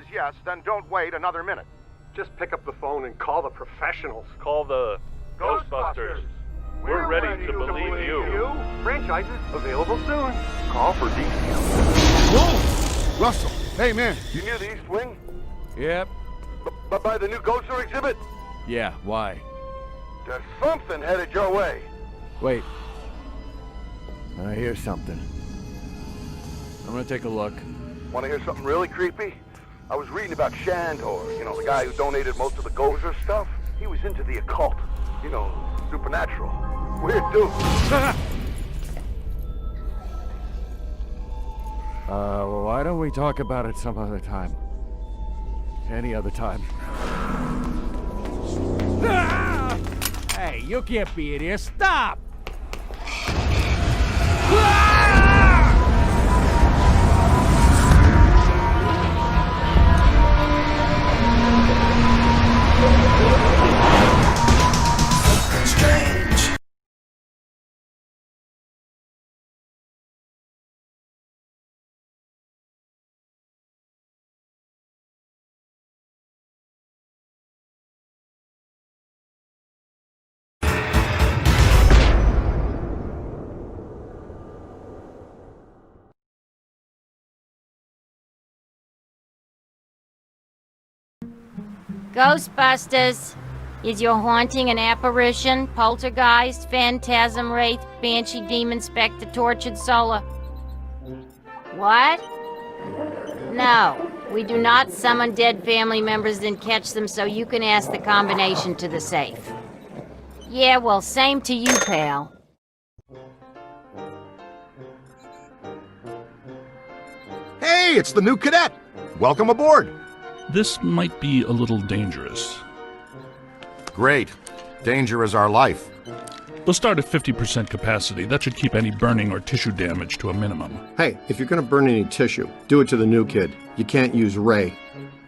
is yes, then don't wait another minute. Just pick up the phone and call the professionals. Call the Ghostbusters. We're ready to believe you. Franchises available soon. Call for details. Whoa! Russell, hey man. You near the East Wing? Yep. By the new Ghoster exhibit? Yeah, why? There's something headed your way. Wait. I hear something. I'm gonna take a look. Want to hear something really creepy? I was reading about Shandor, the guy who donated most of the Gozer stuff. He was into the occult, supernatural. Weird dude. Well, why don't we talk about it some other time? Any other time. Hey, you can't be in here. Stop! Strange. Ghostbusters! Is your haunting an apparition, poltergeist, phantasm, wraith, banshee, demon, specter, tortured soul? What? No, we do not summon dead family members and catch them so you can ask the combination to the safe. Yeah, well, same to you, pal. Hey, it's the new cadet. Welcome aboard. This might be a little dangerous. Great. Danger is our life. We'll start at 50% capacity. That should keep any burning or tissue damage to a minimum. Hey, if you're gonna burn any tissue, do it to the new kid. You can't use Ray.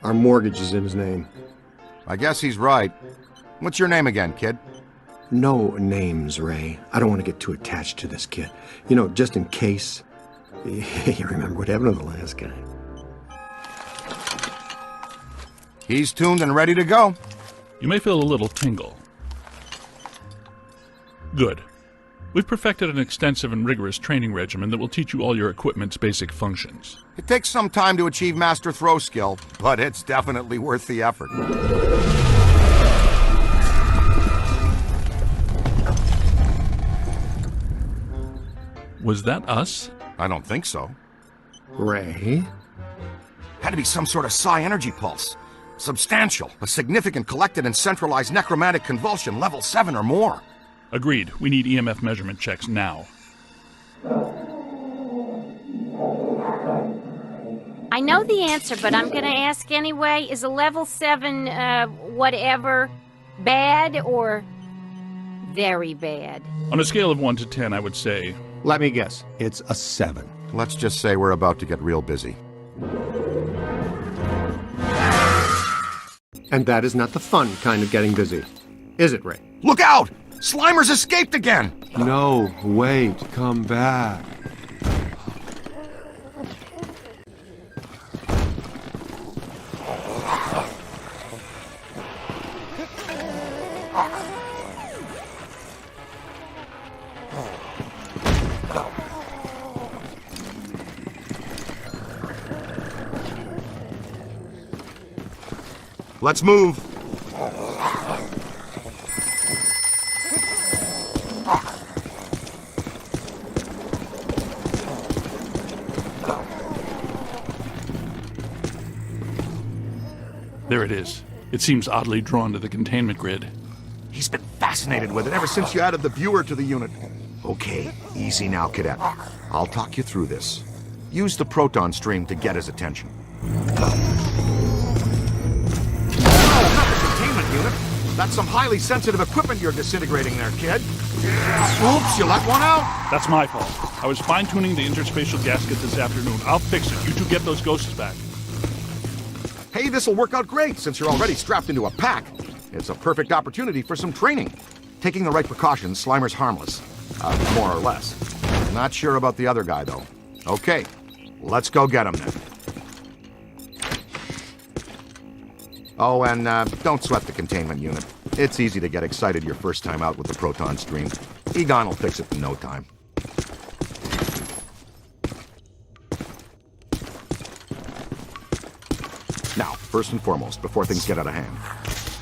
Our mortgage is in his name. I guess he's right. What's your name again, kid? No names, Ray. I don't want to get too attached to this kid. Just in case. You remember what happened to the last guy. He's tuned and ready to go. You may feel a little tingle. Good. We've perfected an extensive and rigorous training regimen that will teach you all your equipment's basic functions. It takes some time to achieve master throw skill, but it's definitely worth the effort. Was that us? I don't think so. Ray? Had to be some sort of psi energy pulse. Substantial. A significant collected and centralized necromantic convulsion, level 7 or more. Agreed. We need EMF measurement checks now. I know the answer, but I'm gonna ask anyway. Is a level 7, whatever, bad or very bad? On a scale of 1 to 10, I would say... Let me guess. It's a 7. Let's just say we're about to get real busy. And that is not the fun kind of getting busy. Is it, Ray? Look out! Slimer's escaped again! No, wait, come back. Let's move. There it is. It seems oddly drawn to the containment grid. He's been fascinated with it ever since you added the viewer to the unit. Okay, easy now, cadet. I'll talk you through this. Use the proton stream to get his attention. Unit. That's some highly sensitive equipment you're disintegrating there, kid. Oops, you let one out? That's my fault. I was fine-tuning the interspatial gasket this afternoon. I'll fix it. You two get those ghosts back. Hey, this'll work out great since you're already strapped into a pack. It's a perfect opportunity for some training. Taking the right precautions, Slimer's harmless. More or less. Not sure about the other guy, though. Okay, let's go get him then. Oh, and don't sweat the containment unit. It's easy to get excited your first time out with the proton stream. Egon will fix it in no time. Now, first and foremost, before things get out of hand,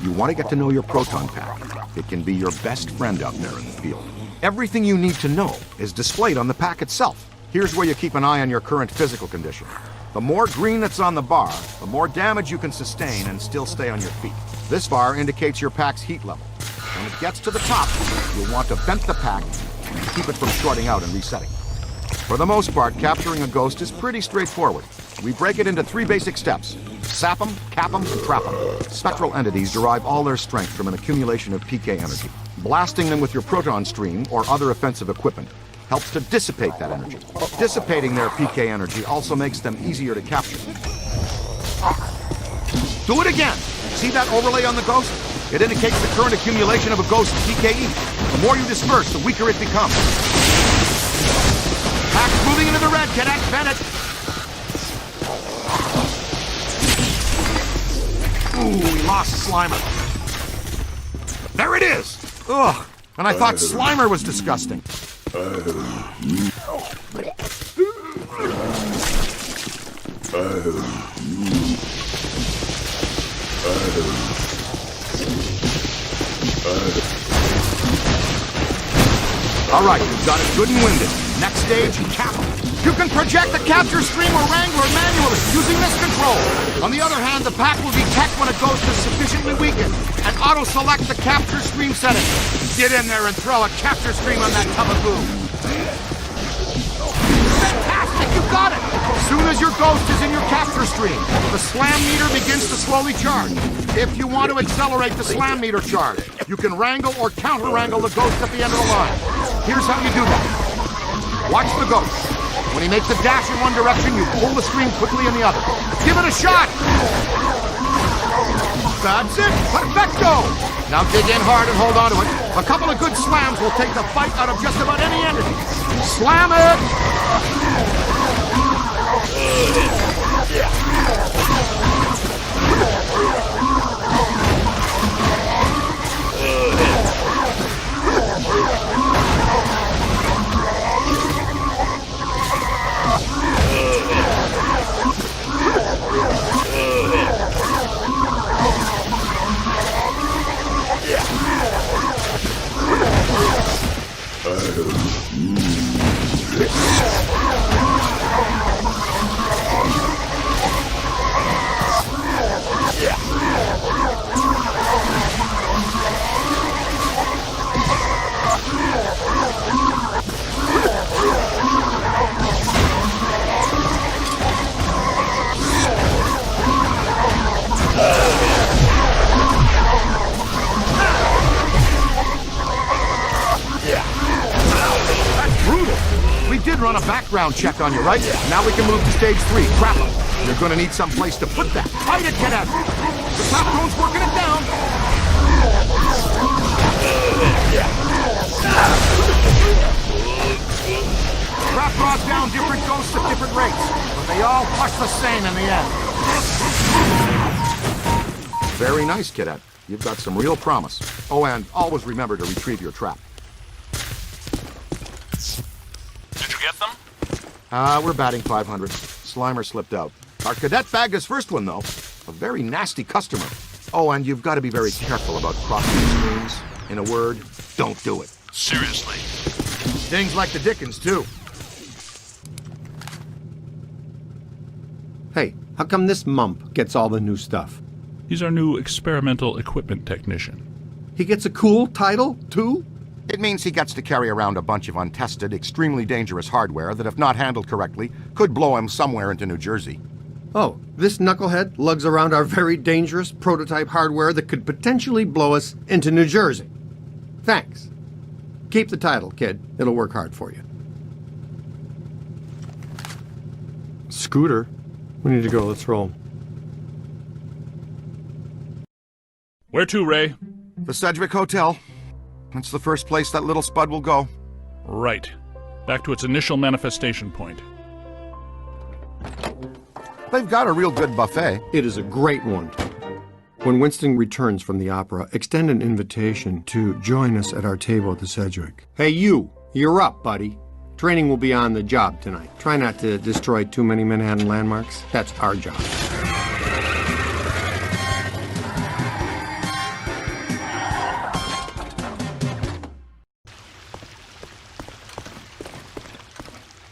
you want to get to know your proton pack. It can be your best friend out there in the field. Everything you need to know is displayed on the pack itself. Here's where you keep an eye on your current physical condition. The more green that's on the bar, the more damage you can sustain and still stay on your feet. This bar indicates your pack's heat level. When it gets to the top, you'll want to vent the pack and keep it from shorting out and resetting. For the most part, capturing a ghost is pretty straightforward. We break it into 3 basic steps. Sap them, cap them, and trap them. Spectral entities derive all their strength from an accumulation of PK energy. Blasting them with your proton stream or other offensive equipment helps to dissipate that energy. Dissipating their PK energy also makes them easier to capture. Do it again! See that overlay on the ghost? It indicates the current accumulation of a ghost's PKE. The more you disperse, the weaker it becomes. Pack's moving into the red, Cadet Bennett! Ooh, we lost Slimer. There it is! Ugh, and I thought Slimer was disgusting. All right, you've got it good and winded. Next stage, cap 'em. You can project the capture stream or wrangler manually using this control. On the other hand, the pack will detect when a ghost is sufficiently weakened and auto-select the capture stream setting. Get in there and throw a capture stream on that tub of goo. Fantastic, you got it! As soon as your ghost is in your capture stream, the slam meter begins to slowly charge. If you want to accelerate the slam meter charge, you can wrangle or counter-wrangle the ghost at the end of the line. Here's how you do that. Watch the ghost. When he makes a dash in one direction, you pull the stream quickly in the other. Give it a shot! That's it! Perfecto! Now dig in hard and hold on to it. A couple of good slams will take the fight out of just about any entity. Slam it! Run a background check on you, right? Now we can move to stage 3, trap him. You're gonna need some place to put that. Fight it, Cadet! The top drone's working it down! Trap draws down different ghosts at different rates, but they all push the same in the end. Very nice, Cadet. You've got some real promise. Oh, and always remember to retrieve your trap. Get them? We're batting 500. Slimer slipped out. Our cadet bagged his first one, though. A very nasty customer. Oh, and you've got to be very careful about crossing the streams. In a word, don't do it. Seriously. Things like the Dickens, too. Hey, how come this mump gets all the new stuff? He's our new experimental equipment technician. He gets a cool title, too? It means he gets to carry around a bunch of untested, extremely dangerous hardware that, if not handled correctly, could blow him somewhere into New Jersey. Oh, this knucklehead lugs around our very dangerous prototype hardware that could potentially blow us into New Jersey. Thanks. Keep the title, kid. It'll work hard for you. Scooter. We need to go. Let's roll. Where to, Ray? The Sedgwick Hotel. That's the first place that little spud will go. Right. Back to its initial manifestation point. They've got a real good buffet. It is a great one. When Winston returns from the opera, extend an invitation to join us at our table at the Sedgwick. Hey, you're up, buddy. Training will be on the job tonight. Try not to destroy too many Manhattan landmarks. That's our job.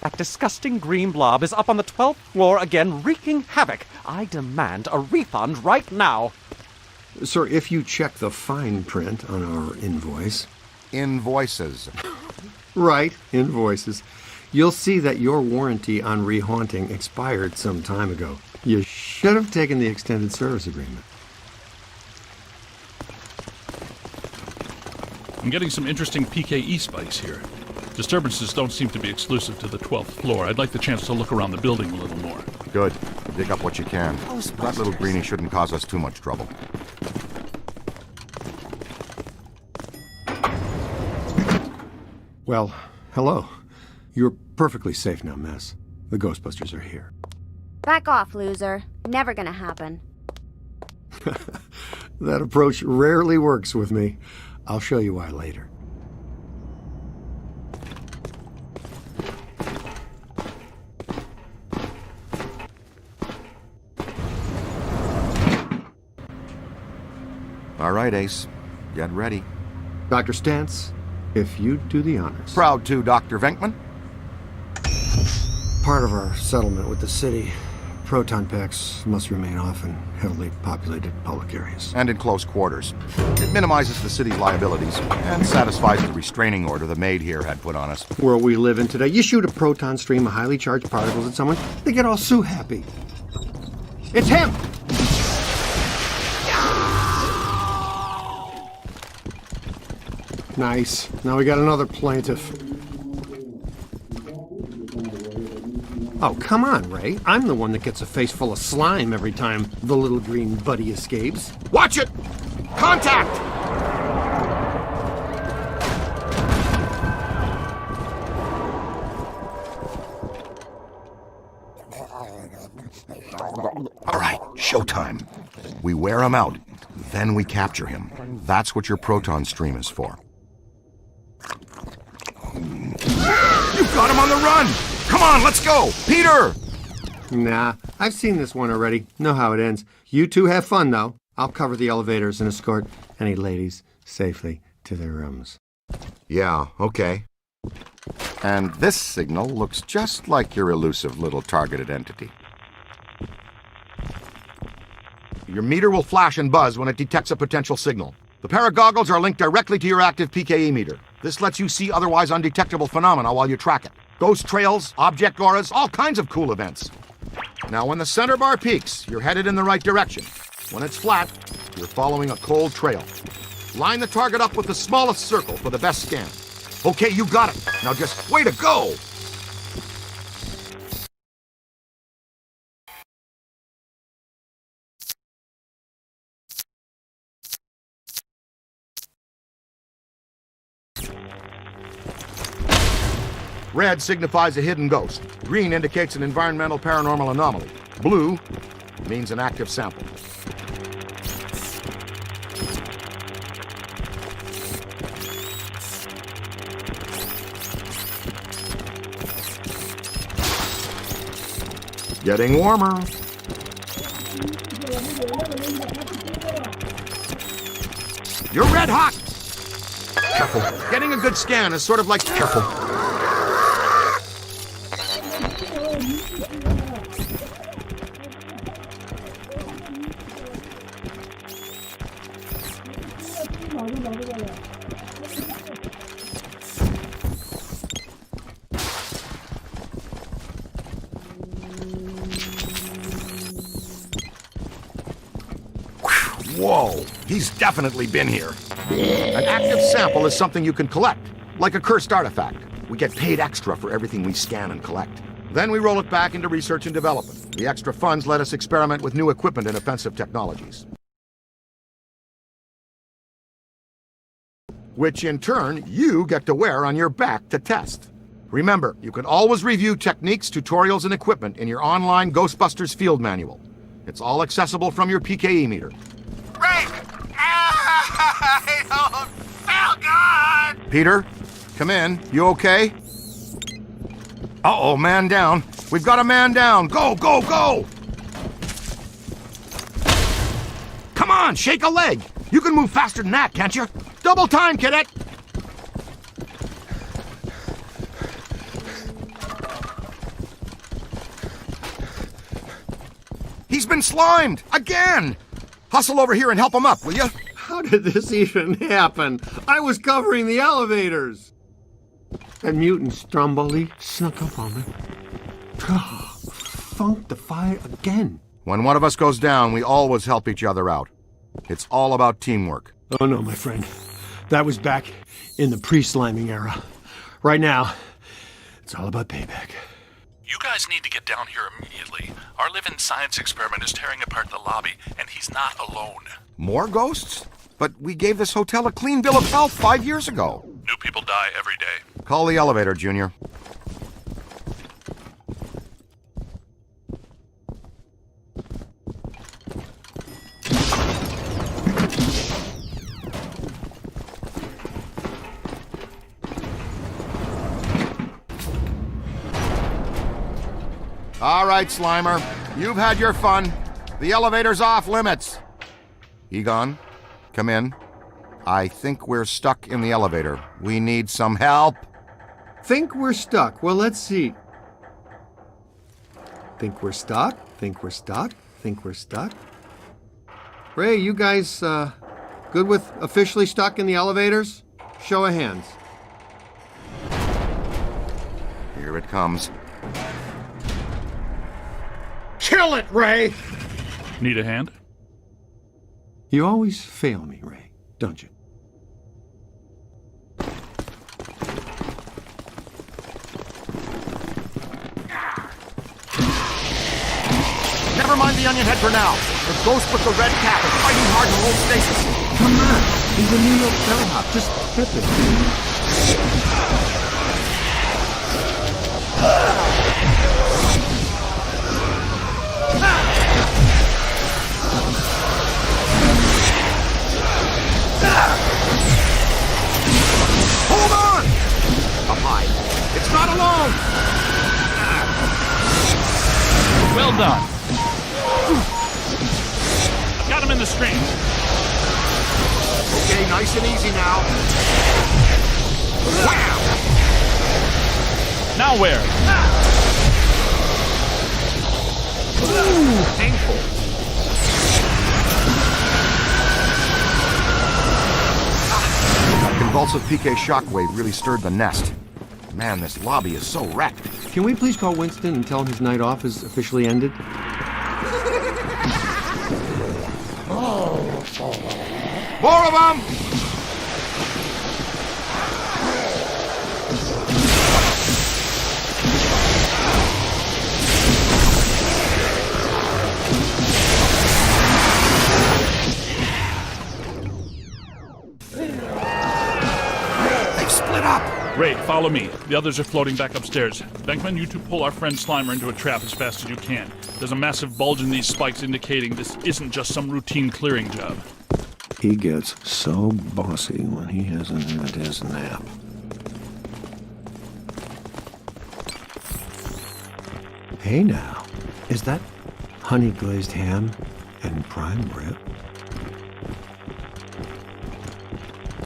That disgusting green blob is up on the 12th floor again, wreaking havoc. I demand a refund right now. Sir, if you check the fine print on our invoice... Invoices. Right, invoices. You'll see that your warranty on rehaunting expired some time ago. You should have taken the extended service agreement. I'm getting some interesting PKE spikes here. Disturbances don't seem to be exclusive to the 12th floor. I'd like the chance to look around the building a little more. Good. Dig up what you can. That little greenie shouldn't cause us too much trouble. Well, hello. You're perfectly safe now, Miss. The Ghostbusters are here. Back off, loser. Never gonna happen. That approach rarely works with me. I'll show you why later. All right, Ace. Get ready. Dr. Stantz, if you'd do the honors. Proud to, Dr. Venkman. Part of our settlement with the city, proton packs must remain off in heavily populated public areas. And in close quarters. It minimizes the city's liabilities and satisfies the restraining order the maid here had put on us. World we live in today, you shoot a proton stream of highly charged particles at someone, they get all so happy. It's him! Nice. Now we got another plaintiff. Oh, come on, Ray. I'm the one that gets a face full of slime every time the little green buddy escapes. Watch it! Contact! All right, showtime. We wear him out, then we capture him. That's what your proton stream is for. You've got him on the run! Come on, let's go! Peter! Nah, I've seen this one already. Know how it ends. You two have fun, though. I'll cover the elevators and escort any ladies safely to their rooms. Yeah, okay. And this signal looks just like your elusive little targeted entity. Your meter will flash and buzz when it detects a potential signal. The paragoggles are linked directly to your active PKE meter. This lets you see otherwise undetectable phenomena while you track it. Ghost trails, object auras, all kinds of cool events. Now, when the center bar peaks, you're headed in the right direction. When it's flat, you're following a cold trail. Line the target up with the smallest circle for the best scan. Okay, you got it. Now just way to go! Red signifies a hidden ghost. Green indicates an environmental paranormal anomaly. Blue means an active sample. Getting warmer. You're red hot! Careful. Getting a good scan is sort of like... Careful. Whoa, he's definitely been here. An active sample is something you can collect, like a cursed artifact. We get paid extra for everything we scan and collect. Then we roll it back into research and development. The extra funds let us experiment with new equipment and offensive technologies. Which in turn, you get to wear on your back to test. Remember, you can always review techniques, tutorials, and equipment in your online Ghostbusters field manual. It's all accessible from your PKE meter. I don't feel good! Peter, come in. You okay? Uh-oh, man down. We've got a man down. Go, go, go! Come on, shake a leg. You can move faster than that, can't you? Double time, cadet! He's been slimed! Again! Hustle over here and help him up, will you? How did this even happen? I was covering the elevators. That mutant Stromboli snuck up on me. Funked the fire again. When one of us goes down, we always help each other out. It's all about teamwork. Oh no, my friend. That was back in the pre-sliming era. Right now, it's all about payback. You guys need to get down here immediately. Our living science experiment is tearing apart the lobby, and he's not alone. More ghosts? But we gave this hotel a clean bill of health 5 years ago. New people die every day. Call the elevator, Junior. All right, Slimer. You've had your fun. The elevator's off limits. Egon, come in. I think we're stuck in the elevator. We need some help. Think we're stuck. Well, let's see. Think we're stuck? Think we're stuck? Think we're stuck? Ray, you guys good with officially stuck in the elevators? Show of hands. Here it comes. Kill it, Ray! Need a hand? You always fail me, Ray, don't you? Never mind the onion head for now. The ghost with the red cap is fighting hard to hold stasis. Come on, he's a New York bellhop. Just hit it. Hold on! Up high. It's not alone! Well done. I've got him in the stream. Okay, nice and easy now. Wham! Now where? Ooh, painful. That convulsive PK shockwave really stirred the nest. Man, this lobby is so wrecked. Can we please call Winston and tell him his night off is officially ended? More of them! They've split up! Ray, follow me. The others are floating back upstairs. Venkman, you two pull our friend Slimer into a trap as fast as you can. There's a massive bulge in these spikes indicating this isn't just some routine clearing job. He gets so bossy when he hasn't had his nap. Hey now, is that honey glazed ham and prime rib?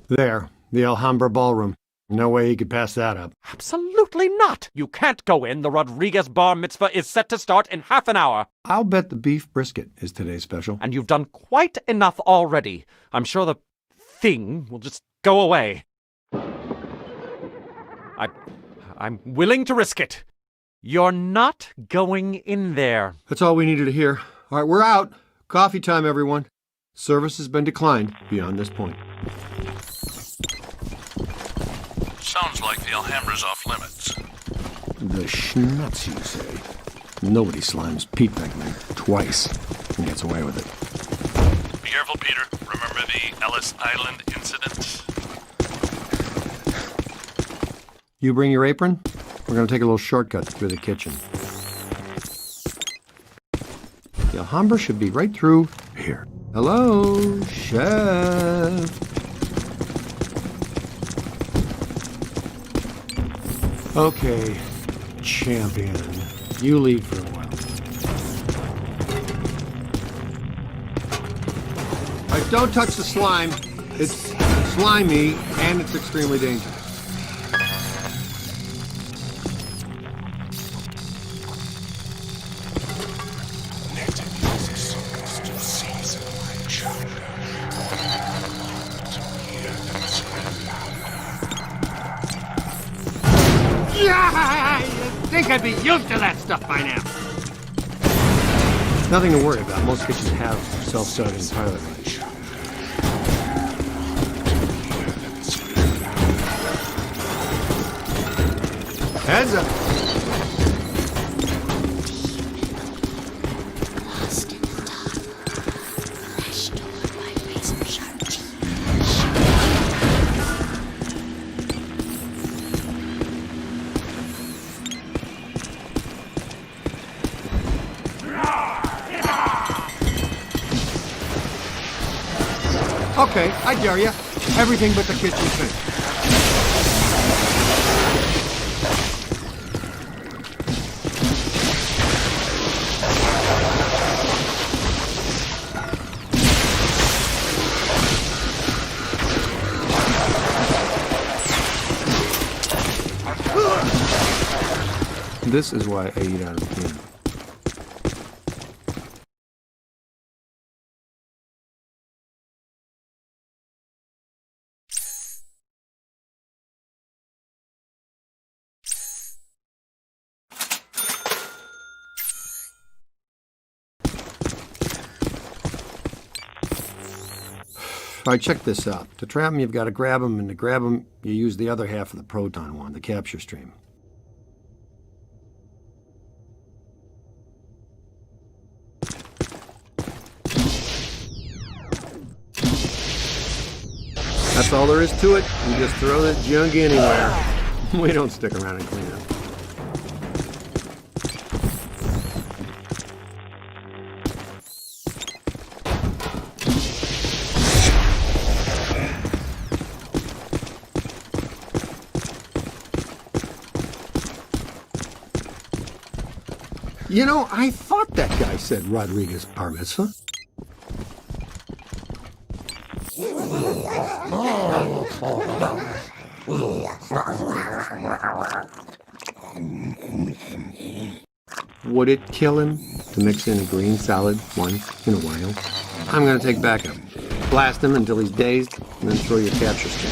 There, the Alhambra Ballroom. No way he could pass that up. Absolutely not! You can't go in. The Rodriguez bar mitzvah is set to start in half an hour. I'll bet the beef brisket is today's special. And you've done quite enough already. I'm sure the thing will just go away. I'm willing to risk it. You're not going in there. That's all we needed to hear. All right, we're out. Coffee time, everyone. Service has been declined beyond this point. Sounds like the Alhambra's off limits. The schnutz, you say? Nobody slimes Pete Venkman twice and gets away with it. Be careful, Peter. Remember the Ellis Island incident? You bring your apron? We're going to take a little shortcut through the kitchen. The Alhambra should be right through here. Hello, Chef. Okay, champion. You lead for a while. All right, don't touch the slime. It's slimy and it's extremely dangerous. Yeah! You'd think I'd be used to that stuff by now. Nothing to worry about. Most kitchens have self-starting pilot lights. Heads up. Okay, I dare you. Everything but the kitchen sink. This is why I eat out of the can. All right, check this out. To trap them, you've got to grab them, and to grab them, you use the other half of the proton wand, the capture stream. That's all there is to it. You just throw that junk anywhere. We don't stick around and clean up. You know, I thought that guy said Rodriguez Bar Mitzvah. Would it kill him to mix in a green salad once in a while? I'm going to take backup. Blast him until he's dazed, and then throw your capture stream.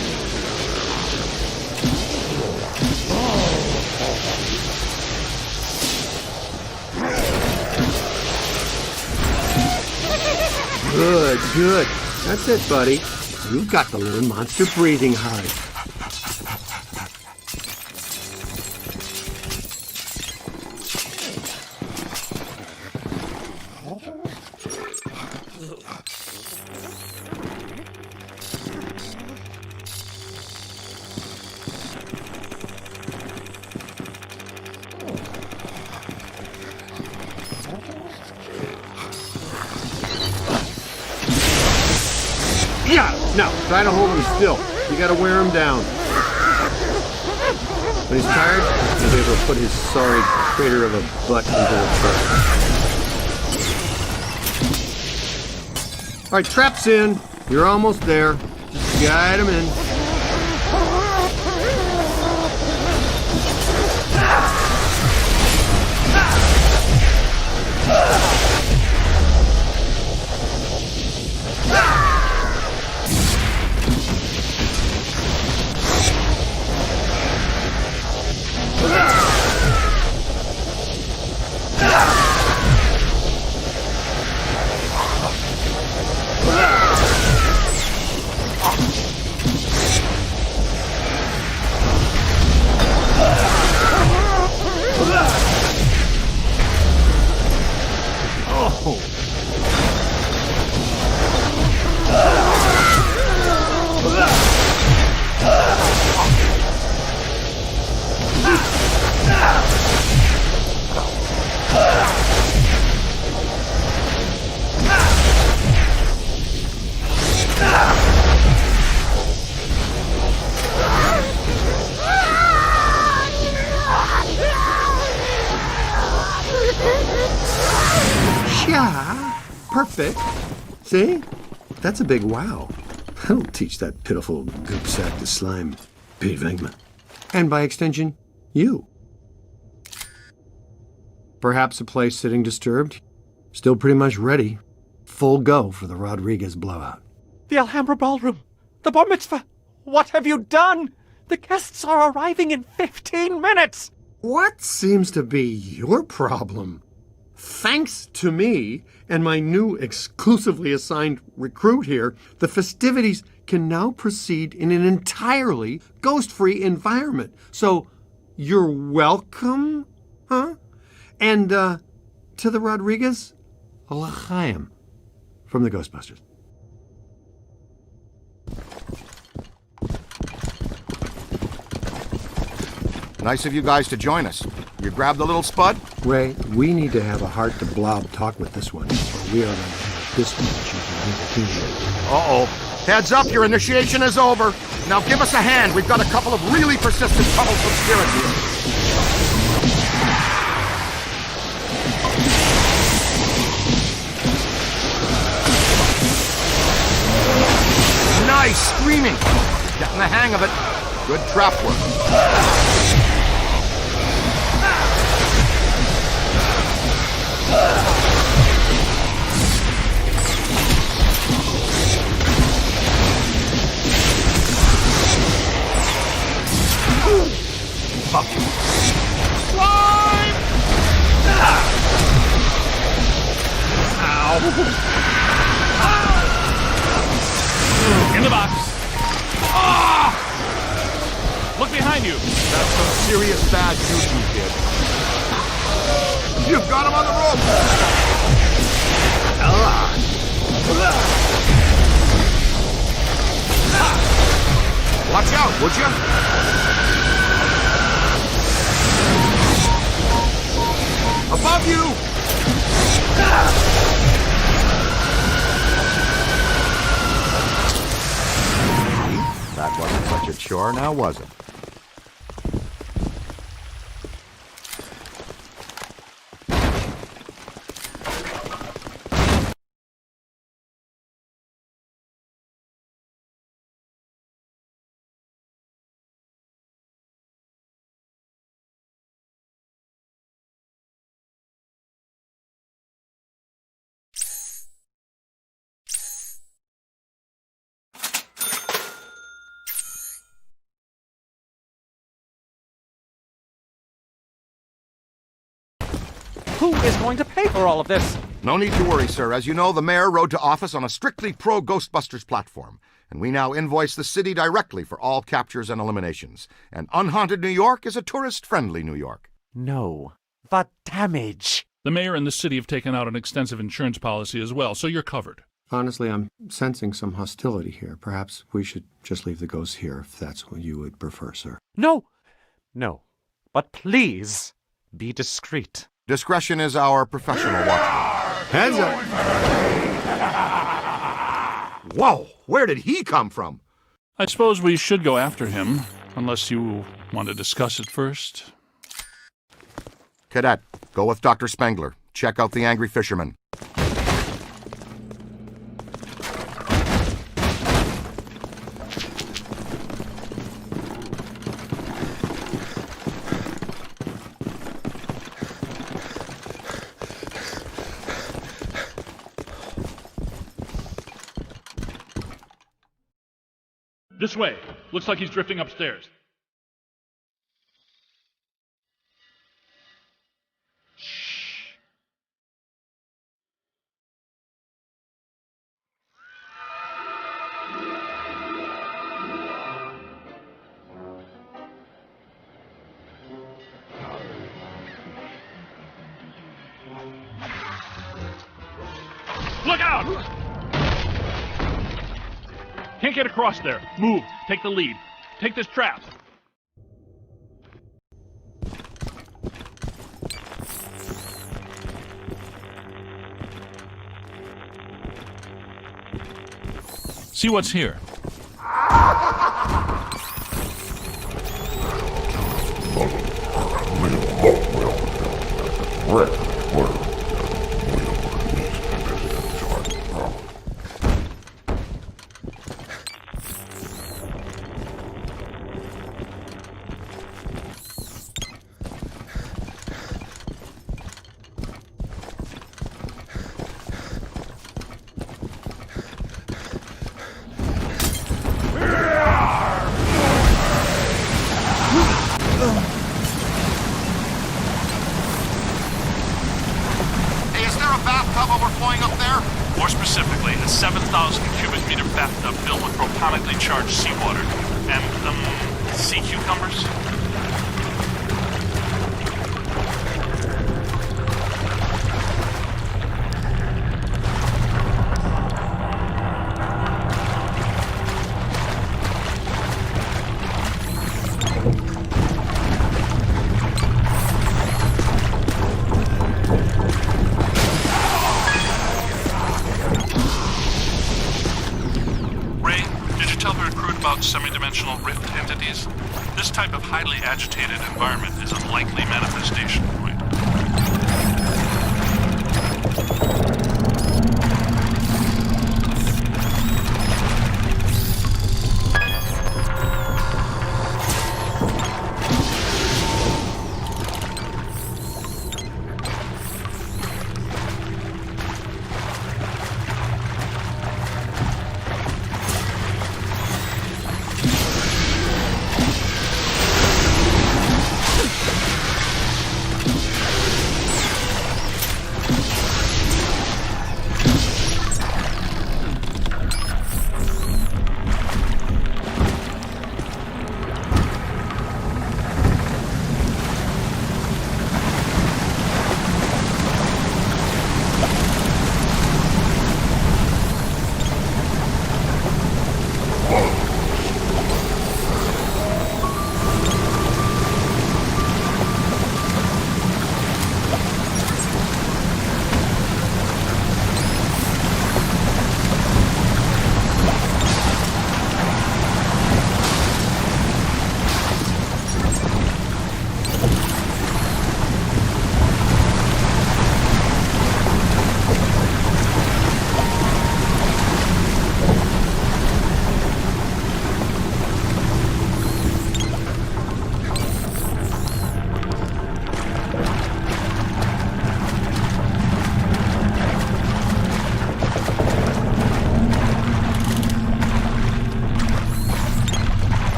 Good, good. That's it, buddy. You've got the little monster breathing hive. Yeah, no, try to hold him still. You gotta wear him down. When he's tired, he'll be able to put his sorry crater of a butt into the truck. All right, trap's in. You're almost there. Just guide him in. perfect. See? That's a big wow. That'll teach that pitiful goop sack to slime Pete Venkman. And by extension, you. Perhaps a place sitting disturbed. Still pretty much ready. Full go for the Rodriguez blowout. The Alhambra Ballroom! The bar mitzvah! What have you done? The guests are arriving in 15 minutes! What seems to be your problem? Thanks to me and my new exclusively assigned recruit here, the festivities can now proceed in an entirely ghost-free environment. So, you're welcome, huh? And, to the Rodriguez, a l'chaim from the Ghostbusters. Nice of you guys to join us. You grabbed the little spud? Ray, we need to have a heart-to-blob talk with this one. We are going to have this much you can Uh-oh. Heads up, your initiation is over. Now give us a hand. We've got a couple of really persistent troublesome spirits here. Nice screaming. Getting the hang of it. Good trap work. Fuck you. Slime! Ow. In the box. Ah! Look behind you. That's some serious bad juju, kid. You've got him on the rope! All right. Watch out, would you? Above you! That wasn't such a chore, now was it? Who is going to pay for all of this? No need to worry, sir. As you know, the mayor rode to office on a strictly pro-Ghostbusters platform, and we now invoice the city directly for all captures and eliminations. And unhaunted New York is a tourist-friendly New York. No. The damage. The mayor and the city have taken out an extensive insurance policy as well, so you're covered. Honestly, I'm sensing some hostility here. Perhaps we should just leave the ghosts here if that's what you would prefer, sir. No. No. But please, be discreet. Discretion is our professional watchword. Heads up! Whoa! Where did he come from? I suppose we should go after him, unless you want to discuss it first. Cadet, go with Dr. Spengler. Check out the angry fisherman. This way. Looks like he's drifting upstairs. Shh. Look out! Can't get across there. Move. Take the lead. Take this trap. See what's here. 1,000 cubic meter bathtub filled with proponically charged seawater. And, sea cucumbers? Semi-dimensional rift entities. This type of highly agitated environment is a likely manifestation point.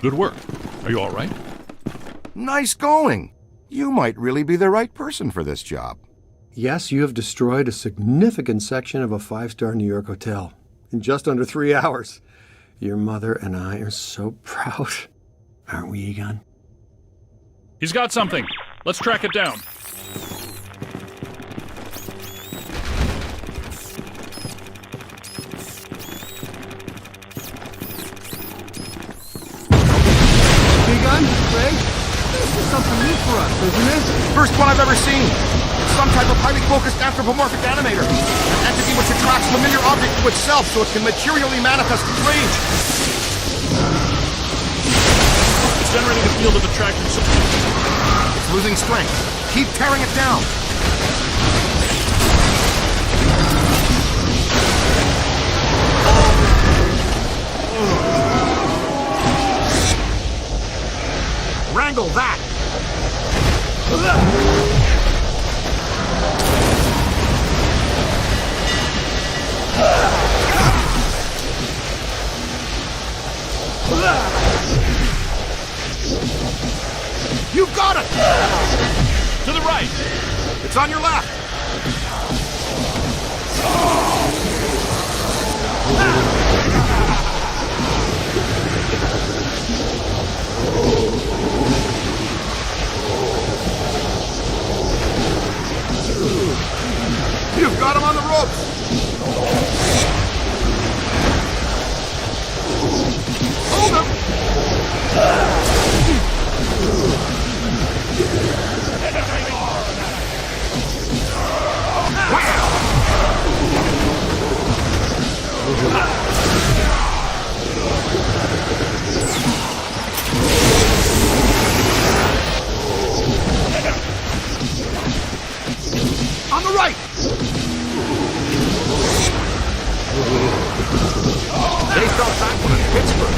Good work. Are you all right? Nice going. You might really be the right person for this job. Yes, you have destroyed a significant section of a 5-star New York hotel in just under 3 hours. Your mother and I are so proud. Aren't we, Egon? He's got something. Let's track it down. Egon? Ray? This is something new for us, isn't it? First one I've ever seen. It's some type of highly focused anthropomorphic animator. An entity which attracts familiar objects to itself so it can materially manifest its rage. It's generating a field of attraction. It's losing strength. Keep tearing it down. Wrangle that! You've got it! To the right! It's on your left! You've got him on the ropes! Hold him! On the right! They felt that one in Pittsburgh.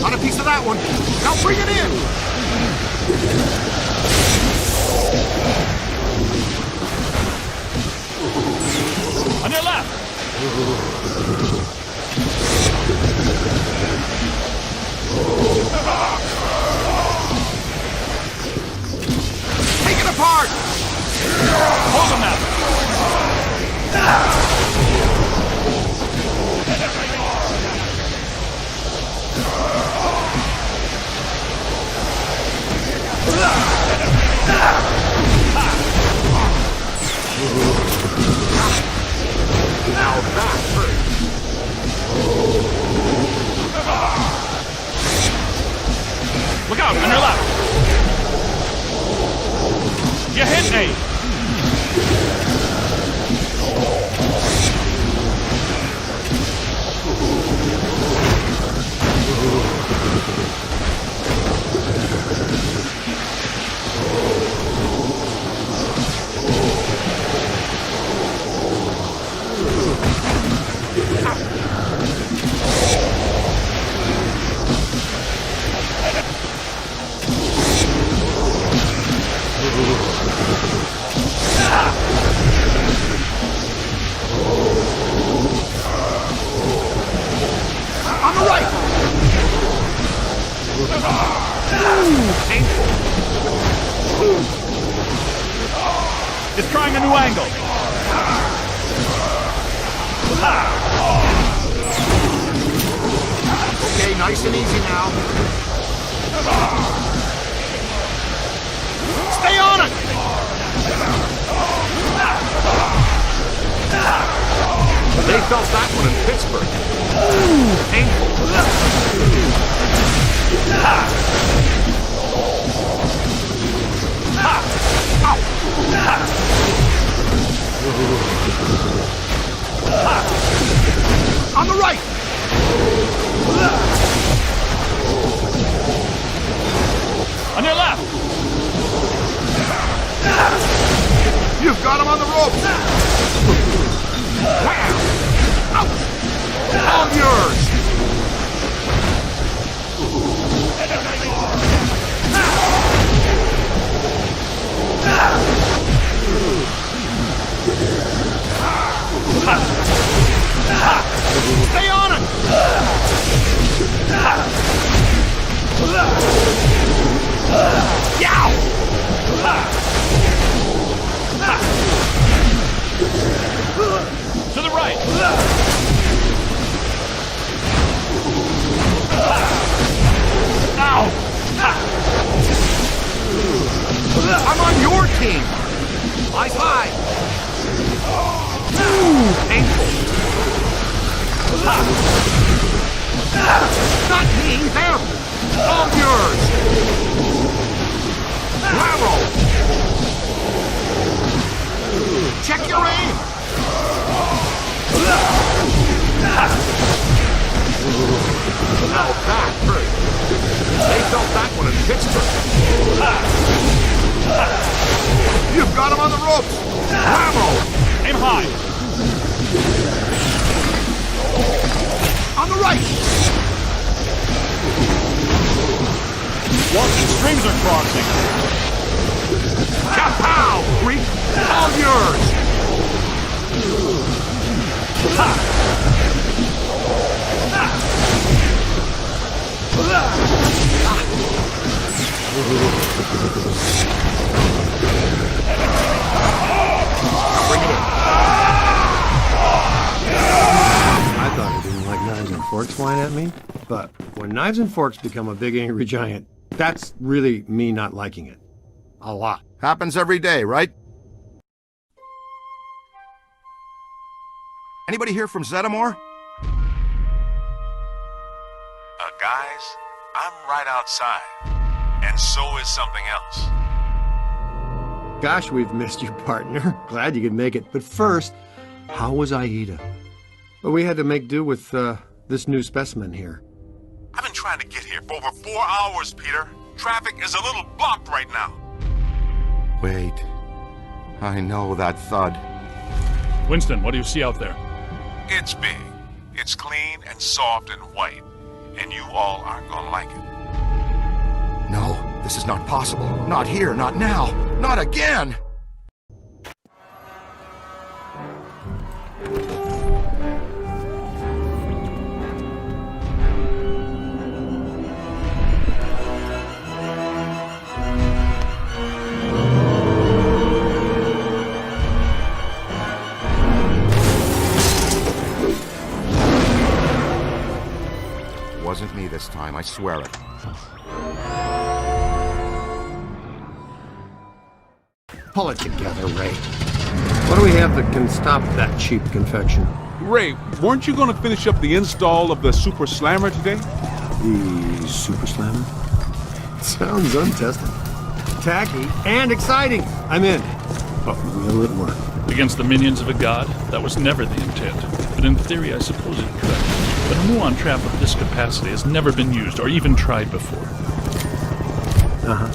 Got a piece of that one. Now bring it in! On your left! Take it apart! Hold him now! Now that hurts. Look out, on your left! You hit me! On the right! It's trying a new angle. Okay, nice and easy now. Stay on it! They felt that one in Pittsburgh. Painful. On the right! On your left! You've got him on the ropes! Wow! All yours! Stay on it! King! Eyes high! Ooh, painful! Not me, them! All yours! Bravo! Check your aim! Now that hurt. They felt that one in Pittsburgh. You've got him on the ropes! Bravo! Aim high! On the right! Watch, the strings are crossing. Kapow, Greek! All yours! I thought he didn't like knives and forks flying at me, but when knives and forks become a big angry giant, that's really me not liking it. A lot. Happens every day, right? Anybody here from Zeddamore? Guys, I'm right outside. And so is something else. Gosh, we've missed you, partner. Glad you could make it. But first, how was Aida? Well, we had to make do with this new specimen here. I've been trying to get here for over 4 hours, Peter. Traffic is a little blocked right now. Wait. I know that thud. Winston, what do you see out there? It's big. It's clean and soft and white. And you all aren't gonna like it. No, this is not possible. Not here, not now, not again! Wasn't me this time, I swear it. Pull it together, Ray. What do we have that can stop that cheap confection? Ray, weren't you going to finish up the install of the Super Slammer today? The Super Slammer? Sounds untested. Tacky and exciting. I'm in. But will it work? Against the minions of a god? That was never the intent. But in theory, I suppose it could. But a muon trap of this capacity has never been used or even tried before. Uh-huh.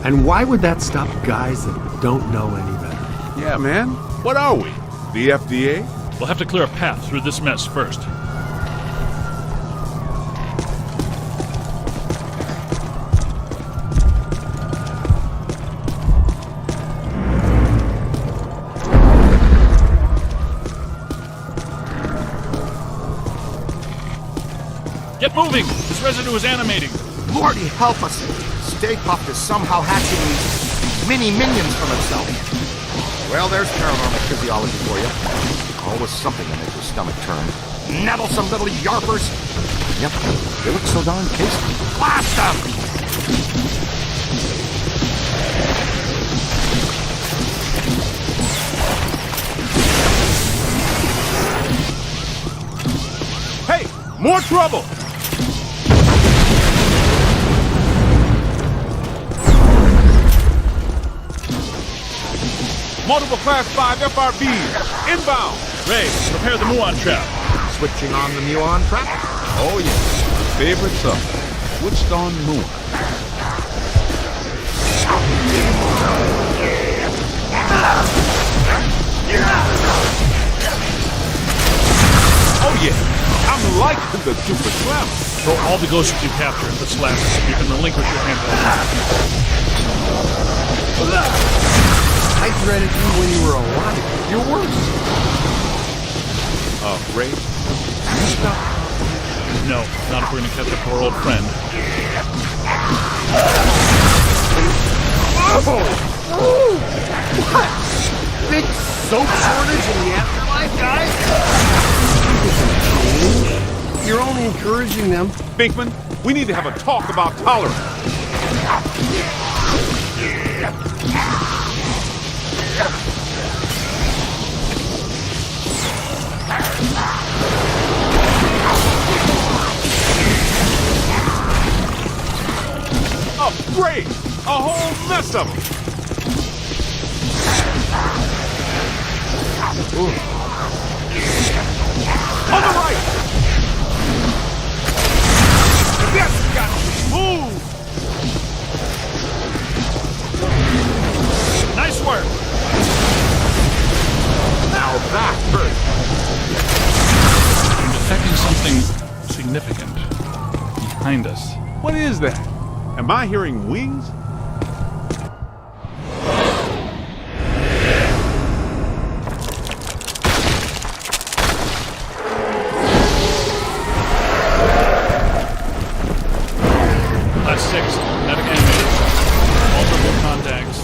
And why would that stop guys that don't know any better? Yeah, man. What are we? The FDA? We'll have to clear a path through this mess first. Get moving! This residue is animating. Lordy, help us! Stay Puft is somehow hatching these mini-minions from himself. Well, there's paranormal physiology for you. Always something to make your stomach turn. Nettlesome little yarpers! Yep, they look so darn tasty. Blast them! Hey! More trouble! Multiple Class 5 FRBs, inbound! Ray, prepare the muon trap. Switching on the muon trap? Oh yeah, favorite stuff. Switched on moon. Oh yeah, I'm liking the Super Slammer. Throw all the ghosts you capture into the slammer. You can relinquish your hand to I dreaded you when you were alive. You're worse. Ray, you stop. No, not if we're gonna catch up to our old friend. What? Big soap shortage in the afterlife, guys? You're only encouraging them. Binkman, we need to have a talk about tolerance. Great! A whole mess of them! On the right! Yes, got you! Move! Nice work! Now that hurt. I'm detecting something significant behind us. What is that? Am I hearing wings? Last 6, medic animators. Multiple contacts.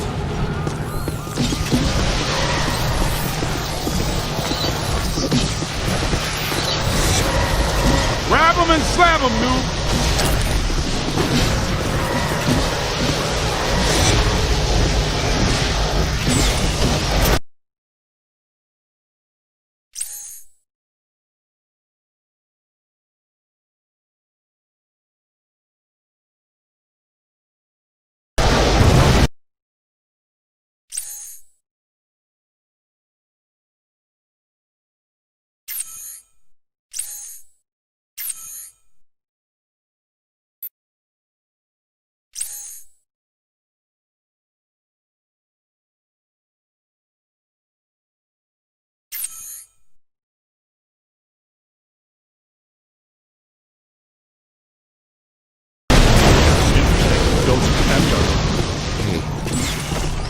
Grab them and slam them, noob!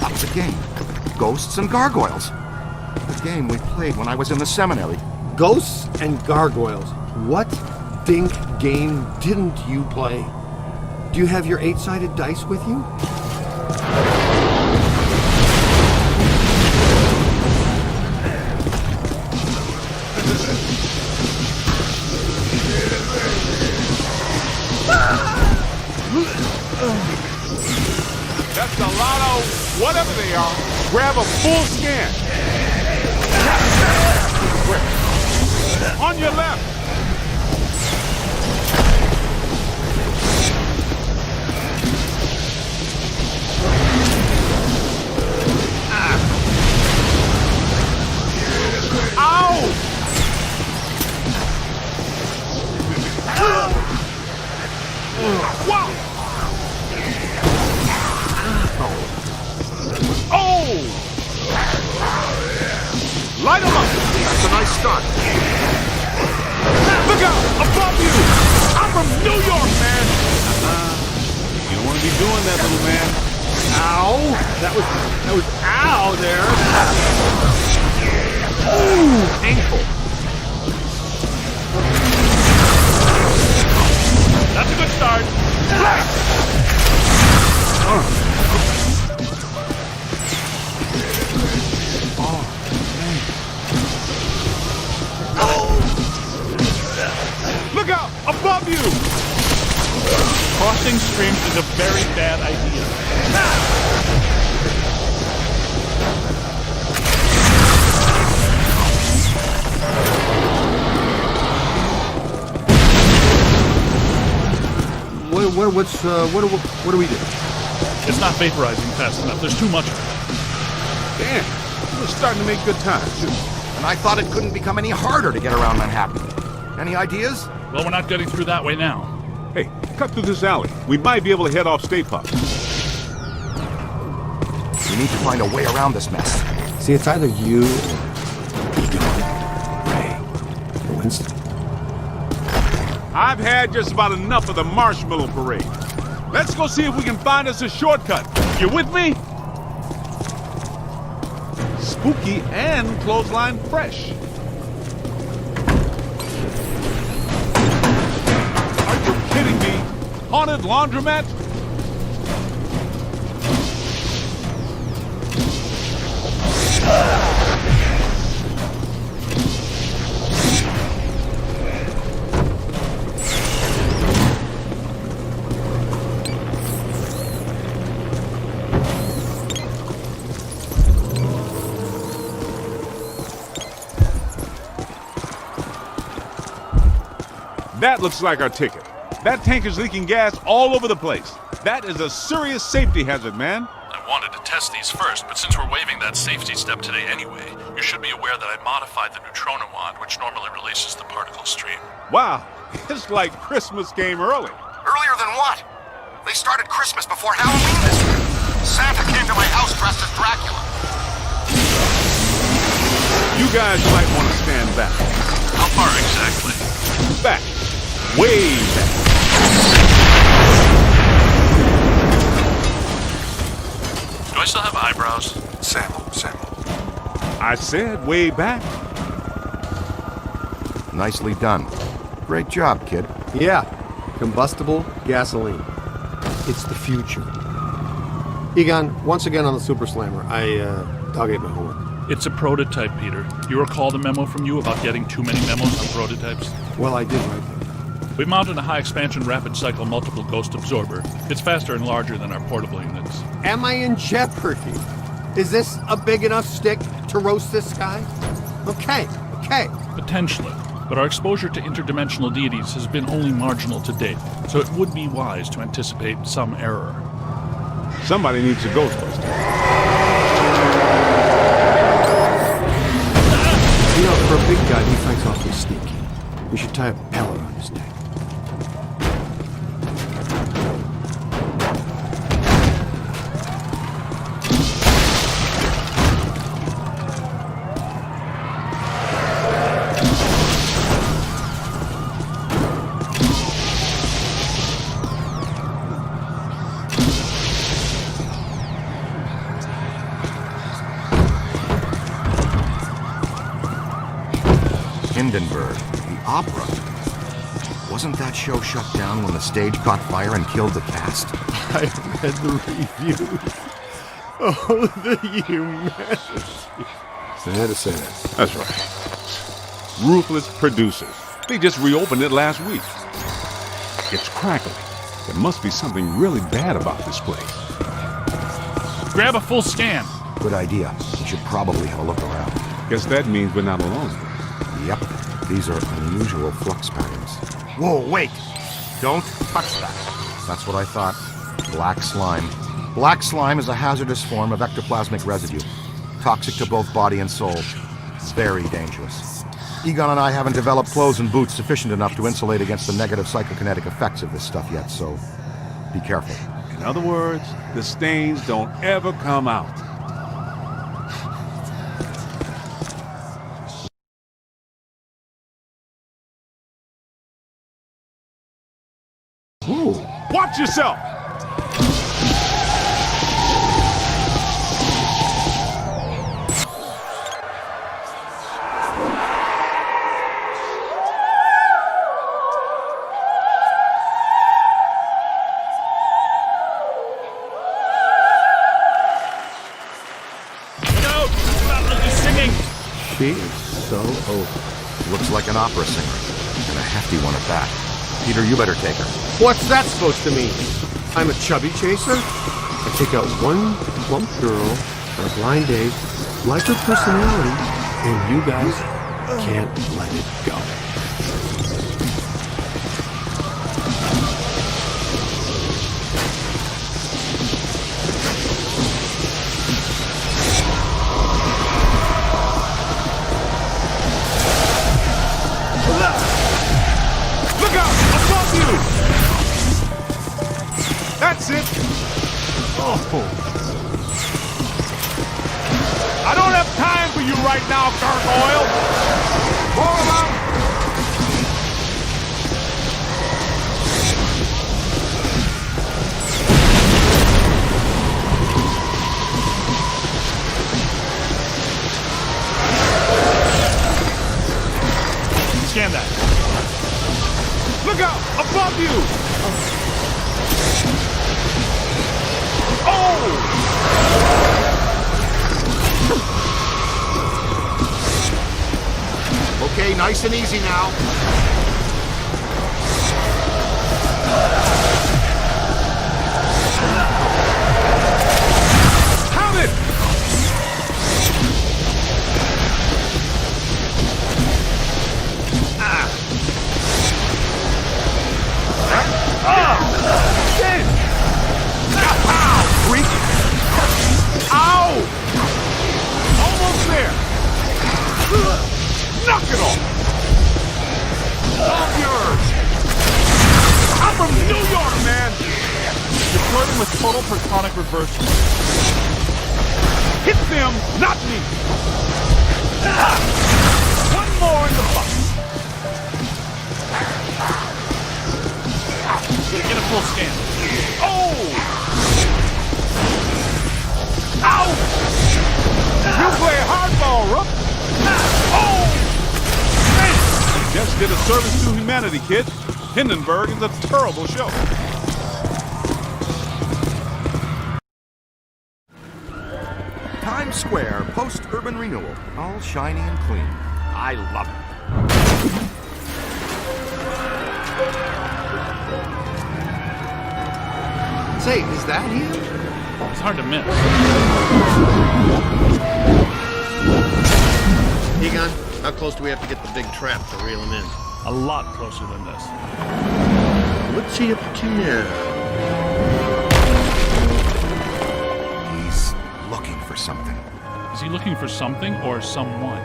That was a game. Ghosts and Gargoyles. The game we played when I was in the seminary. Ghosts and gargoyles. What dink game didn't you play? Do you have your 8-sided dice with you? That's a lot of whatever they are. Grab a full scan. On your left. Ow! Wow! Oh! Light him up! That's a nice start. Look out! Above you! I'm from New York, man! You don't want to be doing that, little man. Ow! That was ow there. Ooh, ankle. That's a good start. Look out! Above you! Crossing streams is a very bad idea. What do we do? It's not vaporizing fast enough. There's too much of it. Damn, we're starting to make good time, too. And I thought it couldn't become any harder to get around Manhattan. Any ideas? Well, we're not getting through that way now. Hey, cut through this alley. We might be able to head off State Park. We need to find a way around this mess. See, it's either you or Ray or Winston. I've had just about enough of the marshmallow parade. Let's go see if we can find us a shortcut. You with me? Spooky and clothesline fresh. Are you kidding me? Haunted laundromat? That looks like our ticket. That tank is leaking gas all over the place. That is a serious safety hazard, man. I wanted to test these first, but since we're waiving that safety step today anyway, you should be aware that I modified the neutrino wand, which normally releases the particle stream. Wow, it's like Christmas came early. Earlier than what? They started Christmas before Halloween this year. Santa came to my house dressed as Dracula. You guys might want to stand back. How far exactly? Back. Way back. Do I still have eyebrows? Sam. I said way back. Nicely done. Great job, kid. Yeah, combustible gasoline. It's the future. Egon, once again on the Super Slammer, I dog ate my homework. It's a prototype, Peter. You recall the memo from you about getting too many memos on prototypes? Well, I did right. We've mounted a high-expansion rapid-cycle multiple ghost absorber. It's faster and larger than our portable units. Am I in jeopardy? Is this a big enough stick to roast this guy? Okay. Potentially. But our exposure to interdimensional deities has been only marginal to date, so it would be wise to anticipate some error. Somebody needs a Ghostbuster. You know, for a big guy, he fights awfully sneaky. We should tie a bell around his neck. Hindenburg, the opera. Wasn't that show shut down when the stage caught fire and killed the cast? I read the reviews. Oh, the humanity. Sad to say that. That's right. Ruthless producers. They just reopened it last week. It's crackling. There must be something really bad about this place. Grab a full scan. Good idea. We should probably have a look around. Guess that means we're not alone. Yep. These are unusual flux patterns. Whoa, wait! Don't touch that. That's what I thought. Black slime. Black slime is a hazardous form of ectoplasmic residue. Toxic to both body and soul. Very dangerous. Egon and I haven't developed clothes and boots sufficient enough to insulate against the negative psychokinetic effects of this stuff yet, so be careful. In other words, the stains don't ever come out. Ooh. Watch yourself! She is so over. Looks like an opera singer. And a hefty one at that. Peter, you better take her. What's that supposed to mean? I'm a chubby chaser? I take out one plump girl on a blind date, like her personality, and you guys can't let it go. Look out! Above you! That's it! Oh. I don't have time for you right now, gargoyle! Pull him out! Scan that. Look out! Above you! Oh! Okay, nice and easy now. Have it! Ah. Knock it off! All yours! I'm from New York, man! Deploy them with total protonic reversal. Hit them, not me! One more in the box. Get a full scan. Oh! Ow! You play hardball, Rook! Oh! Man! You just did a service to humanity, kid. Hindenburg is a terrible show. Times Square, post-urban renewal. All shiny and clean. I love it. Say, is that him? It's hard to miss. Egon, how close do we have to get the big trap to reel him in? A lot closer than this. What's he up to now? He's looking for something. Is he looking for something or someone?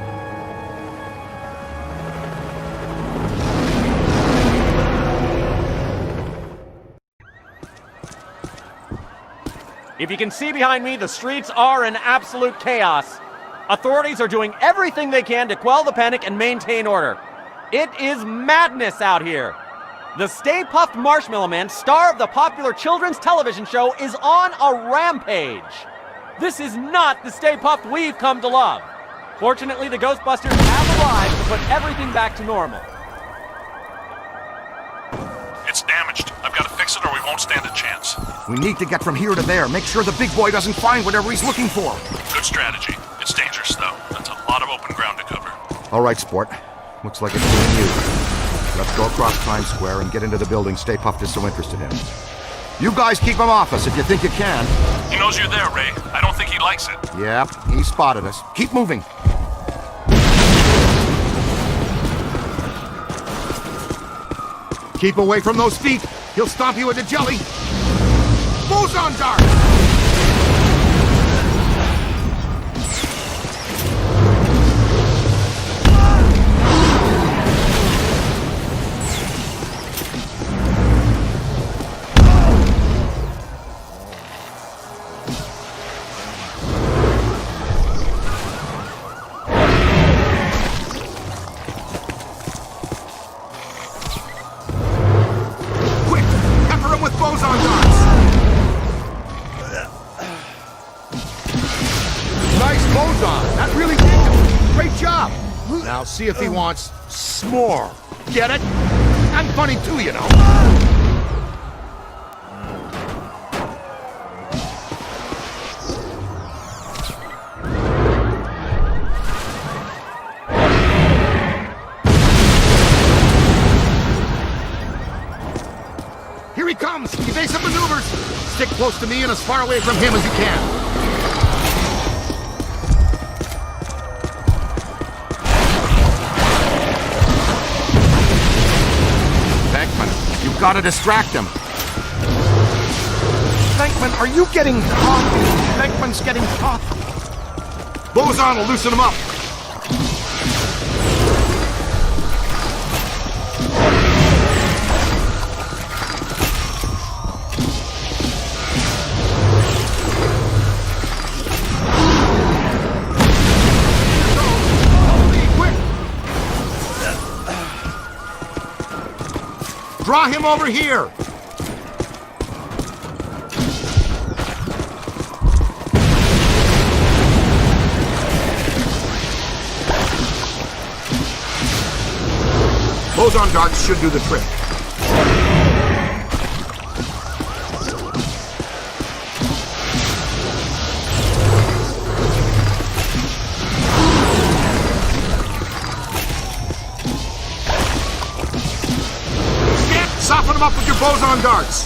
If you can see behind me, the streets are in absolute chaos. Authorities are doing everything they can to quell the panic and maintain order. It is madness out here. The Stay Puft Marshmallow Man, star of the popular children's television show, is on a rampage. This is not the Stay Puft we've come to love. Fortunately, the Ghostbusters have arrived to put everything back to normal. It's damaged. I've got to fix it or we won't stand a chance. We need to get from here to there. Make sure the big boy doesn't find whatever he's looking for. Good strategy. It's dangerous, though. That's a lot of open ground to cover. All right, sport. Looks like it's doing you. Let's go across Times Square and get into the building Stay Puft is so interested in. You guys keep him off us if you think you can. He knows you're there, Ray. I don't think he likes it. Yep, he spotted us. Keep moving. Keep away from those feet. He'll stomp you into jelly. Boson dart! Quick! Pepper him with boson darts! Nice boson! That really did it! Great job! Now see if he wants s'more. Get it? I'm funny too, you know. Here he comes! Evasive maneuvers! Stick close to me and as far away from him as you can. Venkman, you've got to distract him. Venkman, are you getting caught? Venkman's getting caught. Boson will loosen him up. Draw him over here! Boson darts should do the trick. Soften him up with your boson darts.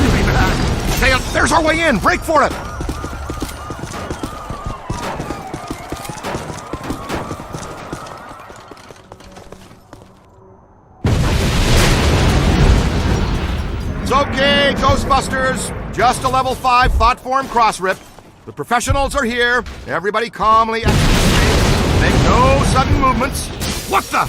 Really bad. Hey, there's our way in. Break for it. Ghostbusters, just a level 5 thought form cross rip. The professionals are here. Everybody calmly exit. Make no sudden movements. What the?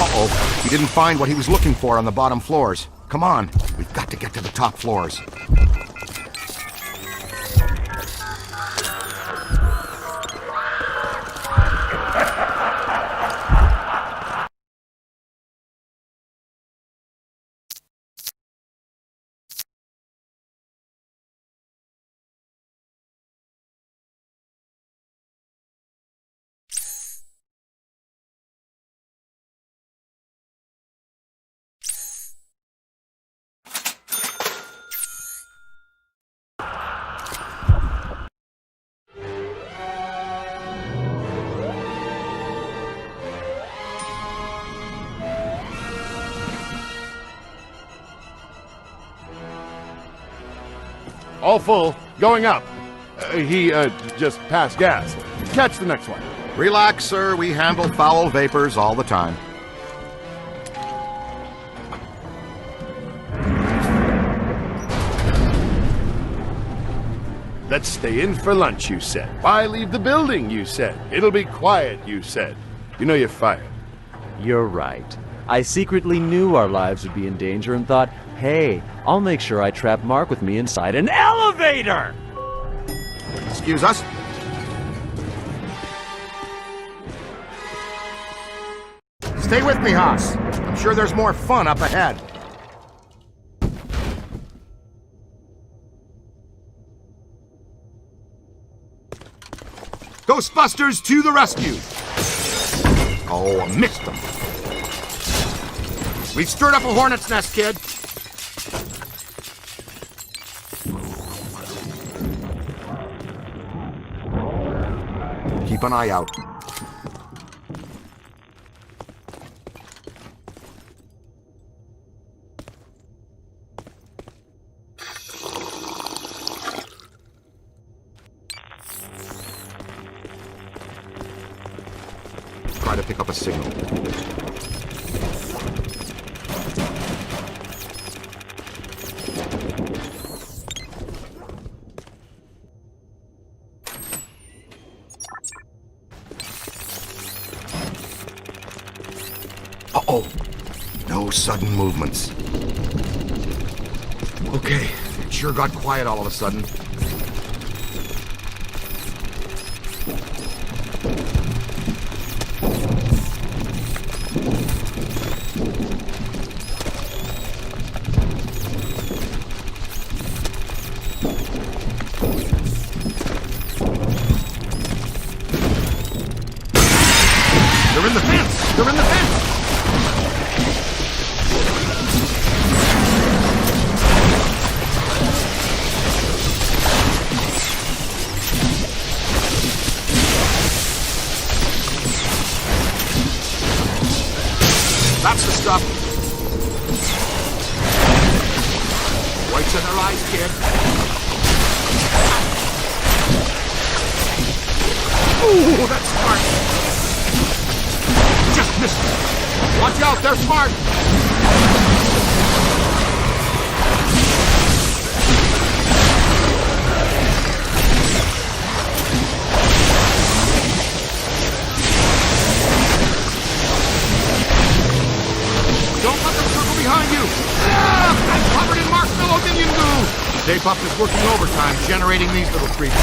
Uh-oh. He didn't find what he was looking for on the bottom floors. Come on, we've got to get to the top floors. All full. Going up. He just passed gas. Catch the next one. Relax, sir. We handle foul vapors all the time. Let's stay in for lunch, you said. Why leave the building, you said. It'll be quiet, you said. You know you're fired. You're right. I secretly knew our lives would be in danger and thought, hey, I'll make sure I trap Mark with me inside an elevator! Excuse us? Stay with me, Haas. I'm sure there's more fun up ahead. Ghostbusters to the rescue! Oh, I missed them. We've stirred up a hornet's nest, kid. Keep an eye out. Try to pick up a signal. Uh-oh. No sudden movements. Okay, it sure got quiet all of a sudden. They're in the fence! They're in the fence! That's the stuff. Whites in their eyes, kid. Ooh, that's smart. Just missed it. Watch out, they're smart. Don't let them circle behind you! Ah, I'm covered in marshmallow minion goo! Stay Puft is working overtime, generating these little creatures.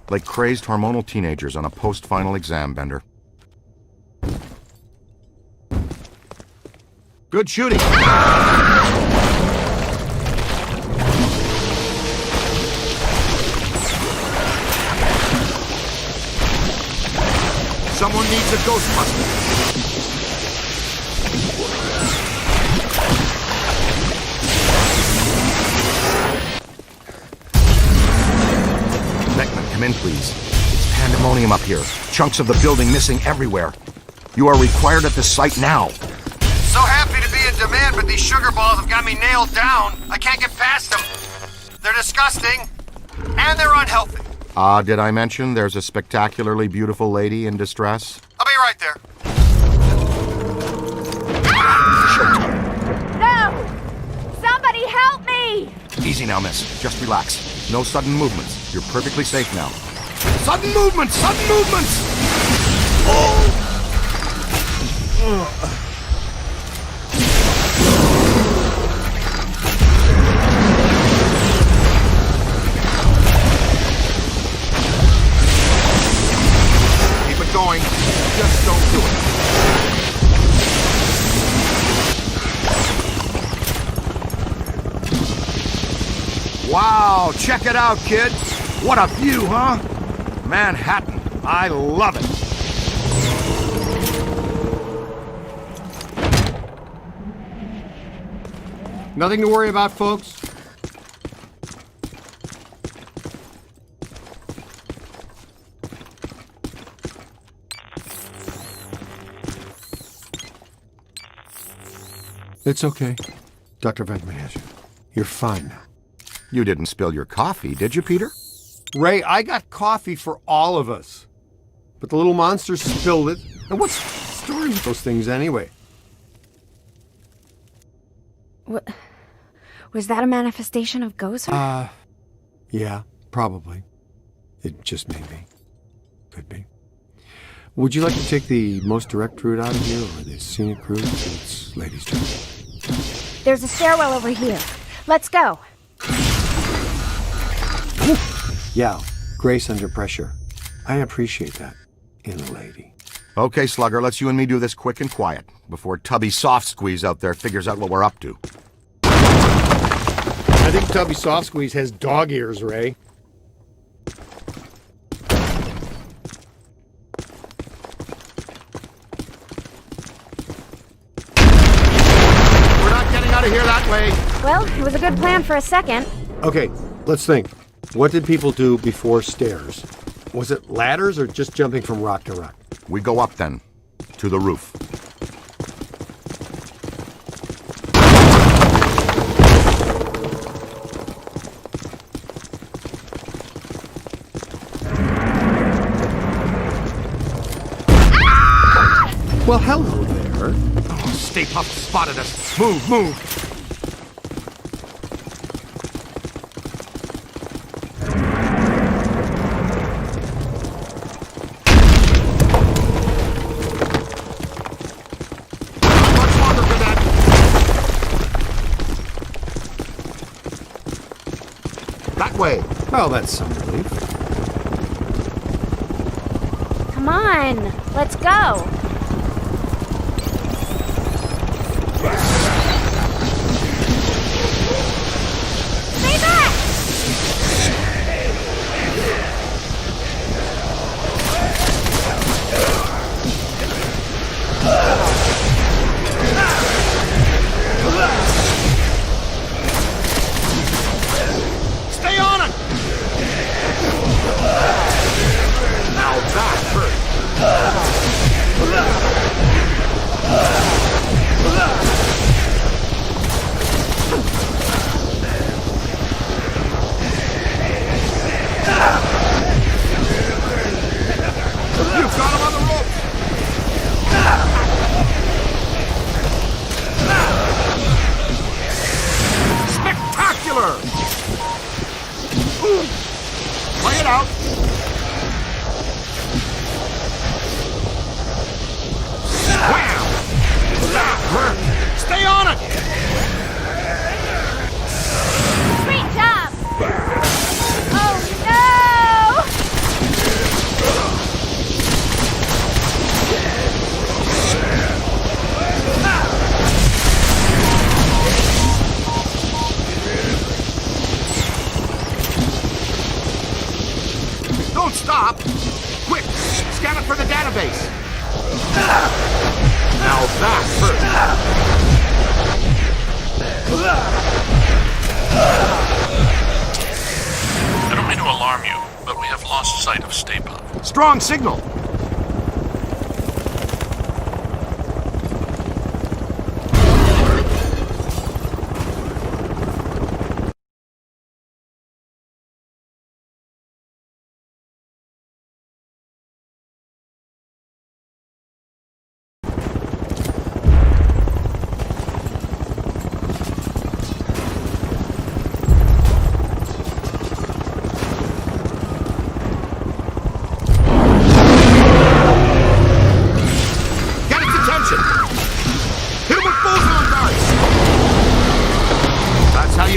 Like crazed hormonal teenagers on a post-final exam bender. Good shooting! Someone needs a Ghostbuster. Beckman, come in, please. It's pandemonium up here. Chunks of the building missing everywhere. You are required at the site now. So happy to be in demand, but these sugar balls have got me nailed down. I can't get past them. They're disgusting, and they're unhealthy. Did I mention there's a spectacularly beautiful lady in distress? I'll be right there. No! Somebody help me! Easy now, miss. Just relax. No sudden movements. You're perfectly safe now. Sudden movements! Sudden movements! Keep it going. Just don't do it. Wow, check it out, kid. What a view, huh? Manhattan. I love it. Nothing to worry about, folks. It's okay. Dr. Venkman has you. You're fine now. You didn't spill your coffee, did you, Peter? Ray, I got coffee for all of us. But the little monster spilled it. And what's the story with those things anyway? What? Was that a manifestation of Ghost? Yeah, probably. It just may be. Could be. Would you like to take the most direct route out of here, or the scenic route? It's ladies' turn. There's a stairwell over here. Let's go. Yeah, grace under pressure. I appreciate that in a lady. Okay, Slugger, let's you and me do this quick and quiet before Tubby Soft Squeeze out there figures out what we're up to. I think Tubby Soft Squeeze has dog ears, Ray. We're not getting out of here that way. Well, it was a good plan for a second. Okay, let's think. What did people do before stairs? Was it ladders or just jumping from rock to rock? We go up then, to the roof. Well, hello there. Oh, Stay Puft spotted us. Move, move. Way. Well, that's some relief. Come on, let's go. Stay back! Stay on it! Now that hurt. You've got him on the rope! Spectacular! Play it out. Wham! That hurt. Stay on it. Great job! Oh no! strong signal.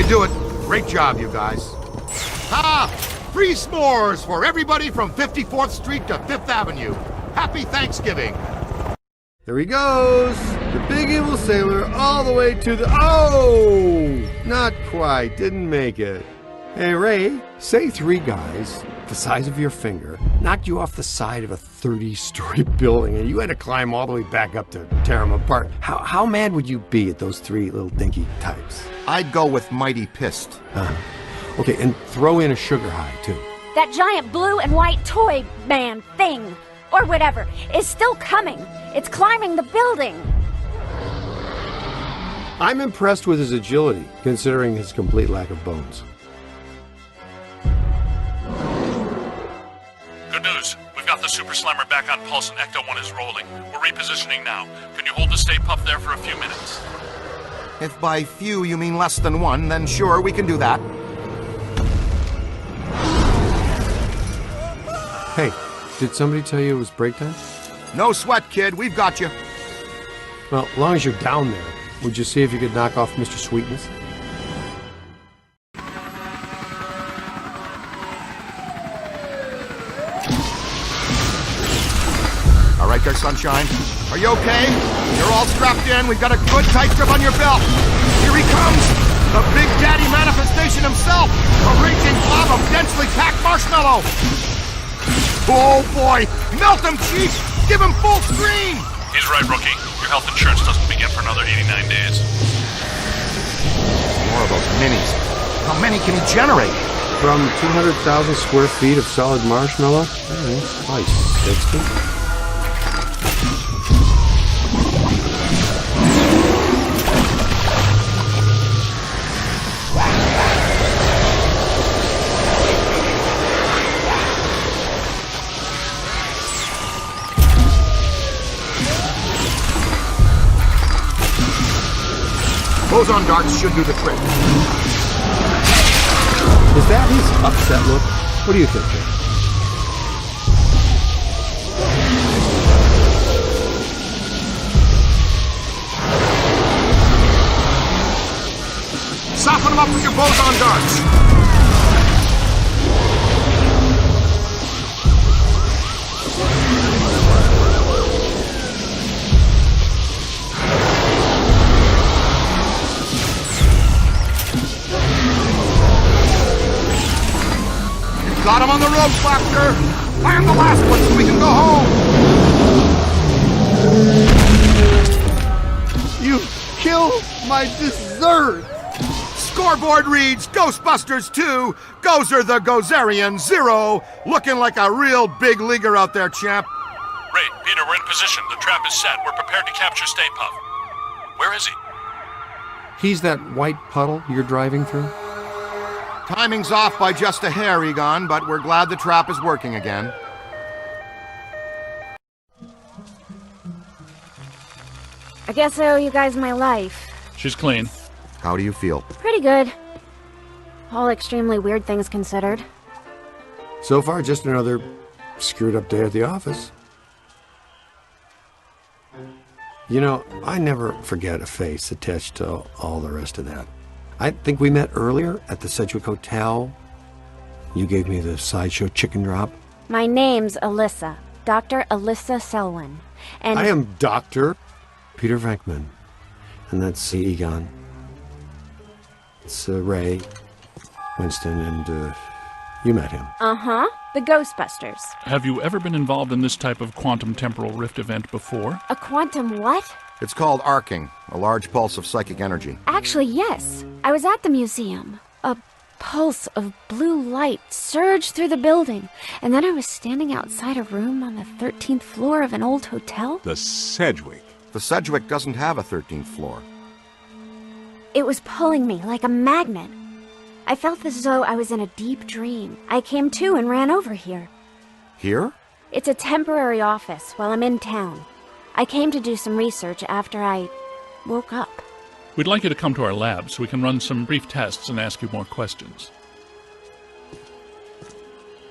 Do it. Great job, you guys. Free s'mores for everybody from 54th Street to 5th Avenue. Happy Thanksgiving. There he goes. The big evil sailor all the way to the... Oh! Not quite. Didn't make it. Hey, Ray, say 3 guys the size of your finger knocked you off the side of a 30-story building and you had to climb all the way back up to tear them apart. How mad would you be at those 3 little dinky types? I'd go with mighty pissed. Okay, and throw in a sugar high, too. That giant blue and white toy man thing, or whatever, is still coming. It's climbing the building. I'm impressed with his agility, considering his complete lack of bones. Good news. We've got the Super Slimer back on pulse and Ecto-1 is rolling. We're repositioning now. Can you hold the Stay Puft there for a few minutes? If by few you mean less than 1, then sure, we can do that. Hey, did somebody tell you it was break time? No sweat, kid. We've got you. Well, as long as you're down there, would you see if you could knock off Mr. Sweetness? All right there, Sunshine. Are you okay? You're all strapped in. We've got a good tight grip on your belt. Here he comes. The Big Daddy manifestation himself. A raging blob of densely packed marshmallow. Oh, boy. Melt him, Chief. Give him full screen. He's right, Rookie. Your health insurance doesn't begin for another 89 days. More of those minis. How many can he generate? From 200,000 square feet of solid marshmallow? Probably 60. Boson darts should do the trick. Is that his upset look? What do you think, Jim? Soften him up with your boson darts. Got him on the ropes, Laughter. Land the last one so we can go home. You killed my dessert. Scoreboard reads Ghostbusters 2, Gozer the Gozerian 0. Looking like a real big leaguer out there, champ. Ray, Peter, we're in position. The trap is set. We're prepared to capture Stay Puft. Where is he? He's that white puddle you're driving through? Timing's off by just a hair, Egon, but we're glad the trap is working again. I guess I owe you guys my life. She's clean. How do you feel? Pretty good. All extremely weird things considered. So far, just another screwed up day at the office. You know, I never forget a face attached to all the rest of that. I think we met earlier at the Sedgwick Hotel. You gave me the sideshow chicken drop. My name's Alyssa. Dr. Alyssa Selwyn. And I am Dr. Peter Venkman. And that's Egon. It's Ray, Winston, and you met him. Uh-huh. The Ghostbusters. Have you ever been involved in this type of quantum temporal rift event before? A quantum what? It's called arcing, a large pulse of psychic energy. Actually, yes. I was at the museum. pulse of blue light surged through the building, and then I was standing outside a room on the 13th floor of an old hotel. The Sedgwick. The Sedgwick doesn't have a 13th floor. It was pulling me like a magnet. I felt as though I was in a deep dream. I came to and ran over here. Here? It's a temporary office while I'm in town. I came to do some research after I woke up. We'd like you to come to our lab so we can run some brief tests and ask you more questions.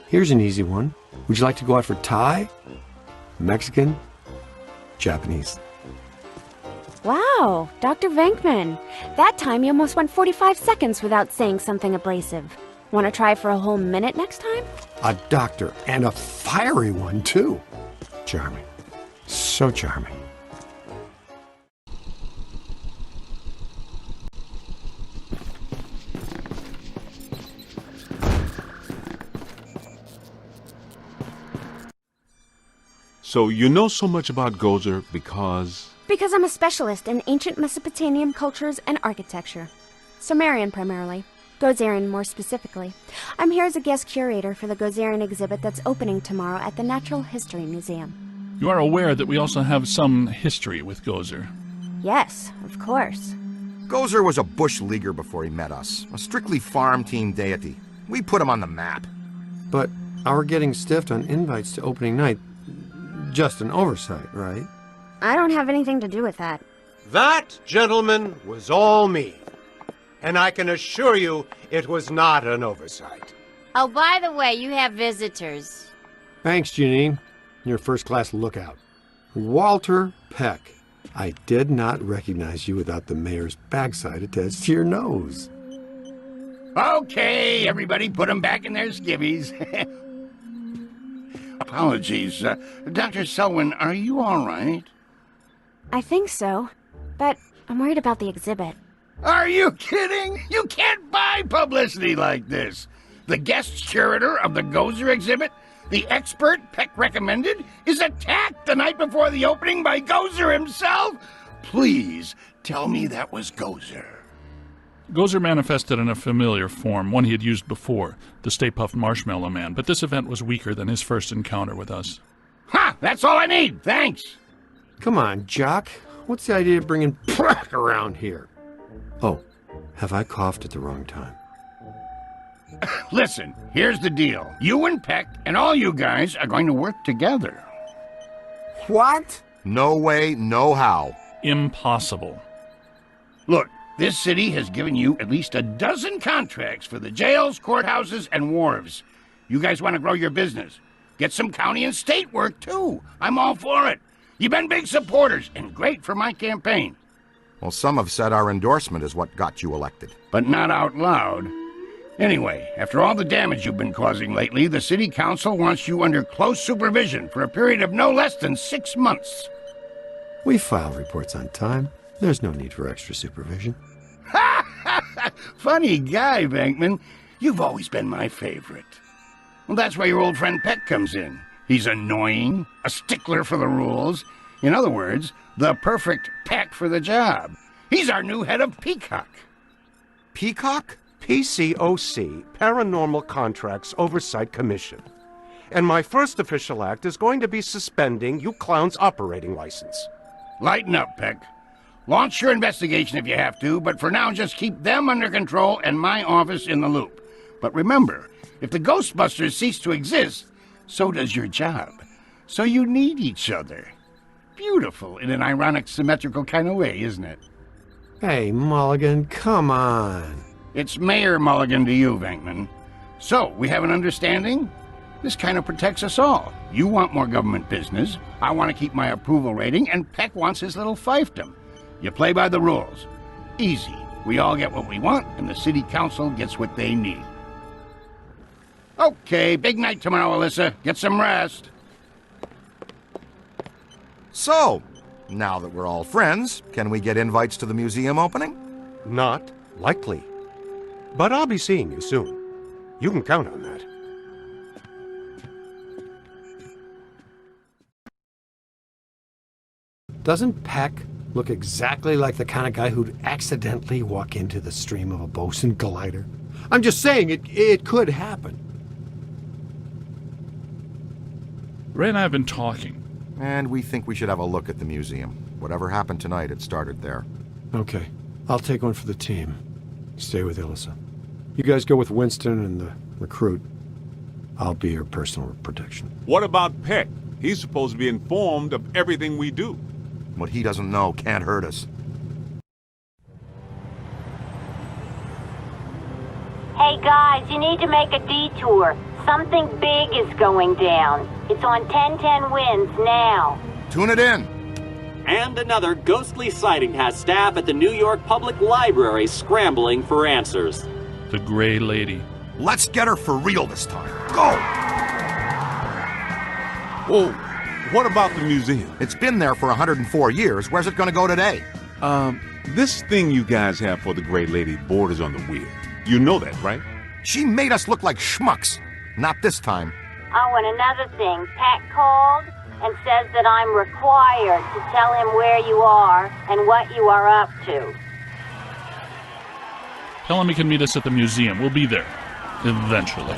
Here's an easy one. Would you like to go out for Thai? Mexican? Japanese? Wow, Dr. Venkman. That time you almost went 45 seconds without saying something abrasive. Want to try for a whole minute next time? A doctor, and a fiery one, too. Charming. So charming. So you know so much about Gozer because... Because I'm a specialist in ancient Mesopotamian cultures and architecture. Sumerian primarily. Gozerian more specifically. I'm here as a guest curator for the Gozerian exhibit that's opening tomorrow at the Natural History Museum. You are aware that we also have some history with Gozer. Yes, of course. Gozer was a bush leaguer before he met us. A strictly farm team deity. We put him on the map. But our getting stiffed on invites to opening night, just an oversight, right? I don't have anything to do with that. That, gentlemen, was all me. And I can assure you it was not an oversight. Oh, by the way, you have visitors. Thanks, Janine. You're a first-class lookout. Walter Peck. I did not recognize you without the mayor's backside attached to your nose. Okay, everybody put them back in their skivvies. Apologies. Dr. Selwyn, are you all right? I think so, but I'm worried about the exhibit. Are you kidding? You can't buy publicity like this. The guest curator of the Gozer exhibit, the expert Peck recommended, is attacked the night before the opening by Gozer himself? Please tell me that was Gozer. Gozer manifested in a familiar form, one he had used before, the Stay Puft Marshmallow Man, but this event was weaker than his first encounter with us. Ha! That's all I need, thanks! Come on, Jock. What's the idea of bringing Peck around here? Oh, have I coughed at the wrong time? Listen, here's the deal. You and Peck and all you guys are going to work together. What? No way, no how. Impossible. Look, this city has given you at least a dozen contracts for the jails, courthouses, and wharves. You guys want to grow your business. Get some county and state work, too. I'm all for it. You've been big supporters and great for my campaign. Well, some have said our endorsement is what got you elected. But not out loud. Anyway, after all the damage you've been causing lately, the city council wants you under close supervision for a period of no less than 6 months. We file reports on time. There's no need for extra supervision. Funny guy, Venkman. You've always been my favorite. Well, that's where your old friend Peck comes in. He's annoying, a stickler for the rules. In other words, the perfect Peck for the job. He's our new head of Peacock. Peacock? PCOC, Paranormal Contracts Oversight Commission. And my first official act is going to be suspending you clowns' operating license. Lighten up, Peck. Launch your investigation if you have to, but for now just keep them under control and my office in the loop. But remember, if the Ghostbusters cease to exist, so does your job. So you need each other. Beautiful in an ironic, symmetrical kind of way, isn't it? Hey, Mulligan, come on. It's Mayor Mulligan to you, Venkman. So, we have an understanding? This kind of protects us all. You want more government business, I want to keep my approval rating, and Peck wants his little fiefdom. You play by the rules. Easy. We all get what we want, and the city council gets what they need. Okay, big night tomorrow, Alyssa. Get some rest. So, now that we're all friends, can we get invites to the museum opening? Not likely. But I'll be seeing you soon. You can count on that. Doesn't Peck look exactly like the kind of guy who'd accidentally walk into the stream of a Bosun glider? I'm just saying it could happen. Ray and I have been talking. And we think we should have a look at the museum. Whatever happened tonight, it started there. Okay. I'll take one for the team. Stay with Ilsa. You guys go with Winston and the recruit. I'll be your personal protection. What about Peck? He's supposed to be informed of everything we do. What he doesn't know can't hurt us. Hey guys, you need to make a detour. Something big is going down. It's on 1010 Winds now. Tune it in. And another ghostly sighting has staff at the New York Public Library scrambling for answers. The Gray Lady. Let's get her for real this time. Go! Whoa, what about the museum? It's been there for 104 years. Where's it going to go today? This thing you guys have for the Gray Lady borders on the weird. You know that, right? She made us look like schmucks. Not this time. Oh, and another thing. Pat called and says that I'm required to tell him where you are and what you are up to. Tell him he can meet us at the museum. We'll be there. Eventually.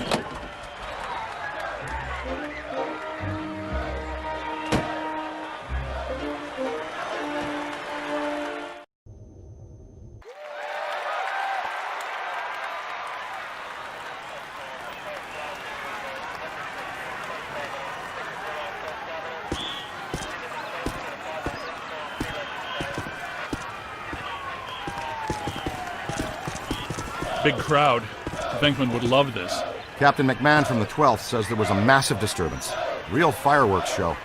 Big crowd. Venkman would love this. Captain McMahon from the 12th says there was a massive disturbance. Real fireworks show.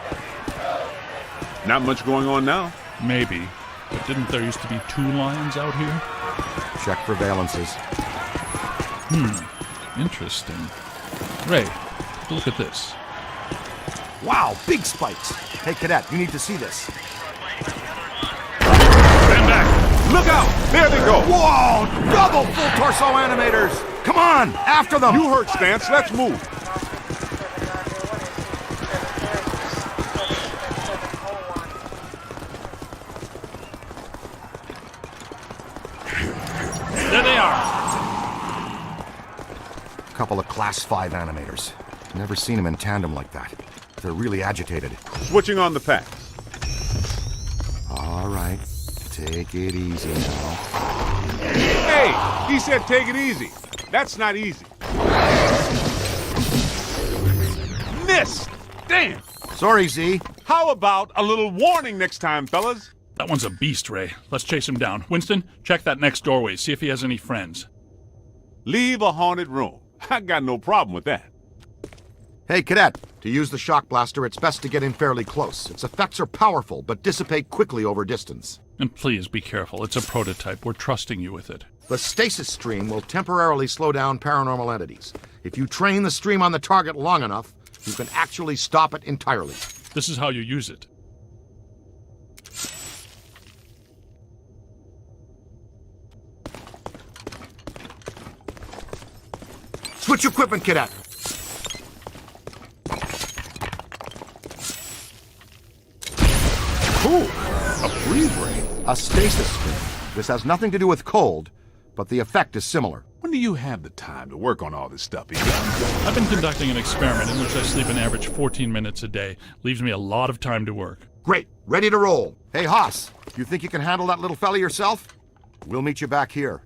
Not much going on now. Maybe. But didn't there used to be 2 lions out here? Check for valences. Interesting. Ray, take a look at this. Wow, big spikes. Hey, Cadet, you need to see this. Stand back! Look out! There they go! Whoa! Double full torso animators! Come on! After them! You heard Stance. Let's move. There they are! Couple of Class 5 animators. Never seen them in tandem like that. They're really agitated. Switching on the packs. All right. Take it easy now. Hey! He said take it easy. That's not easy. Missed! Damn! Sorry, Z. How about a little warning next time, fellas? That one's a beast, Ray. Let's chase him down. Winston, check that next doorway. See if he has any friends. Leave a haunted room. I got no problem with that. Hey, Cadet. To use the shock blaster, it's best to get in fairly close. Its effects are powerful, but dissipate quickly over distance. And please be careful. It's a prototype. We're trusting you with it. The stasis stream will temporarily slow down paranormal entities. If you train the stream on the target long enough, you can actually stop it entirely. This is how you use it. Switch equipment, Cadet. Ooh, a freeze ray. A stasis stream. This has nothing to do with cold, but the effect is similar. When do you have the time to work on all this stuff, Igor? I've been conducting an experiment in which I sleep an average 14 minutes a day. Leaves me a lot of time to work. Great. Ready to roll. Hey, Haas, you think you can handle that little fella yourself? We'll meet you back here.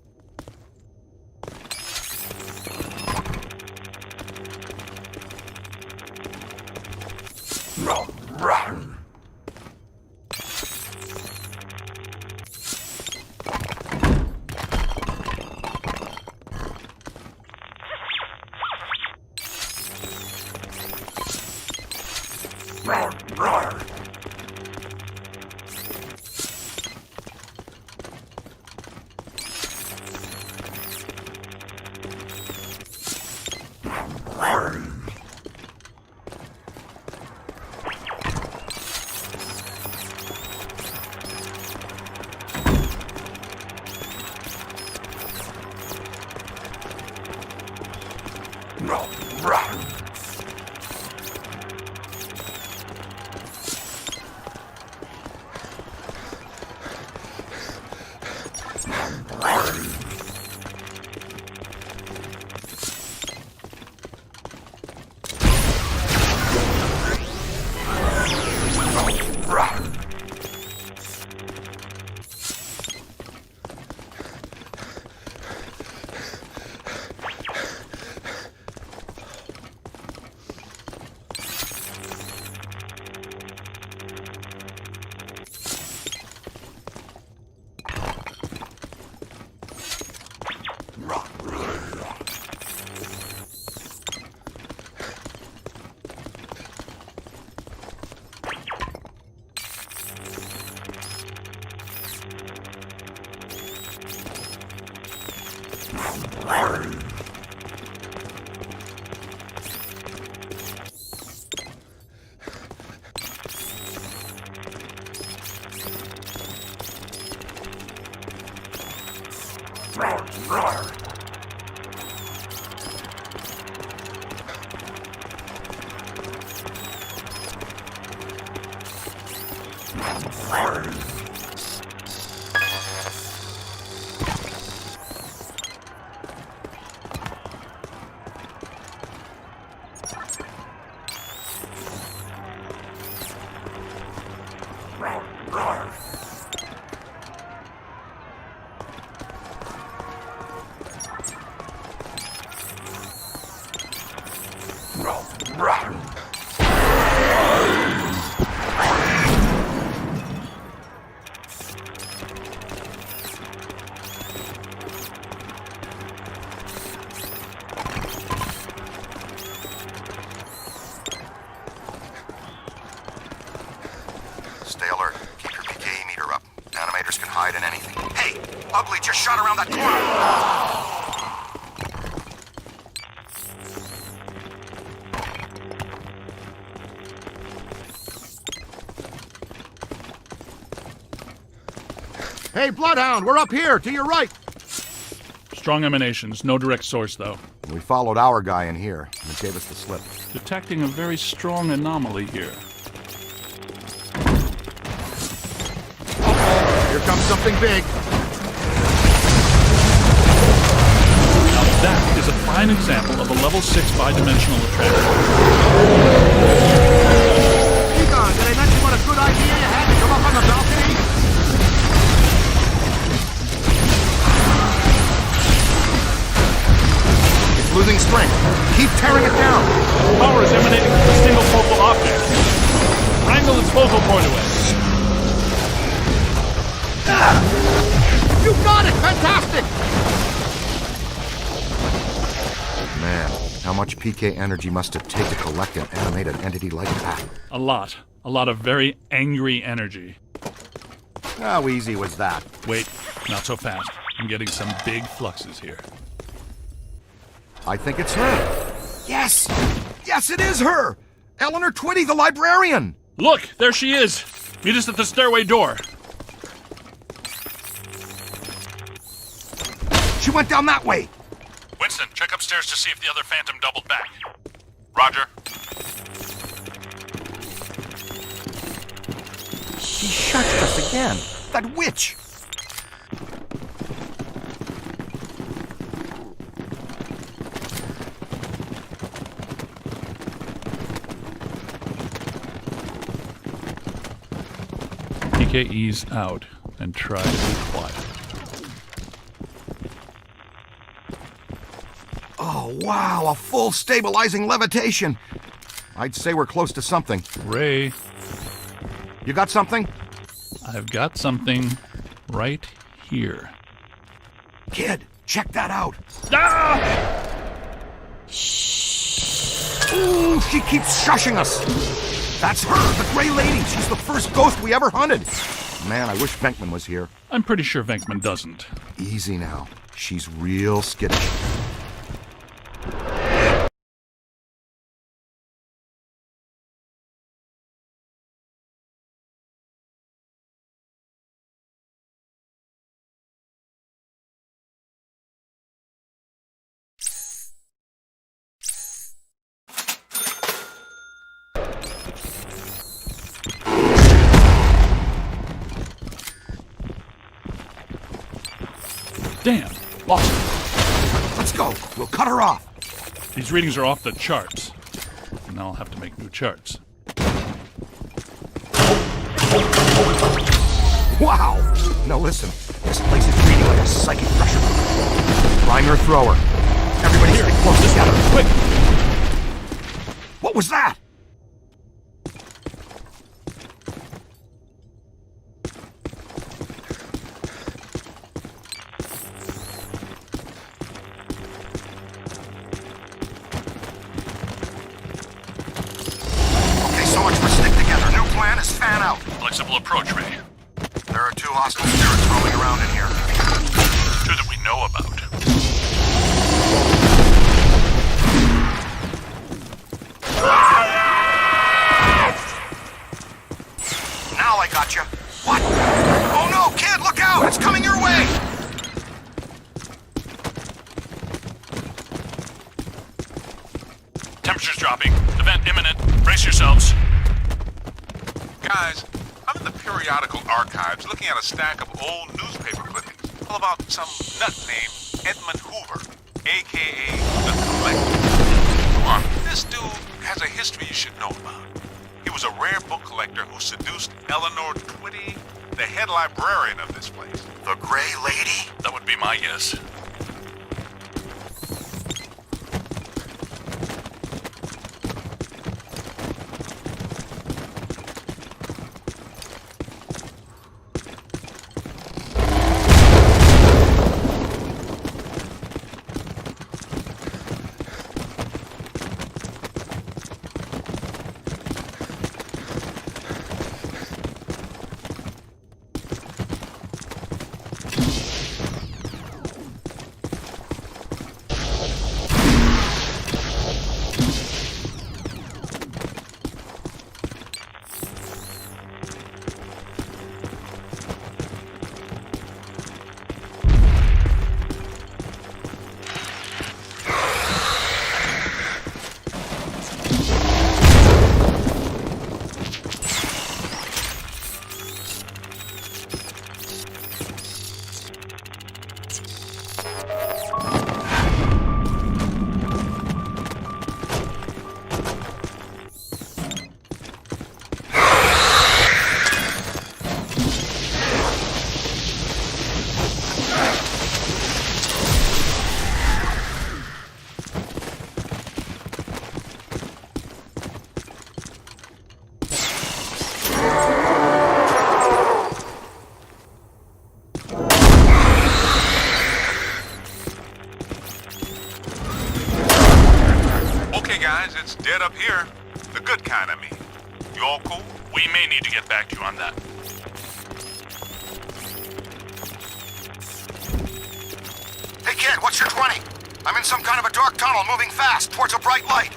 Stay alert. Keep your PKE meter up. Animators can hide in anything. Hey! Ugly just shot around that corner! Hey, Bloodhound, we're up here, to your right! Strong emanations, no direct source, though. We followed our guy in here, and it gave us the slip. Detecting a very strong anomaly here. Here comes something big. Now that is a fine example of a level 6 bidimensional attraction. Egon, did I mention what a good idea you had to come up on the balcony? It's losing strength. Keep tearing it down. Power is emanating from a single focal object. Angle its focal point away. You got it! Fantastic! Man, how much PK energy must it take to collect and animate an entity like that? A lot. A lot of very angry energy. How easy was that? Wait, not so fast. I'm getting some big fluxes here. I think it's her. Yes! Yes, it is her! Eleanor Twitty, the librarian! Look, there she is! Meet us at the stairway door. She went down that way! Winston, check upstairs to see if the other Phantom doubled back. Roger. She shut us again. That witch! PKE's out, and try to be quiet. Oh, wow, a full stabilizing levitation. I'd say we're close to something. Ray. You got something? I've got something right here. Kid, check that out. Ah! Ooh, she keeps shushing us. That's her, the Gray Lady. She's the first ghost we ever hunted. Man, I wish Venkman was here. I'm pretty sure Venkman doesn't. Easy now. She's real skittish. Damn, lost her. Let's go. We'll cut her off. These readings are off the charts. And now I'll have to make new charts. Wow! Now listen, this place is reading like a psychic pressure. Find her thrower. Everybody stay close together. Quick! What was that? Is fan out. Flexible approach, Ray. There are 2 hostile spirits roaming around in here. 2 that we know about. Temperature's dropping. Event imminent. Brace yourselves. Guys, I'm in the periodical archives looking at a stack of old newspaper clippings all about some nut named Edmund Hoover, a.k.a. the Collector. Come on, this dude has a history you should know about. He was a rare book collector who seduced Eleanor Twitty, the head librarian of this place. The Gray Lady? That would be my guess. It's dead up here. The good kind, I mean. You all cool? We may need to get back to you on that. Hey kid, what's your 20? I'm in some kind of a dark tunnel moving fast towards a bright light.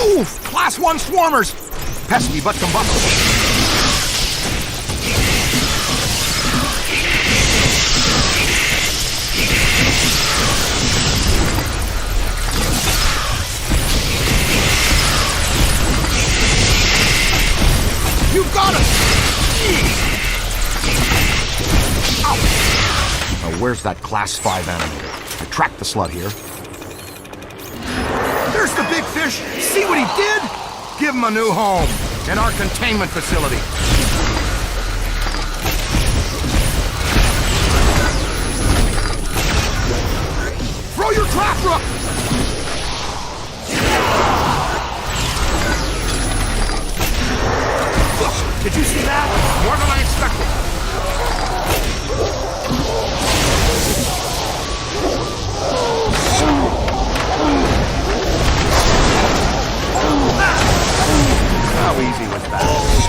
Oof! Class 1 swarmers! Pesky but combustible. You got it! Ow. Now, where's that Class 5 animator? I tracked the slut here. There's the big fish! See what he did? Give him a new home in our containment facility. Throw your trap, Rook! Did you see that? More than I expected. How easy was that?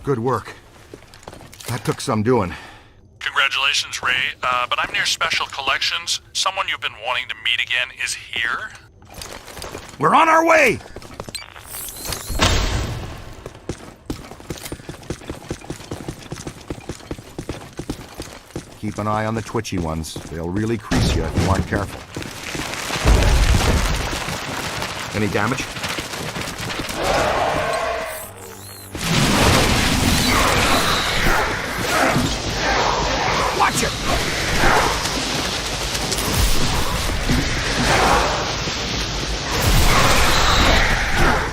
Good work. That took some doing. Congratulations, Ray. But I'm near Special Collections. Someone you've been wanting to meet again is here. We're on our way! Keep an eye on the twitchy ones. They'll really crease you if you aren't careful. Any damage? Watch it!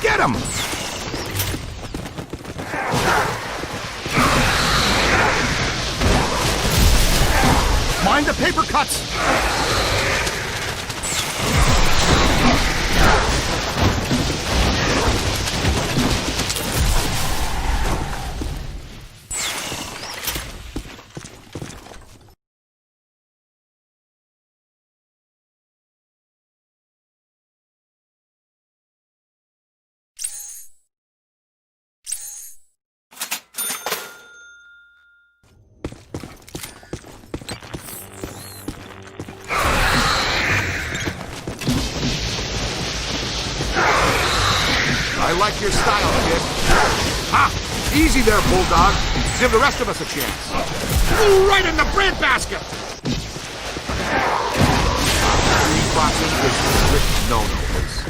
Get him! Mind the paper cuts! like your style, kid. Ha! Easy there, Bulldog. Give the rest of us a chance. Ooh, right in the breadbasket! Beatboxing is strict no-nos.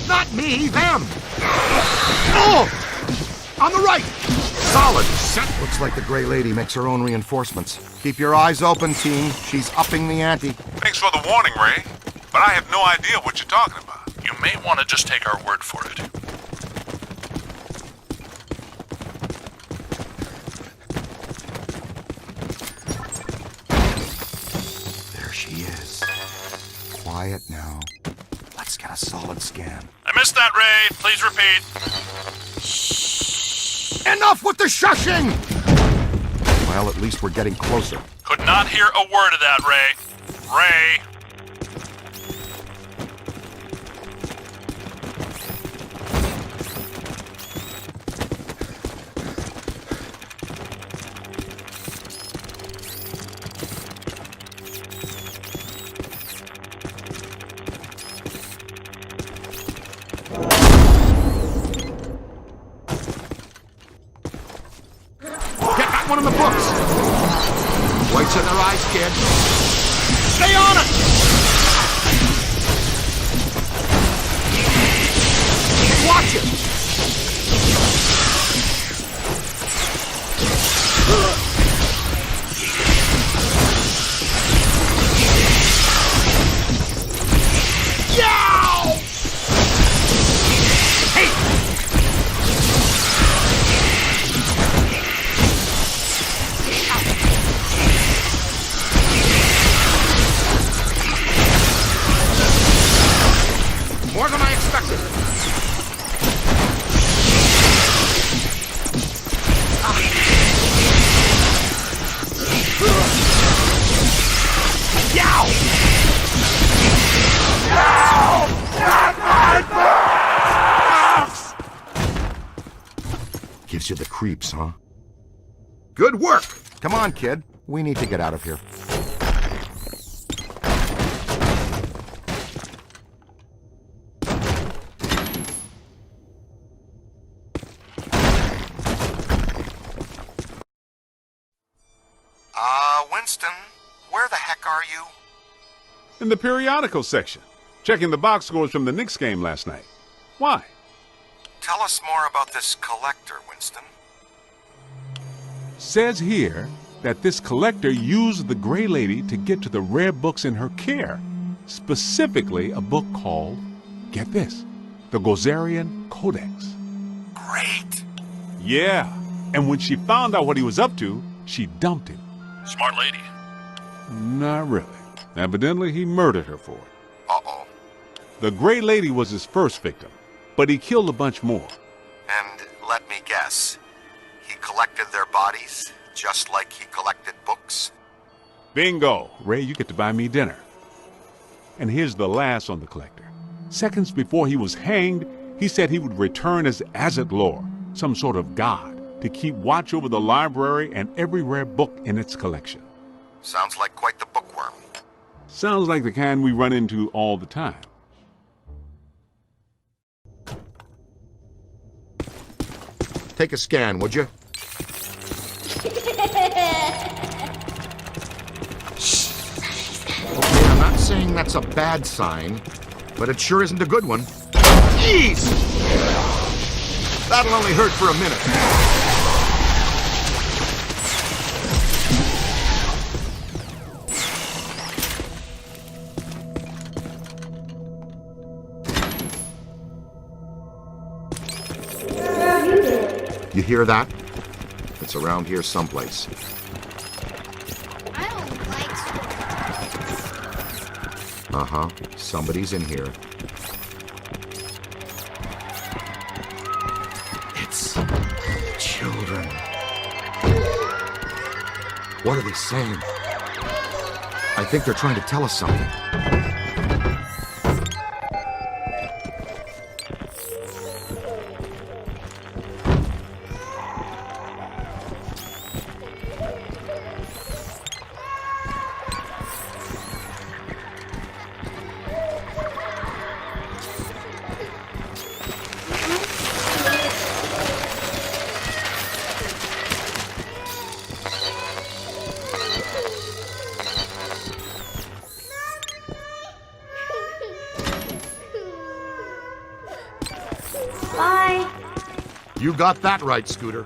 Not me, them! Oh! On the right! Solid. Set. Looks like the Gray Lady makes her own reinforcements. Keep your eyes open, team. She's upping the ante. Thanks for the warning, Ray. But I have no idea what you're talking about. You may want to just take our word for it. There she is. Quiet now. Let's get a solid scan. I missed that, Ray. Please repeat. Enough with the shushing! Well, at least we're getting closer. Could not hear a word of that, Ray. Ray. Get that one in the books! Whites in their eyes, kid. Stay on it! Watch it! Yow! Hey! More than I expected. Yow! Gives you the creeps, huh? Good work! Come on, kid. We need to get out of here. Winston, where the heck are you? In the periodical section, checking the box scores from the Knicks game last night. Why? Tell us more about this collector, Winston. Says here that this collector used the Gray Lady to get to the rare books in her care. Specifically, a book called, get this, the Gozerian Codex. Great. Yeah, and when she found out what he was up to, she dumped him. Smart lady. Not really. Evidently, he murdered her for it. Uh-oh. The Gray Lady was his first victim, but he killed a bunch more. And let me guess, he collected their bodies just like he collected books? Bingo! Ray, you get to buy me dinner. And here's the last on the collector. Seconds before he was hanged, he said he would return as Azat-Lor, some sort of god, to keep watch over the library and every rare book in its collection. Sounds like quite the bookworm. Sounds like the kind we run into all the time. Take a scan, would you? Okay, I'm not saying that's a bad sign, but it sure isn't a good one. Jeez! That'll only hurt for a minute. You hear that? It's around here someplace. I don't like Uh-huh. Somebody's in here. It's children. What are they saying? I think they're trying to tell us something. You got that right, Scooter.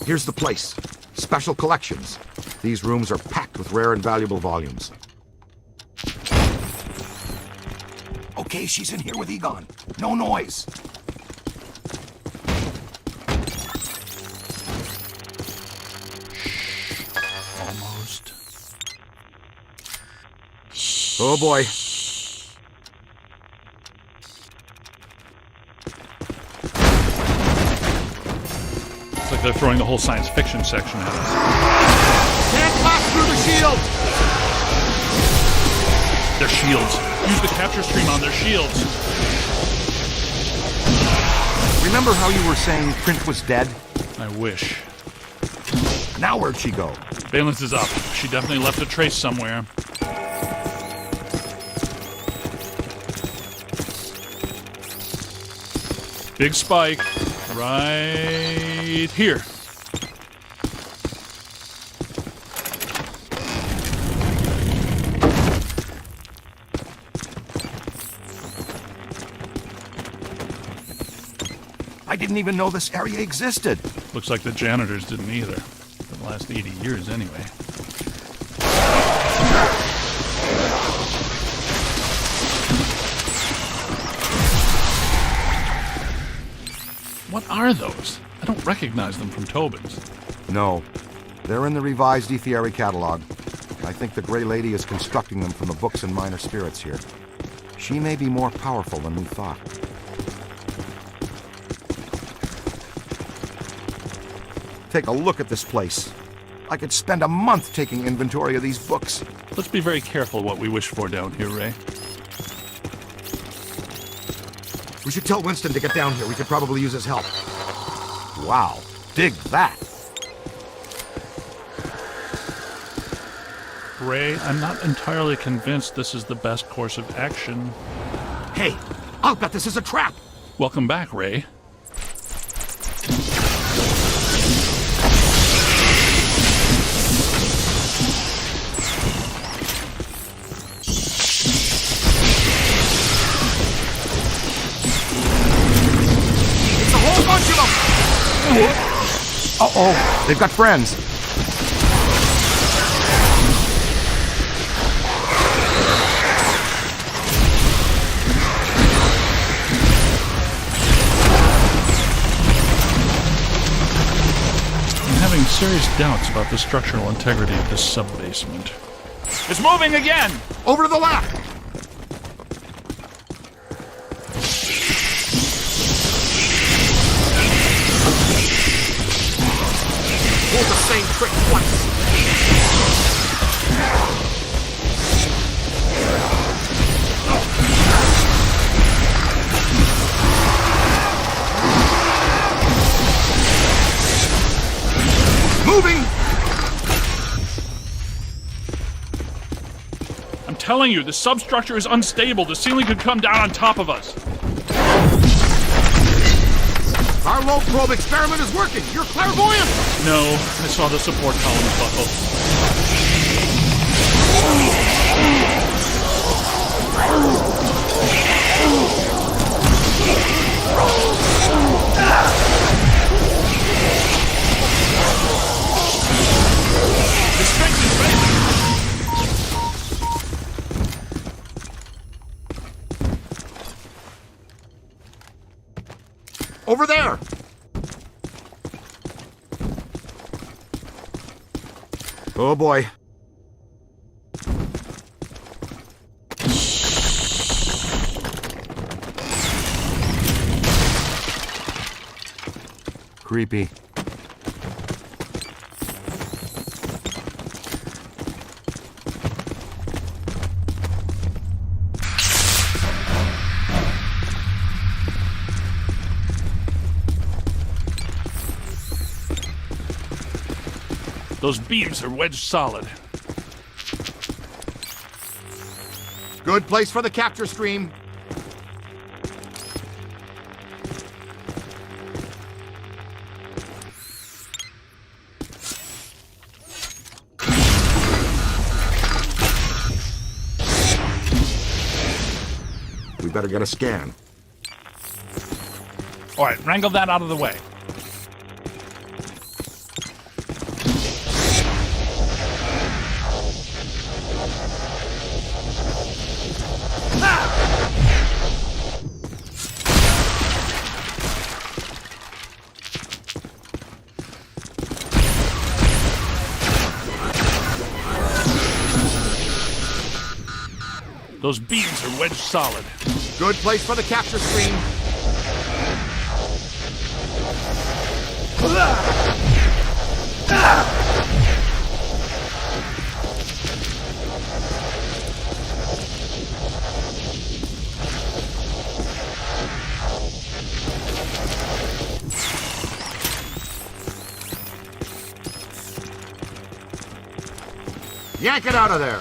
Here's the place. Special collections. These rooms are packed with rare and valuable volumes. Okay, she's in here with Egon. No noise. Almost. Oh boy. It's like they're throwing the whole science fiction section at us. Can't pass through the shield! Their shields. Use the capture stream on their shields. Remember how you were saying Print was dead? I wish. Now where'd she go? Valence is up. She definitely left a trace somewhere. Big spike. Right here. I didn't even know this area existed. Looks like the janitors didn't either. For the last 80 years, anyway. What are those? I don't recognize them from Tobin's. No. They're in the revised Ethieri catalog. I think the Grey Lady is constructing them from the books and minor spirits here. She may be more powerful than we thought. Take a look at this place. I could spend a month taking inventory of these books. Let's be very careful what we wish for down here, Ray. We should tell Winston to get down here. We could probably use his help. Wow. Dig that. Ray, I'm not entirely convinced this is the best course of action. Hey, I'll bet this is a trap. Welcome back, Ray. Uh-oh, they've got friends. I'm having serious doubts about the structural integrity of this sub-basement. It's moving again! Over to the left! Pull the same trick twice. Moving! I'm telling you, the substructure is unstable. The ceiling could come down on top of us. Our low probe experiment is working. You're clairvoyant. No, I saw the support columns buckle. The strength is failing. Over there! Oh boy. Creepy. Those beams are wedged solid. Good place for the capture stream. We better get a scan. All right, wrangle that out of the way. Those beams are wedged solid. Good place for the capture screen. Yank it out of there.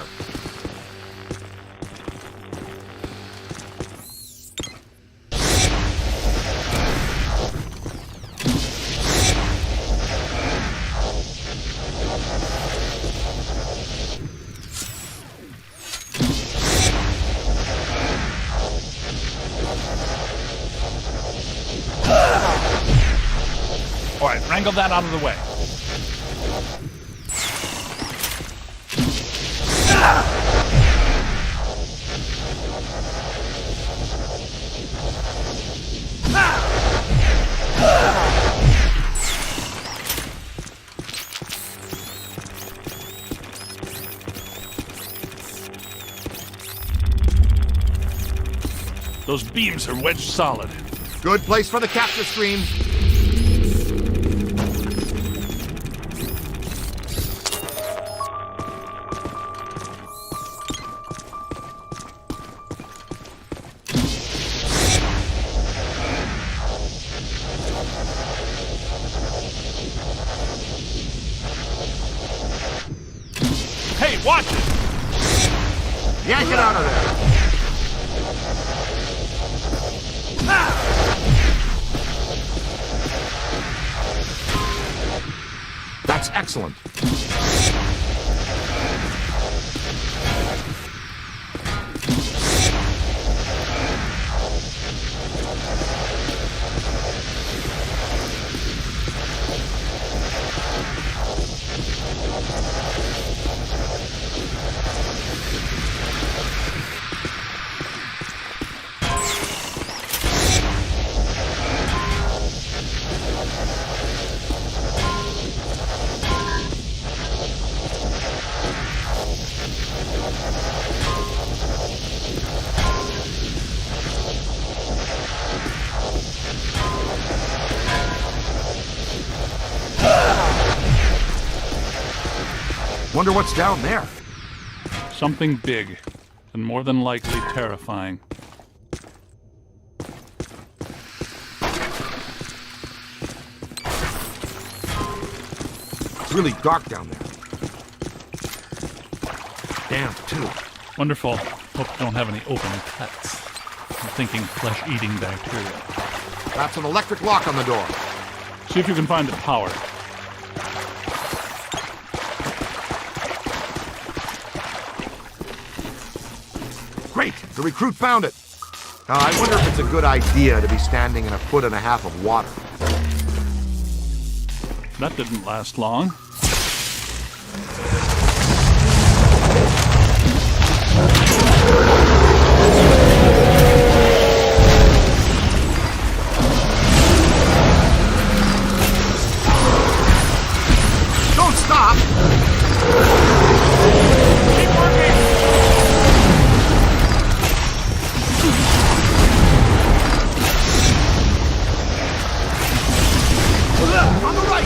All right, wrangle that out of the way. Those beams are wedged solid. Good place for the capture screen. Hey, watch it! Yank it out of there. That's excellent. Wonder what's down there. Something big, and more than likely terrifying. It's really dark down there. Damp, too. Wonderful. Hope you don't have any open cuts. I'm thinking flesh-eating bacteria. That's an electric lock on the door. See if you can find the power. Great! The recruit found it. I wonder if it's a good idea to be standing in 1.5 feet of water. That didn't last long. Don't stop! Keep working! On the right!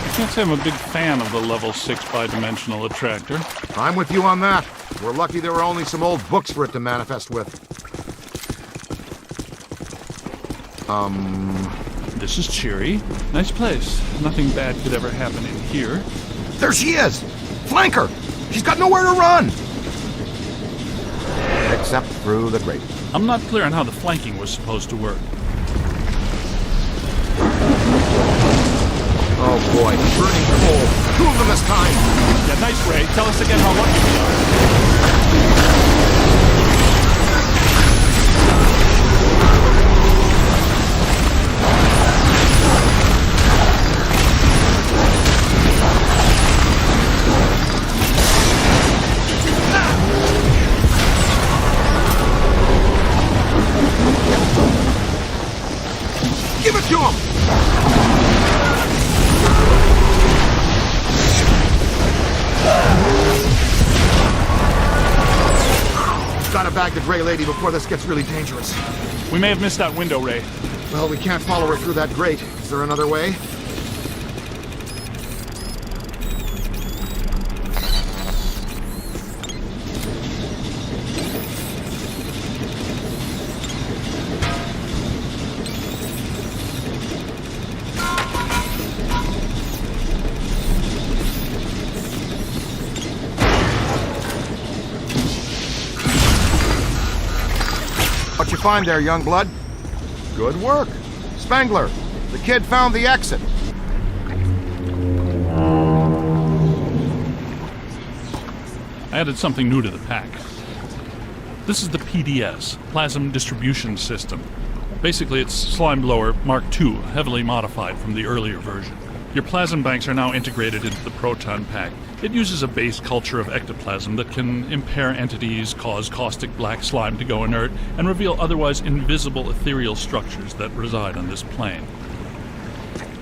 I can't say I'm a big fan of the level 6 bidimensional attractor. I'm with you on that. We're lucky there were only some old books for it to manifest with. This is cheery. Nice place. Nothing bad could ever happen in here. There she is! Flank her! She's got nowhere to run! Except through the grate. I'm not clear on how the flanking was supposed to work. Oh boy, burning coal. 2 of them this time! Yeah, nice, Ray. Tell us again how lucky we are. gotta bag the gray lady before this gets really dangerous. We may have missed that window, Ray. Well, we can't follow her through that grate. Is there another way? What you find there, young blood? Good work. Spangler, the kid found the exit. I added something new to the pack. This is the PDS, Plasm Distribution System. Basically, it's Slime Blower Mark II, heavily modified from the earlier version. Your plasm banks are now integrated into the proton pack. It uses a base culture of ectoplasm that can impair entities, cause caustic black slime to go inert, and reveal otherwise invisible ethereal structures that reside on this plane.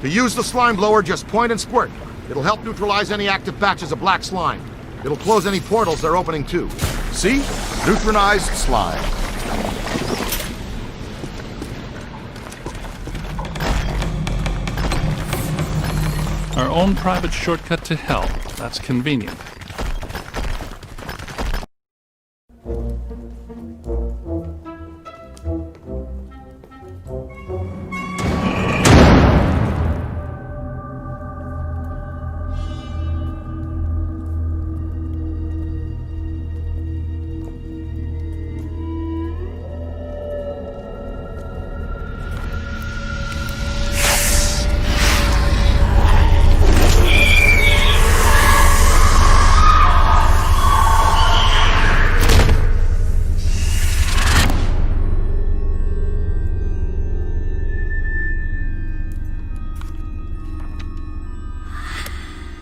To use the slime blower, just point and squirt. It'll help neutralize any active batches of black slime. It'll close any portals they're opening too. See? Neutronized slime. Our own private shortcut to hell. That's convenient.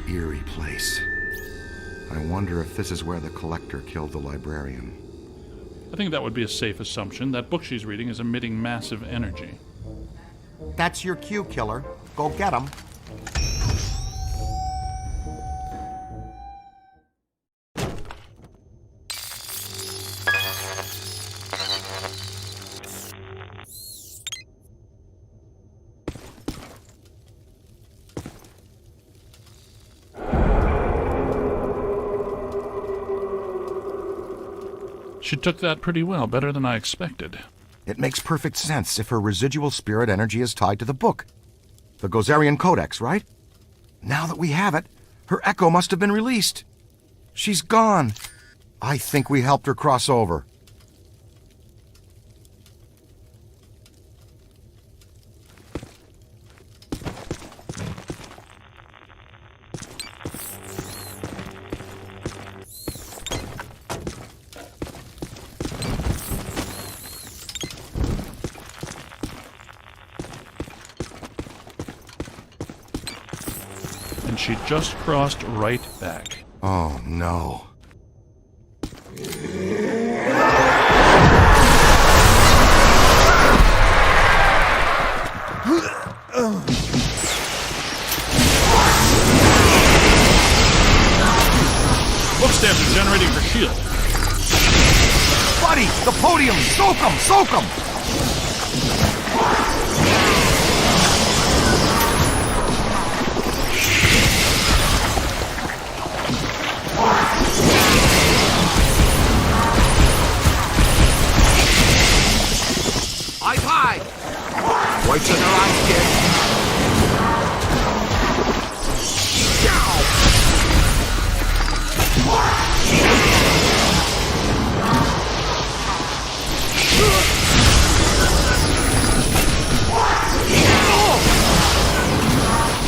Eerie place. I wonder if this is where the collector killed the librarian. I think that would be a safe assumption. That book she's reading is emitting massive energy. That's your cue, killer. Go get him. She took that pretty well, better than I expected. It makes perfect sense if her residual spirit energy is tied to the book. The Gozerian Codex, right? Now that we have it, her echo must have been released. She's gone. I think we helped her cross over. She just crossed right back. Oh, no. Book stamps are generating her shield. Buddy, the podium! Soak 'em! Soak 'em! High! Whites in their eyes, kid.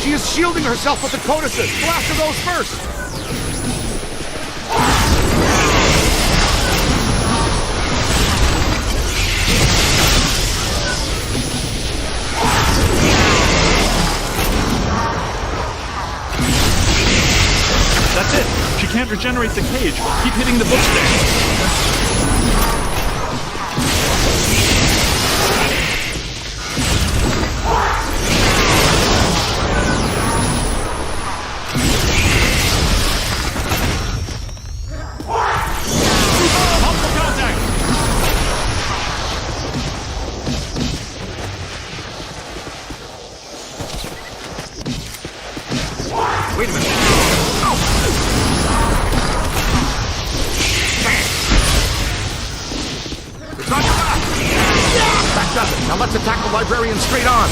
She is shielding herself with the codices. Go after those first. That's it. She can't regenerate the cage. Keep hitting the book stand. Multiple contact. Let's attack the librarian straight on.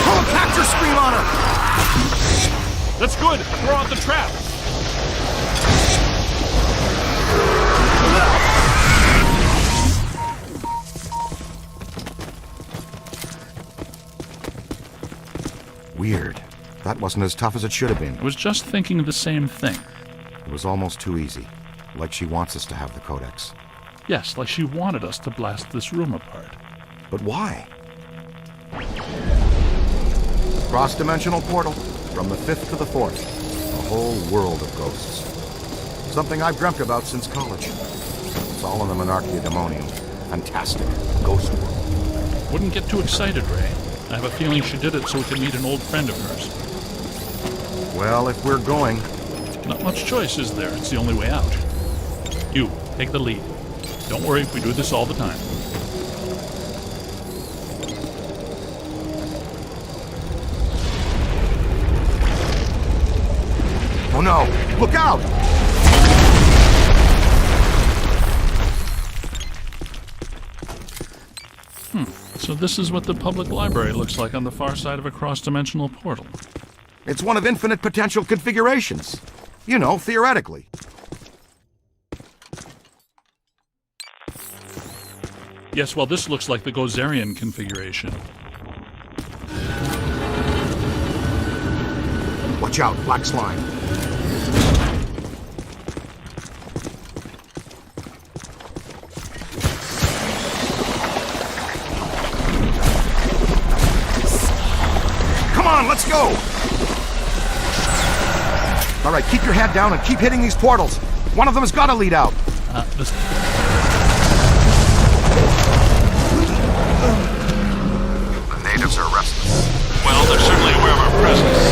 Oh, capture scream on her! That's good. Throw out the trap. Weird. That wasn't as tough as it should have been. I was just thinking the same thing. It was almost too easy. Like she wants us to have the codex. Yes, like she wanted us to blast this room apart. But why? Cross-dimensional portal. From the 5th to the 4th. A whole world of ghosts. Something I've dreamt about since college. It's all in the Monarchia Demonium. Fantastic. Ghost world. Wouldn't get too excited, Ray. I have a feeling she did it so we could meet an old friend of hers. Well, if we're going... Not much choice, is there? It's the only way out. You, take the lead. Don't worry, we do this all the time. Oh no! Look out! So this is what the public library looks like on the far side of a cross-dimensional portal. It's one of infinite potential configurations. You know, theoretically. Yes, well, this looks like the Gozerian configuration. Watch out, black slime. Come on, let's go! All right, keep your head down and keep hitting these portals. One of them has got to lead out. The natives are restless. Well, they're certainly aware of our presence.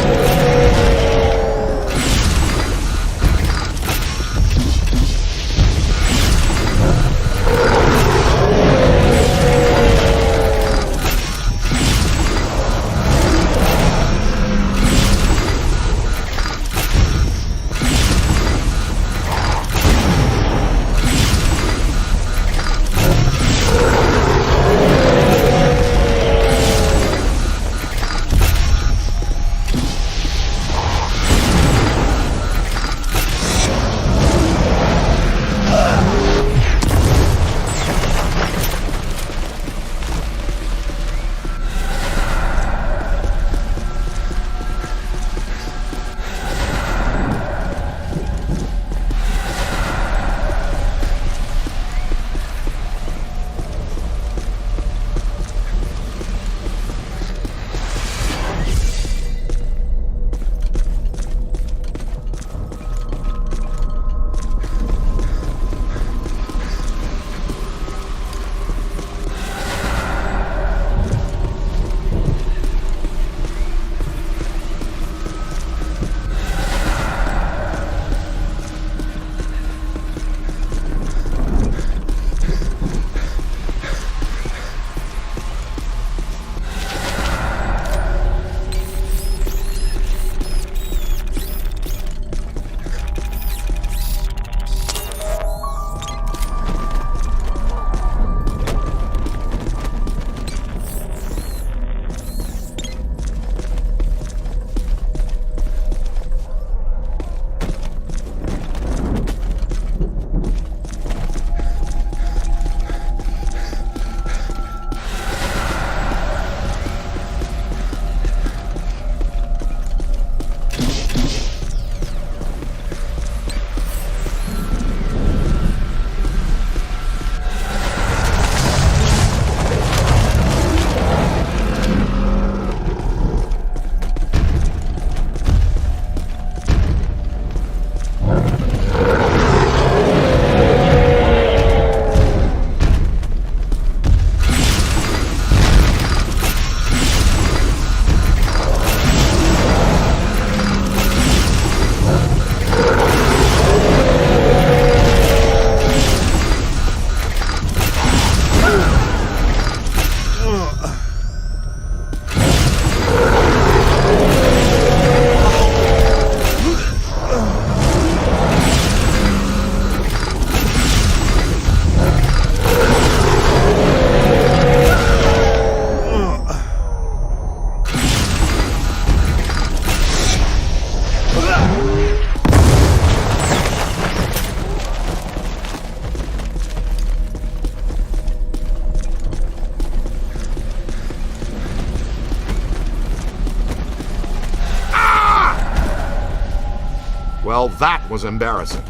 that was embarrassing.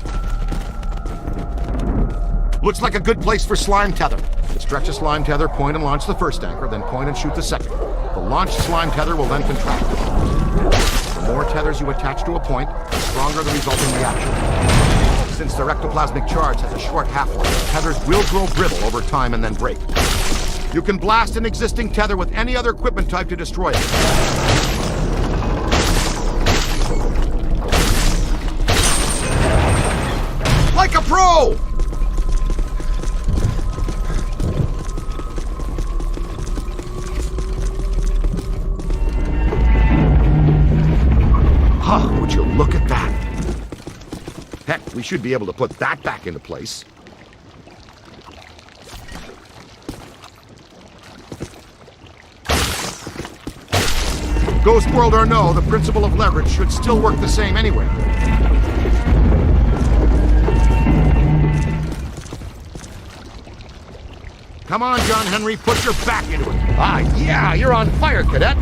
Looks like a good place for slime tether. Stretch a slime tether, point and launch the first anchor, then point and shoot the second. The launched slime tether will then contract. The more tethers you attach to a point, the stronger the resulting reaction. Since their ectoplasmic charge has a short half-life, tethers will grow brittle over time and then break. You can blast an existing tether with any other equipment type to destroy it. Like a pro! Huh, would you look at that? Heck, we should be able to put that back into place. Ghost world or no, the principle of leverage should still work the same anyway. Come on, John Henry, put your back into it. Ah, yeah, you're on fire, cadet.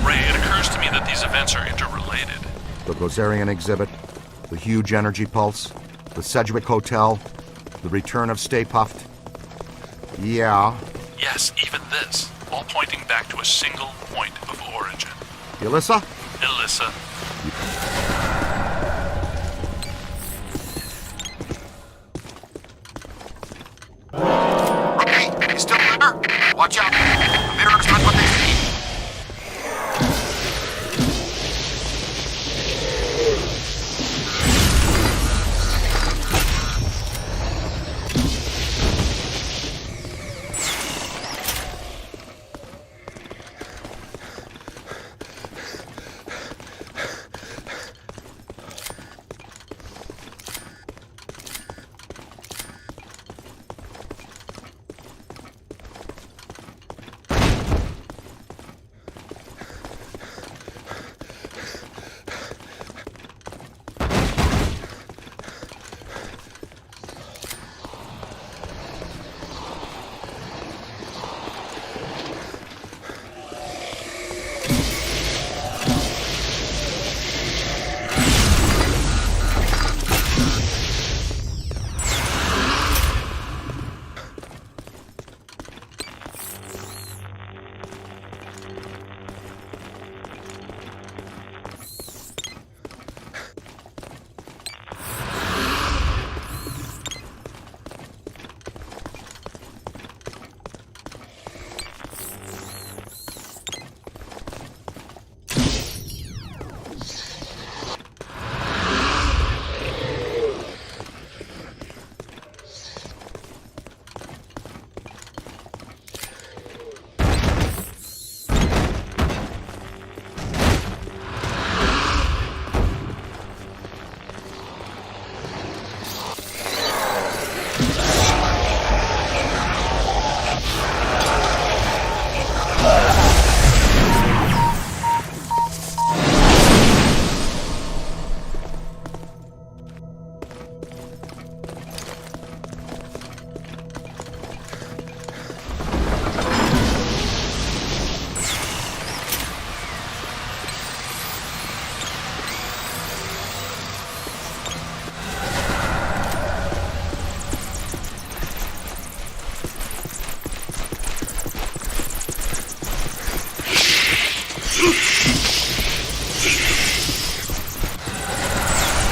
Ray, it occurs to me that these events are interrelated. The Gozerian exhibit, the huge energy pulse, the Sedgwick Hotel, the return of Stay Puft. Yeah. Yes, even this, all pointing back to a single point of origin. Alyssa? Alyssa. Hey, you still there? Watch out. The mirrors aren't what they seem.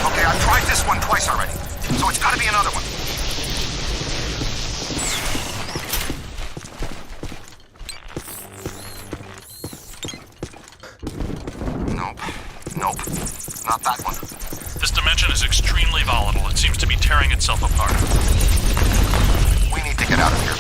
Okay, I've tried this one twice already, so it's gotta be another one. Nope. Not that one. This dimension is extremely volatile. It seems to be tearing itself apart. We need to get out of here.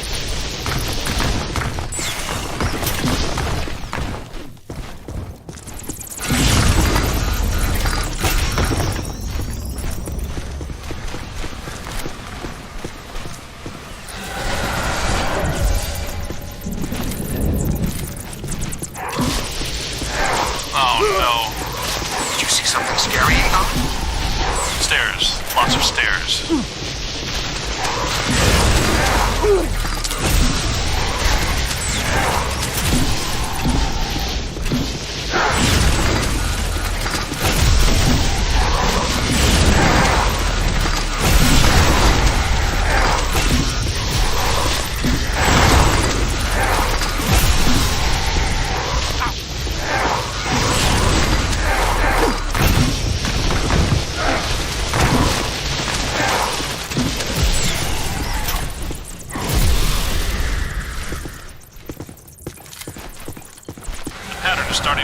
Lots of stairs.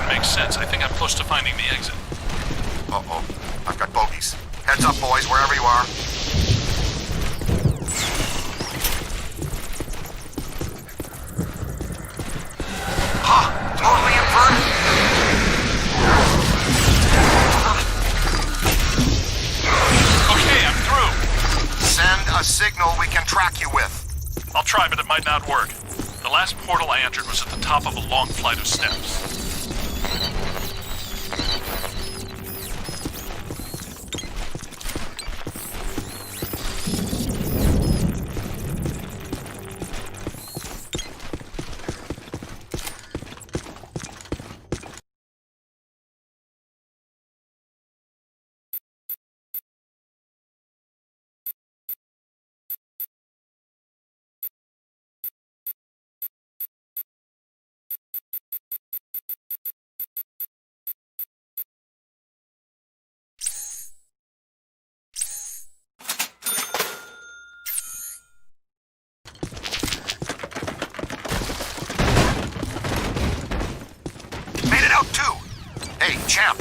makes sense. I think I'm close to finding the exit. Uh-oh. I've got bogeys. Heads up, boys, wherever you are. Ha! Totally inverted! Okay, I'm through. Send a signal we can track you with. I'll try, but it might not work. The last portal I entered was at the top of a long flight of steps. Champ,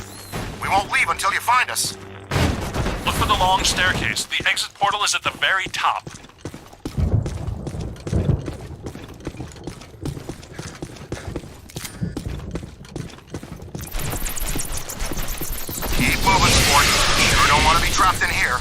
we won't leave until you find us. Look for the long staircase. The exit portal is at the very top. Keep moving, sport. Sure don't want to be trapped in here.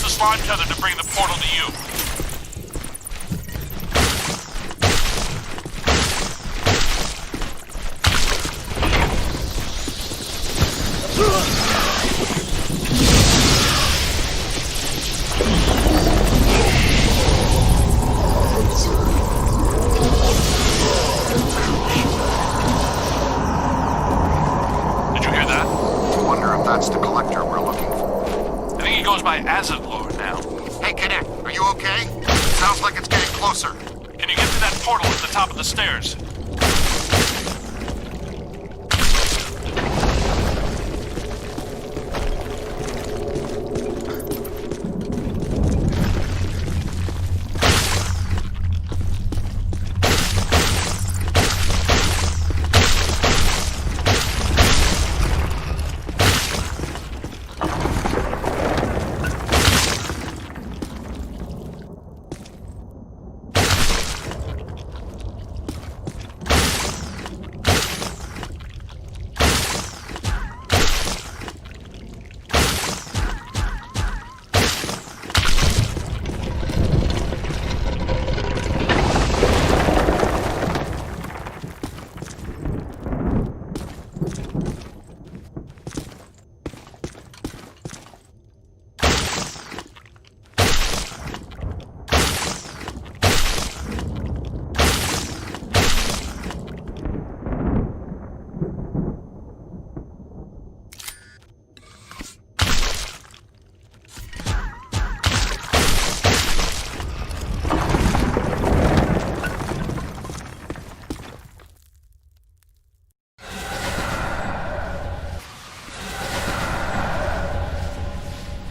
Slime tether to bring the portal to you. Did you hear that? I wonder if that's the collector we're looking for. I think he goes by Azad Lord now. Hey, Cadet, are you okay? Sounds like it's getting closer. Can you get to that portal at the top of the stairs?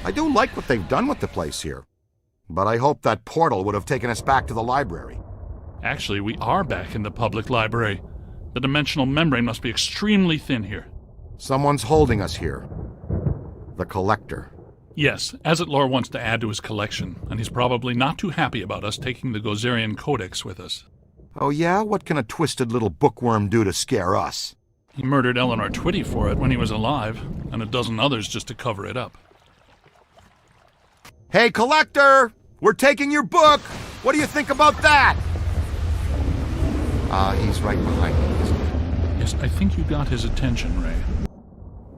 I do like what they've done with the place here, but I hope that portal would have taken us back to the library. Actually, we are back in the public library. The dimensional membrane must be extremely thin here. Someone's holding us here. The collector. Yes, Azatlor wants to add to his collection, and he's probably not too happy about us taking the Gozerian Codex with us. Oh yeah? What can a twisted little bookworm do to scare us? He murdered Eleanor Twitty for it when he was alive, and a dozen others just to cover it up. Hey, collector! We're taking your book! What do you think about that? He's right behind me, isn't he? Yes, I think you got his attention, Ray.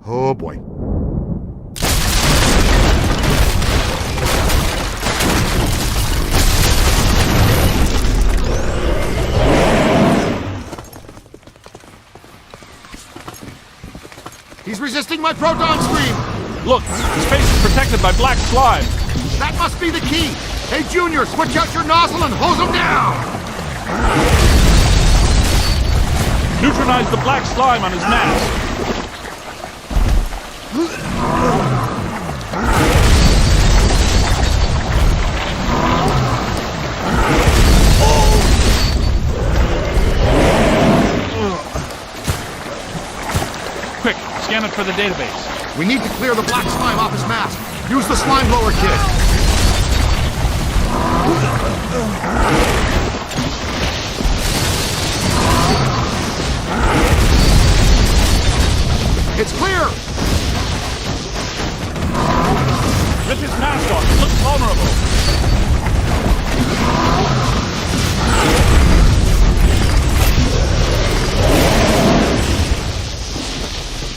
Oh boy. He's resisting my proton stream! Look, his face is protected by black slime. That must be the key! Hey, Junior, switch out your nozzle and hose him down! Neutralize the black slime on his mask. Quick, scan it for the database. We need to clear the black slime off his mask. Use the slime blower kit. It's clear! Rip his mask off. It looks vulnerable.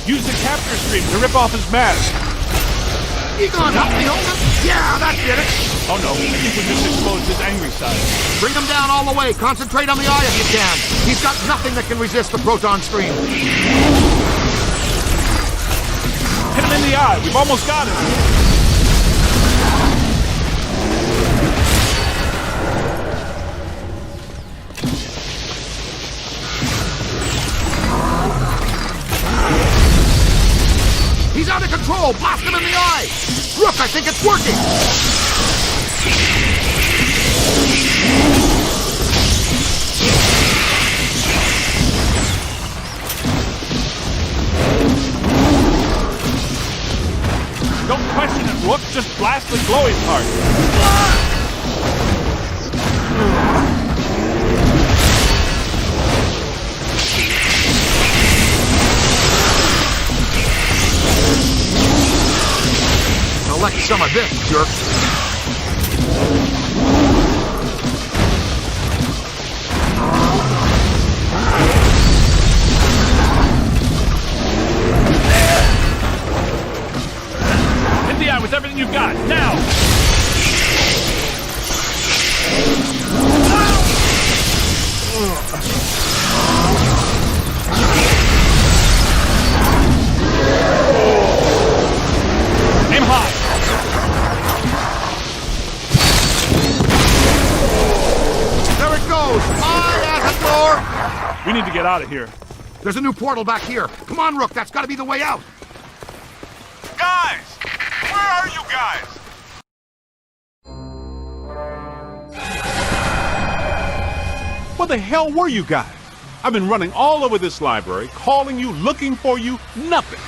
Use the capture stream to rip off his mask. Egon, help me hold him! Yeah, that did it! Oh no, I think we just exposed his angry side. Bring him down all the way. Concentrate on the eye if you can. He's got nothing that can resist the proton stream. Hit him in the eye. We've almost got him. He's out of control! Blast him in the eye! Look, I think it's working! Don't question it, Rook. Just blast the glowing part. Collect some of this, jerk. Hit the eye with everything you've got, now! Aim high! There it goes! Eye at the door! We need to get out of here. There's a new portal back here. Come on, Rook, that's gotta be the way out. Guys! Where are you guys? Where the hell were you guys? I've been running all over this library, calling you, looking for you, nothing.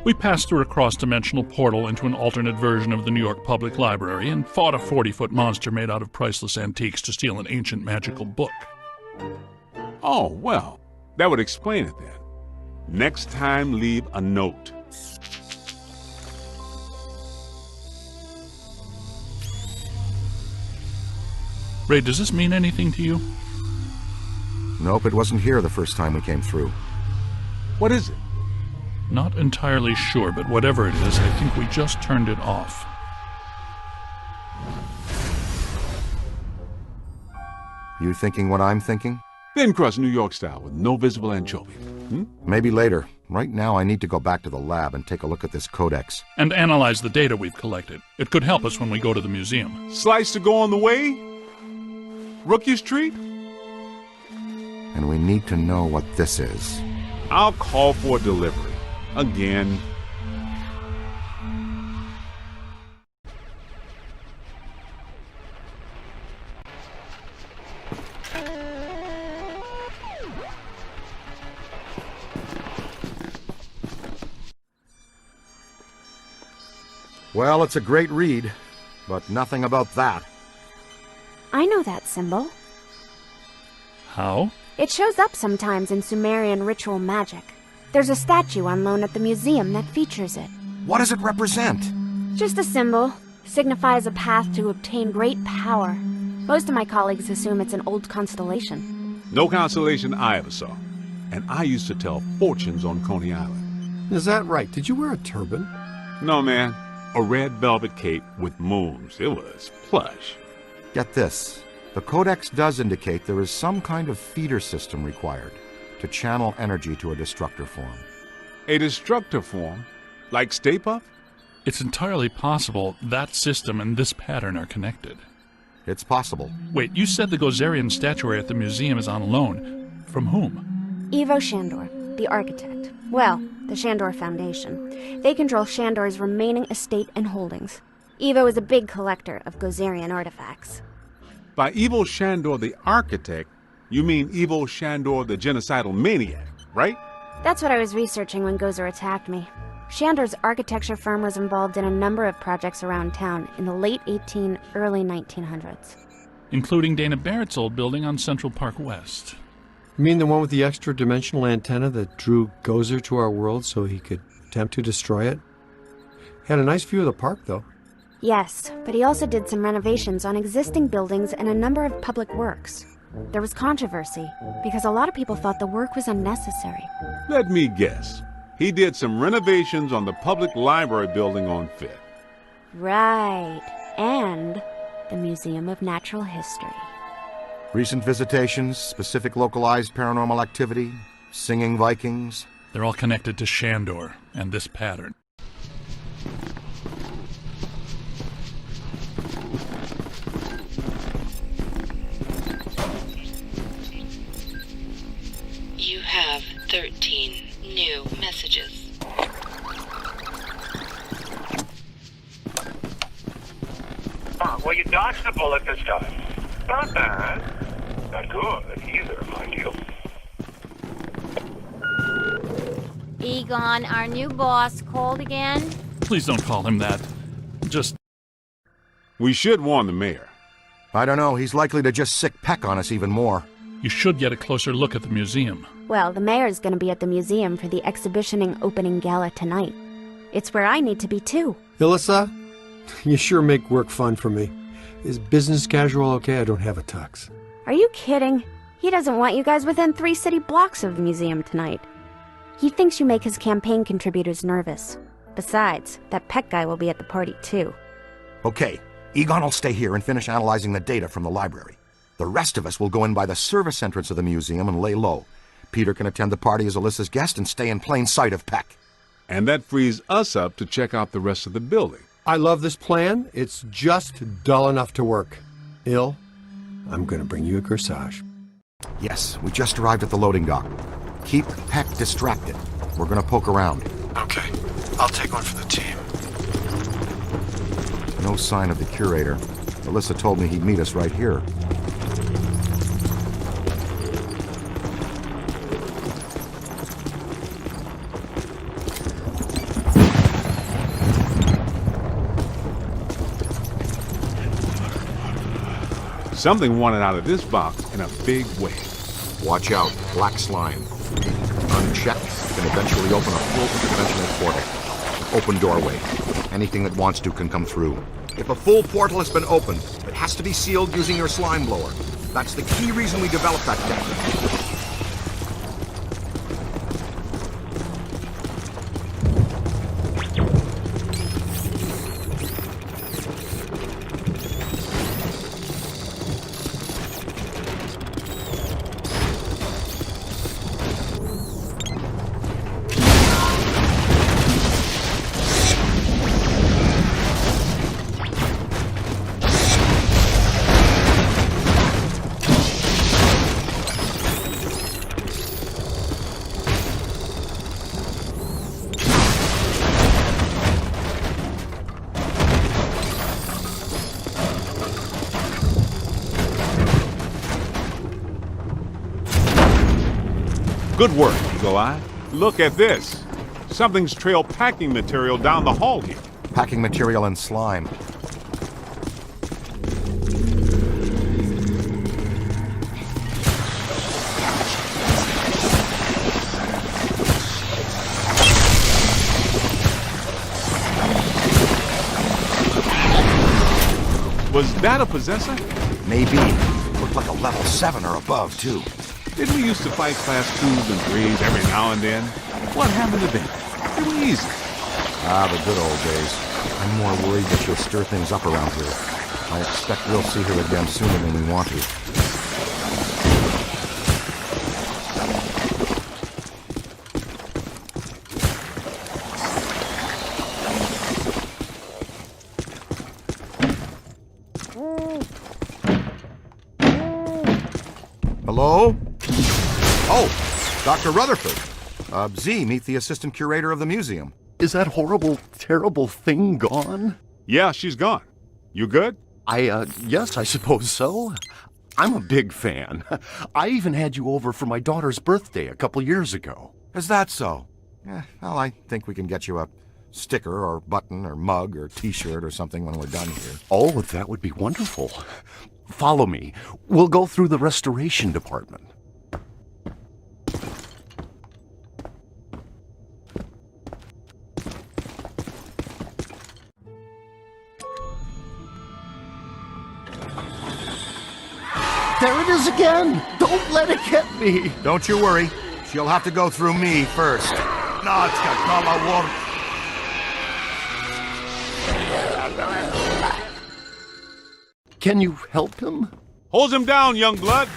We passed through a cross-dimensional portal into an alternate version of the New York Public Library and fought a 40-foot monster made out of priceless antiques to steal an ancient magical book. Oh, well, that would explain it then. Next time, leave a note. Ray, does this mean anything to you? Nope, it wasn't here the first time we came through. What is it? Not entirely sure, but whatever it is, I think we just turned it off. You thinking what I'm thinking? Thin crust New York style with no visible anchovies. Maybe later. Right now I need to go back to the lab and take a look at this codex. And analyze the data we've collected. It could help us when we go to the museum. Slice to go on the way? Rookie's treat? And we need to know what this is. I'll call for a delivery. Again. Well, it's a great read, but nothing about that. I know that symbol. How? It shows up sometimes in Sumerian ritual magic. There's a statue on loan at the museum that features it. What does it represent? Just a symbol. Signifies a path to obtain great power. Most of my colleagues assume it's an old constellation. No constellation I ever saw. And I used to tell fortunes on Coney Island. Is that right? Did you wear a turban? No, man. A red velvet cape with moons. It was plush. Get this. The codex does indicate there is some kind of feeder system required. to channel energy to a destructor form. A destructor form? Like Stay Puft? It's entirely possible that system and this pattern are connected. It's possible. Wait, you said the Gozerian statuary at the museum is on loan. From whom? Ivo Shandor, the architect. Well, the Shandor Foundation. They control Shandor's remaining estate and holdings. Ivo is a big collector of Gozerian artifacts. By Ivo Shandor the architect, you mean Ivo Shandor the genocidal maniac, right? That's what I was researching when Gozer attacked me. Shandor's architecture firm was involved in a number of projects around town in the late early 1900s. Including Dana Barrett's old building on Central Park West. You mean the one with the extra-dimensional antenna that drew Gozer to our world so he could attempt to destroy it? Had a nice view of the park, though. Yes, but he also did some renovations on existing buildings and a number of public works. There was controversy, because a lot of people thought the work was unnecessary. Let me guess. He did some renovations on the public library building on Fifth. Right. And the Museum of Natural History. Recent visitations, specific localized paranormal activity, singing Vikings. They're all connected to Shandor and this pattern. You have 13 new messages. Well, you dodged the bullet this time. Not bad. Not good either, mind you. Egon, our new boss, called again? Please don't call him that. Just... We should warn the mayor. I don't know, he's likely to just sick Peck on us even more. You should get a closer look at the museum. Well, the mayor's gonna be at the museum for the exhibitioning opening gala tonight. It's where I need to be too. Ilissa, you sure make work fun for me. Is business casual okay? I don't have a tux. Are you kidding? He doesn't want you guys within 3 city blocks of the museum tonight. He thinks you make his campaign contributors nervous. Besides, that Peck guy will be at the party too. Okay, Egon will stay here and finish analyzing the data from the library. The rest of us will go in by the service entrance of the museum and lay low. Peter can attend the party as Alyssa's guest and stay in plain sight of Peck. And that frees us up to check out the rest of the building. I love this plan. It's just dull enough to work. Il, I'm going to bring you a corsage. Yes, we just arrived at the loading dock. Keep Peck distracted. We're going to poke around. Okay. I'll take one for the team. No sign of the curator. Alyssa told me he'd meet us right here. Something wanted out of this box in a big way. Watch out, black slime. Unchecked, can eventually open a full dimensional portal. Open doorway. Anything that wants to can come through. If a full portal has been opened, it has to be sealed using your slime blower. That's the key reason we developed that technique. Good work, Eagle Eye. Look at this. Something's trailed packing material down the hall here. Packing material and slime. Was that a possessor? Maybe. Looked like a level 7 or above, too. Didn't we used to fight class 2s and 3s every now and then? What happened to them? They were easy. Ah, the good old days. I'm more worried that she'll stir things up around here. I expect we'll see her again sooner than we want to. Hello? Oh, Dr. Rutherford. Z, meet the assistant curator of the museum. Is that horrible, terrible thing gone? Yeah, she's gone. You good? Yes, I suppose so. I'm a big fan. I even had you over for my daughter's birthday a couple years ago. Is that so? Well, I think we can get you a sticker or button or mug or t-shirt or something when we're done here. Oh, that would be wonderful. Follow me. We'll go through the restoration department. There it is again! Don't let it get me! Don't you worry. She'll have to go through me first. Can you help him? Hold him down, young blood.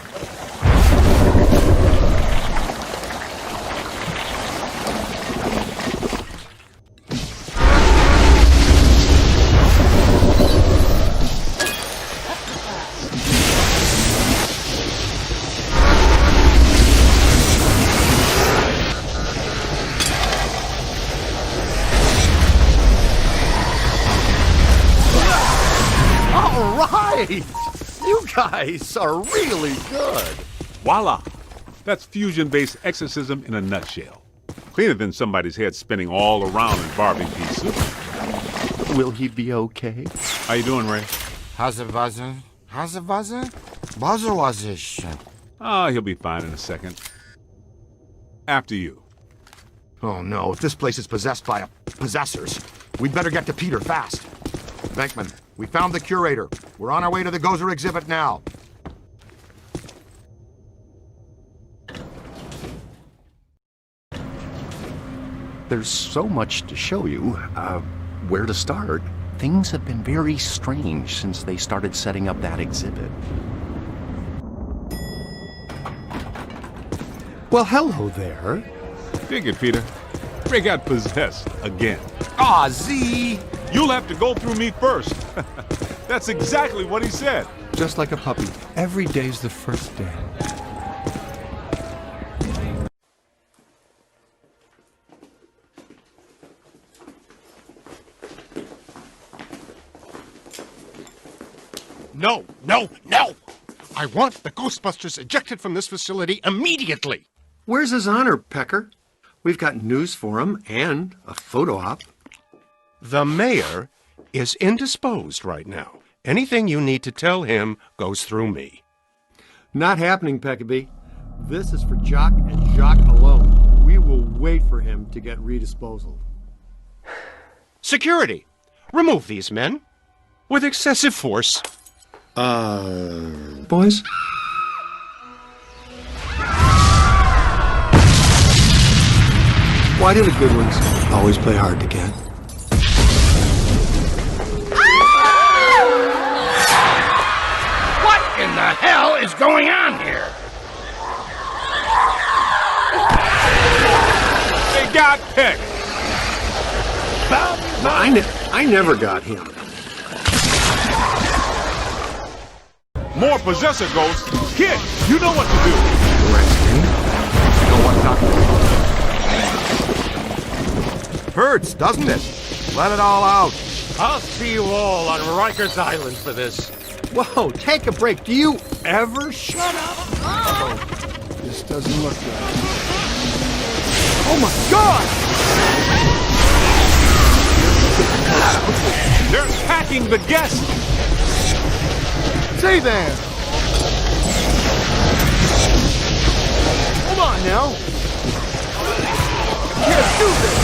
You guys are really good. Voila! That's fusion-based exorcism in a nutshell. Cleaner than somebody's head spinning all around in Barbie pea soup. Will he be okay? How you doing, Ray? How's it buzzing? Buzzer was this? He'll be fine in a second. After you. Oh no, if this place is possessed by possessors, we'd better get to Peter fast. Venkman, we found the curator. We're on our way to the Gozer exhibit now. There's so much to show you. Where to start? Things have been very strange since they started setting up that exhibit. Well, hello there. Dig it, Peter. Ray got possessed again. Aw, Z! You'll have to go through me first. That's exactly what he said. Just like a puppy. Every day's the first day. No, no, no! I want the Ghostbusters ejected from this facility immediately! Where's his honor, Pecker? We've got news for him and a photo op. The mayor is indisposed right now. Anything you need to tell him goes through me. Not happening, Peckaby. This is for Jock and Jock alone. We will wait for him to get redisposal. Security! Remove these men. With excessive force. Boys? Why do the good ones always play hard to get? What in the hell is going on here? They got picked. I never got him. More possessor ghosts. Kid, you know what to do. You know what, Doctor? Hurts, doesn't it? Let it all out. I'll see you all on Rikers Island for this. Whoa, take a break. Do you ever shut up? Uh-oh. This doesn't look good. Oh my God! They're attacking the guests. Say that! Come on now! You can't do this!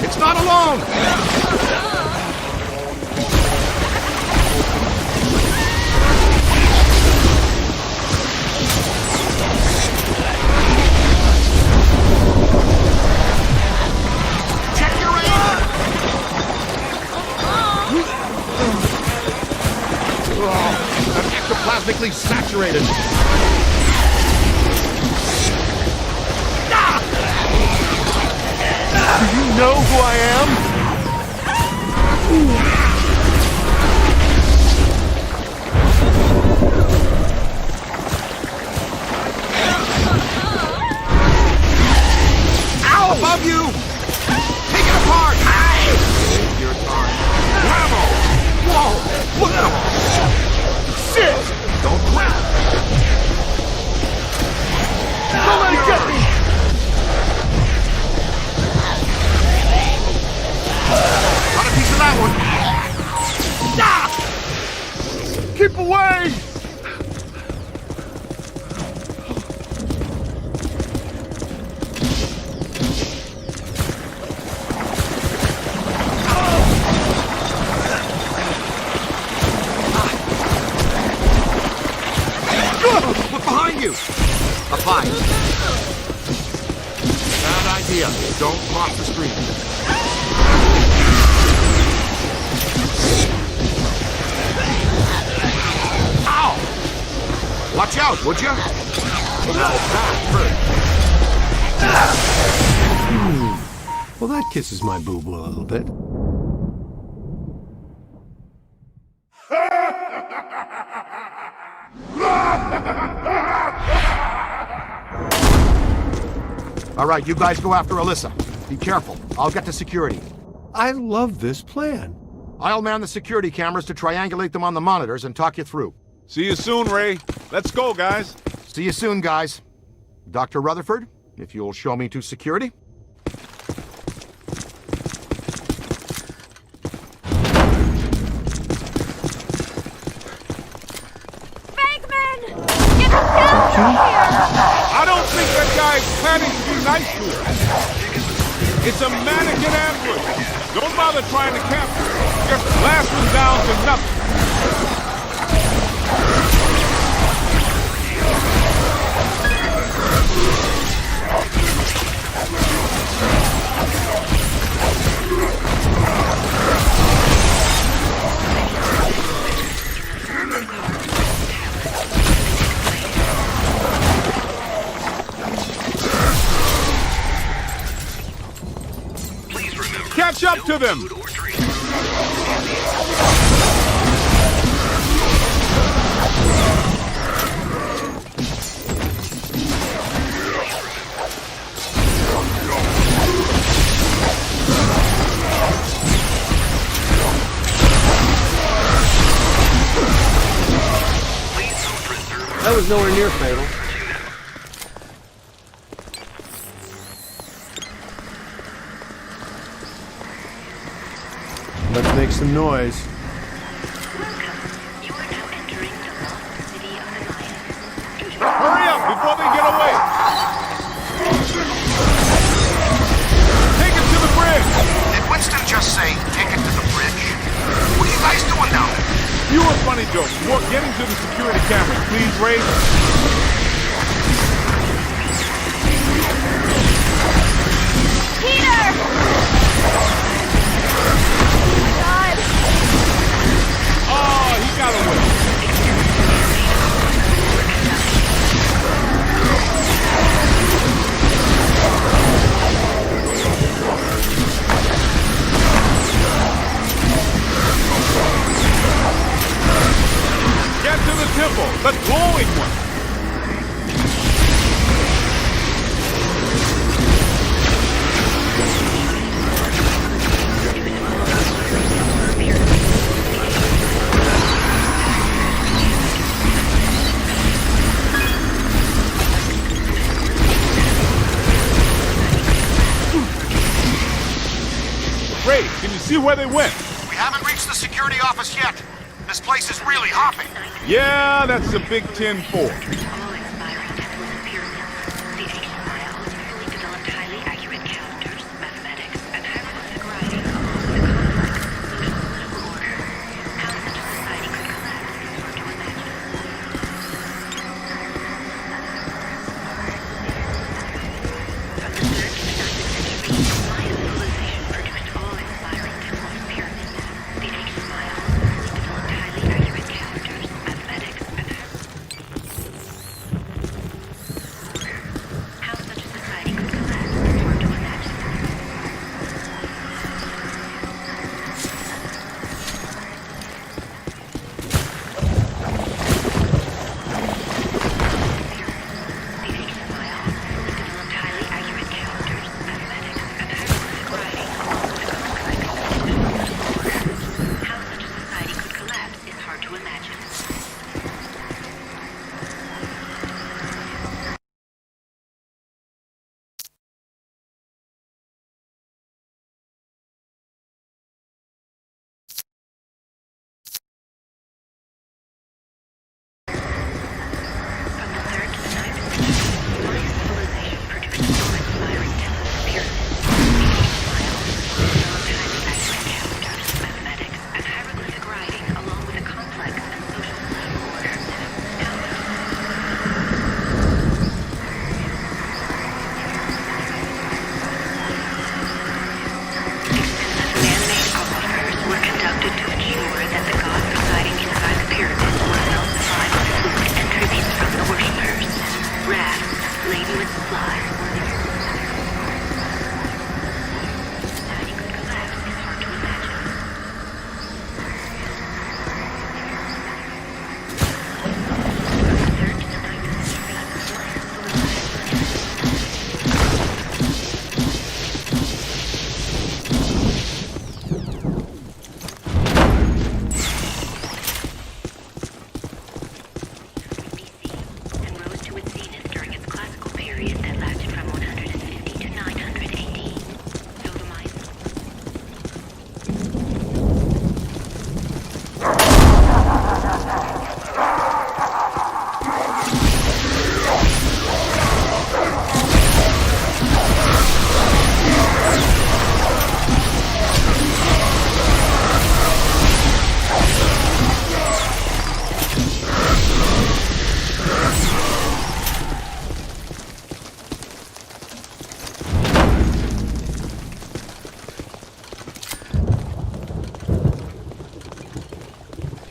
It's not alone! Check your aim! Oh, I'm ectoplasmically saturated. Do you know who I am? Ow! Above you! Take it apart! Take your time. Bravo! Whoa! Look at him! Shit! Don't quit! Don't let it get me! Got a piece of that one. Ah! Keep away! Look behind you! A pipe. Bad idea. Don't cross the street. Ow! Watch out, would you? Now that hurt. Well, that kisses my boo-boo a little bit. All right, you guys go after Alyssa. Be careful. I'll get to security. I love this plan. I'll man the security cameras to triangulate them on the monitors and talk you through. See you soon, Ray. Let's go, guys. See you soon, guys. Dr. Rutherford, if you'll show me to security. I don't think that guy is planning to be nice to us. It's a mannequin ambush. Don't bother trying to capture it. Just blast them down to nothing. Catch up to them! That was nowhere near fatal. Let's make some noise. Hurry up before they get away! Take it to the bridge! Did Winston just say, take it to the bridge? What are you guys doing down there? Fewer funny jokes. More getting to the security cameras, please, Ray. Oh, he got away. Get to the temple, the glowing one. Ray, can you see where they went? We haven't reached the security office yet. This place is really hopping. Yeah, that's a big 10-4.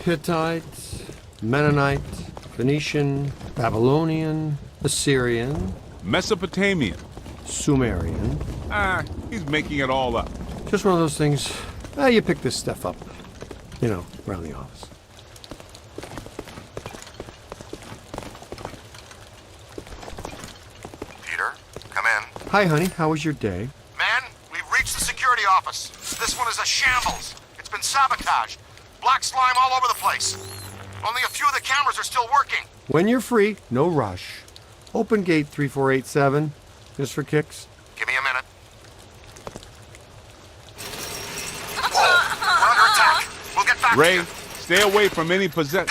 Hittite, Mennonite, Phoenician, Babylonian, Assyrian, Mesopotamian. Sumerian. He's making it all up. Just one of those things. You pick this stuff up, around the office. Peter, come in. Hi, honey. How was your day? Man, we've reached the security office. This one is a shambles. It's been sabotaged. Black slime all over the place. Only a few of the cameras are still working. When you're free, no rush. Open gate 3487, just for kicks. Give me a minute. Whoa, we're under attack. We'll get back Ray, to you. stay away from any possession.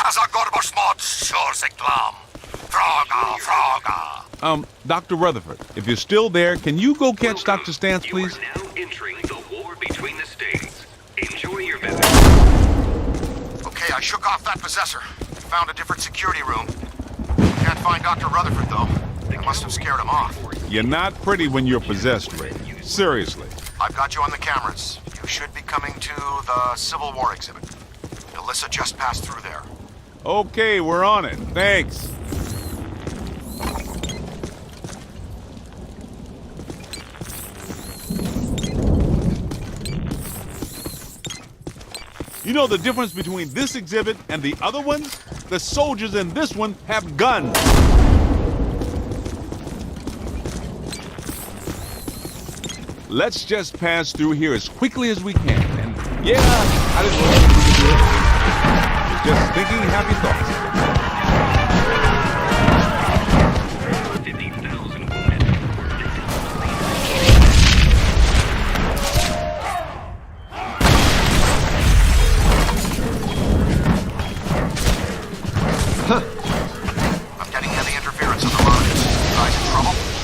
Dr. Rutherford, if you're still there, can you go catch Dr. Stantz, please? You are now entering the war between the states. Enjoy your visit. Okay, I shook off that possessor. Found a different security room. Can't find Dr. Rutherford, though. I must have scared him off. You're not pretty when you're possessed, Ray. Seriously. I've got you on the cameras. You should be coming to the Civil War exhibit. Alyssa just passed through there. Okay, we're on it. Thanks. You know the difference between this exhibit and the other ones? The soldiers in this one have guns. Let's just pass through here as quickly as we can. And yeah, I didn't know we could do it. Just thinking happy thoughts.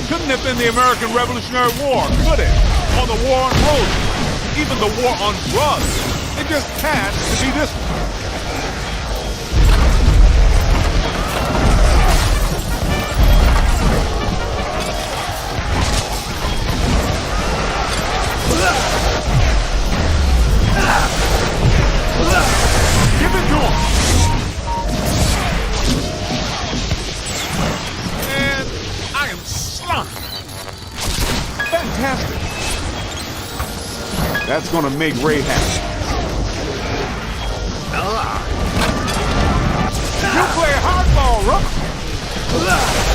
Couldn't have been the American Revolutionary War, could it? Or the war on roses, even the war on drugs. It just had to be this one. Give it to him! And I am slumped. Fantastic. That's gonna make Ray happy. You play hardball, Rook.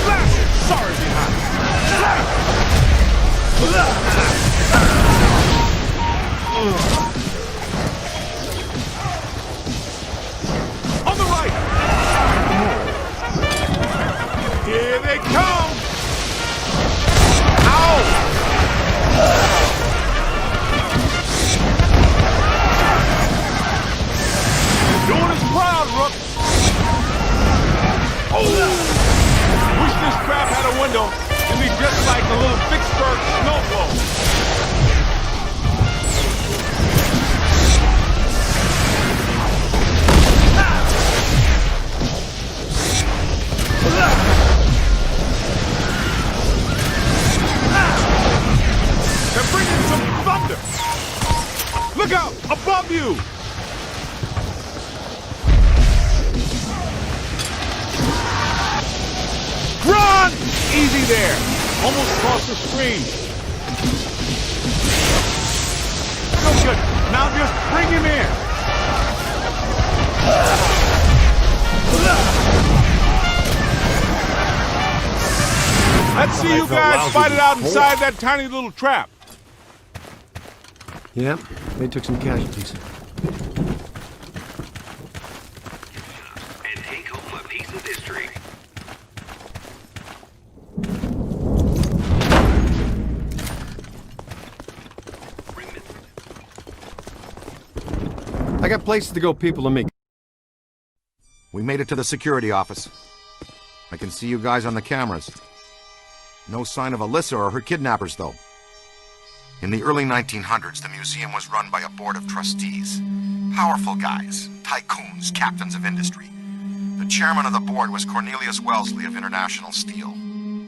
Blast it. Sorry behind. On the right. Here they come. Ow! Doing us proud, Rook. Oh! Wish this crap had a window. It'd be just like the little Vicksburg snowblower. They're bringing some thunder. Look out! Above you! Run! Easy there. Almost across the screen. No good. Now just bring him in. Let's see you guys fight it out inside that tiny little trap. Yep, they took some casualties. And take home a piece of history. I got places to go, people to meet. We made it to the security office. I can see you guys on the cameras. No sign of Alyssa or her kidnappers, though. In the early 1900s, the museum was run by a board of trustees. Powerful guys, tycoons, captains of industry. The chairman of the board was Cornelius Wellesley of International Steel.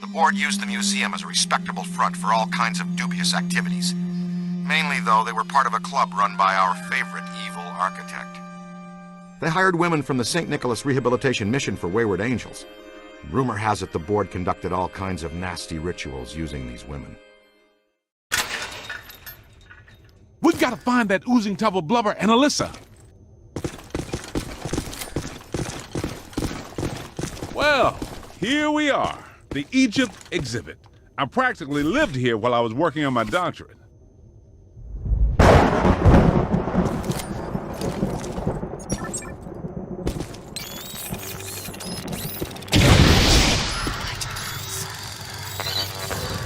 The board used the museum as a respectable front for all kinds of dubious activities. Mainly, though, they were part of a club run by our favorite evil architect. They hired women from the St. Nicholas Rehabilitation Mission for Wayward Angels. Rumor has it the board conducted all kinds of nasty rituals using these women. We've got to find that oozing tub of blubber and Alyssa. Well, here we are, the Egypt exhibit. I practically lived here while I was working on my doctorate.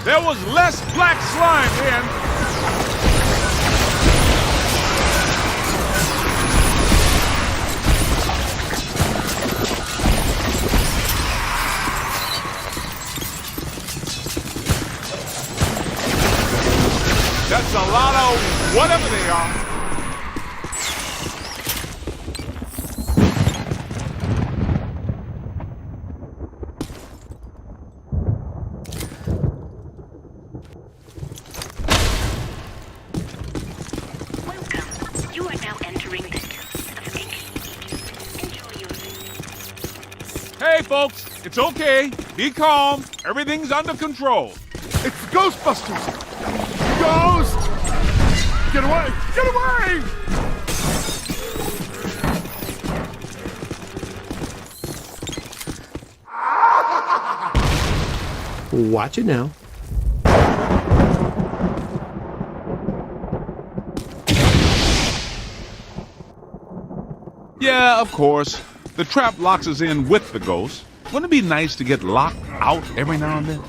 There was less black slime then. That's a lot of whatever they are. Hey, folks, it's okay. Be calm. Everything's under control. It's Ghostbusters! Ghost! Get away! Get away! Watch it now. Yeah, of course. The trap locks us in with the ghost. Wouldn't it be nice to get locked out every now and then?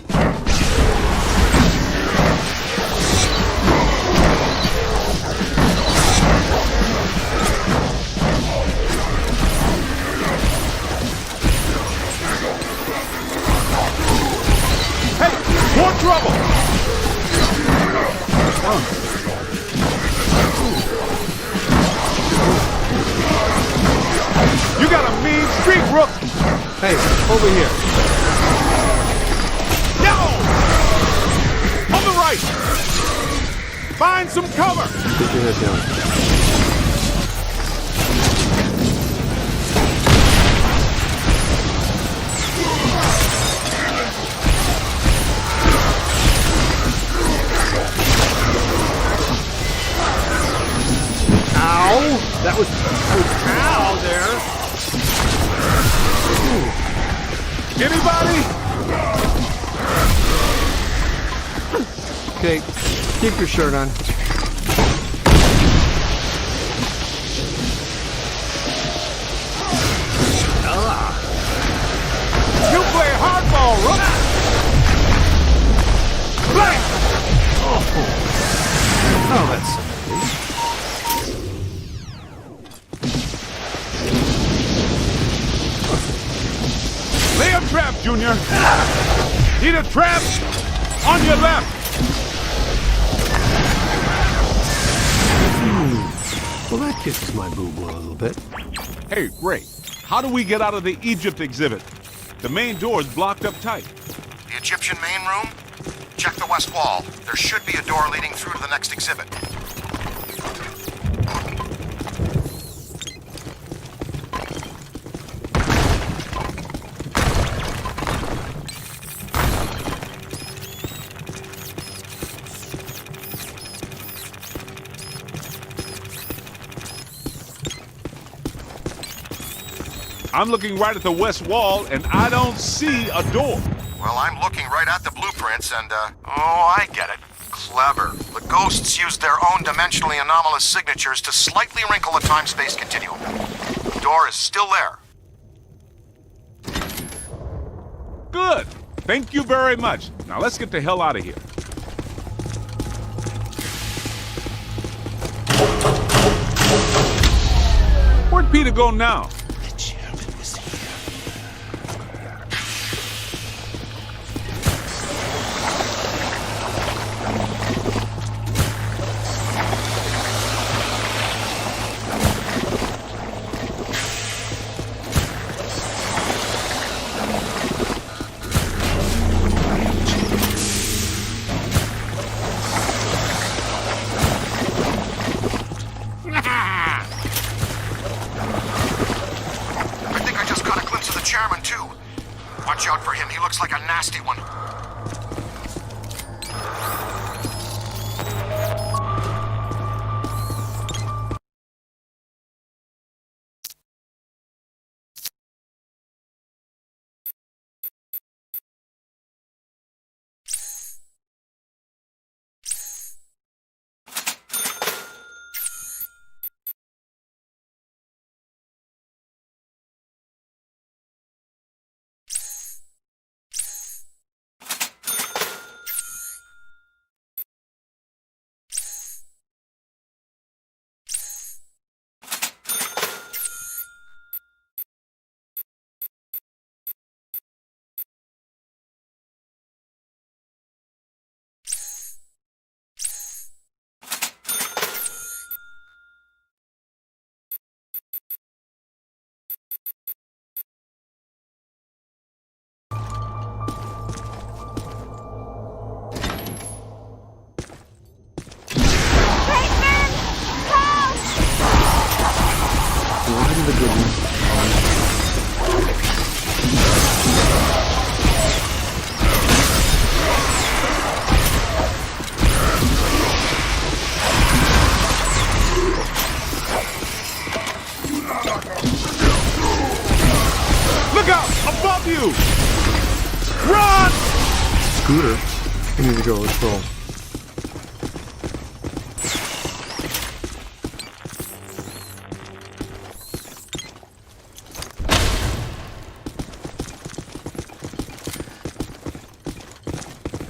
Hey, more trouble! You got a mean streak, Rook! Hey, over here. No! On the right! Find some cover! Keep your head down. Ow! That was ow there. Anybody? Okay, keep your shirt on. You play hardball, Rook! Play! Oh, that's... Lay a trap, Junior. Need a trap on your left. Well, that kisses my boo-boo a little bit. Hey, Ray, how do we get out of the Egypt exhibit? The main door's blocked up tight. The Egyptian main room? Check the west wall. There should be a door leading through to the next exhibit. I'm looking right at the west wall, and I don't see a door. Well, I'm looking right at the blueprints, and, oh, I get it. Clever. The ghosts used their own dimensionally anomalous signatures to slightly wrinkle the time-space continuum. The door is still there. Good. Thank you very much. Now let's get the hell out of here. Where'd Peter go now? nasty one. Look out! Above you! Run! Scooter, you need to go. Let's roll.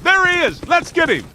There he is! Let's get him!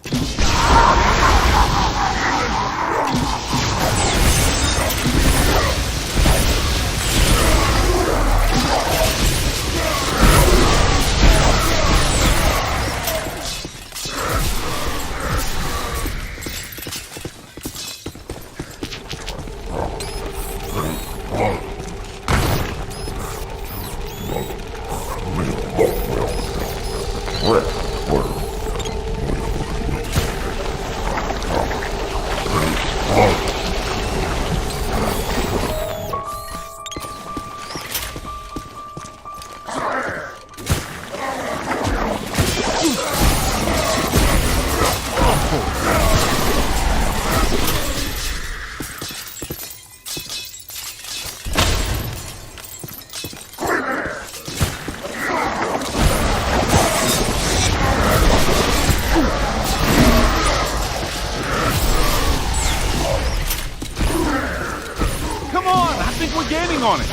We're gaining on it.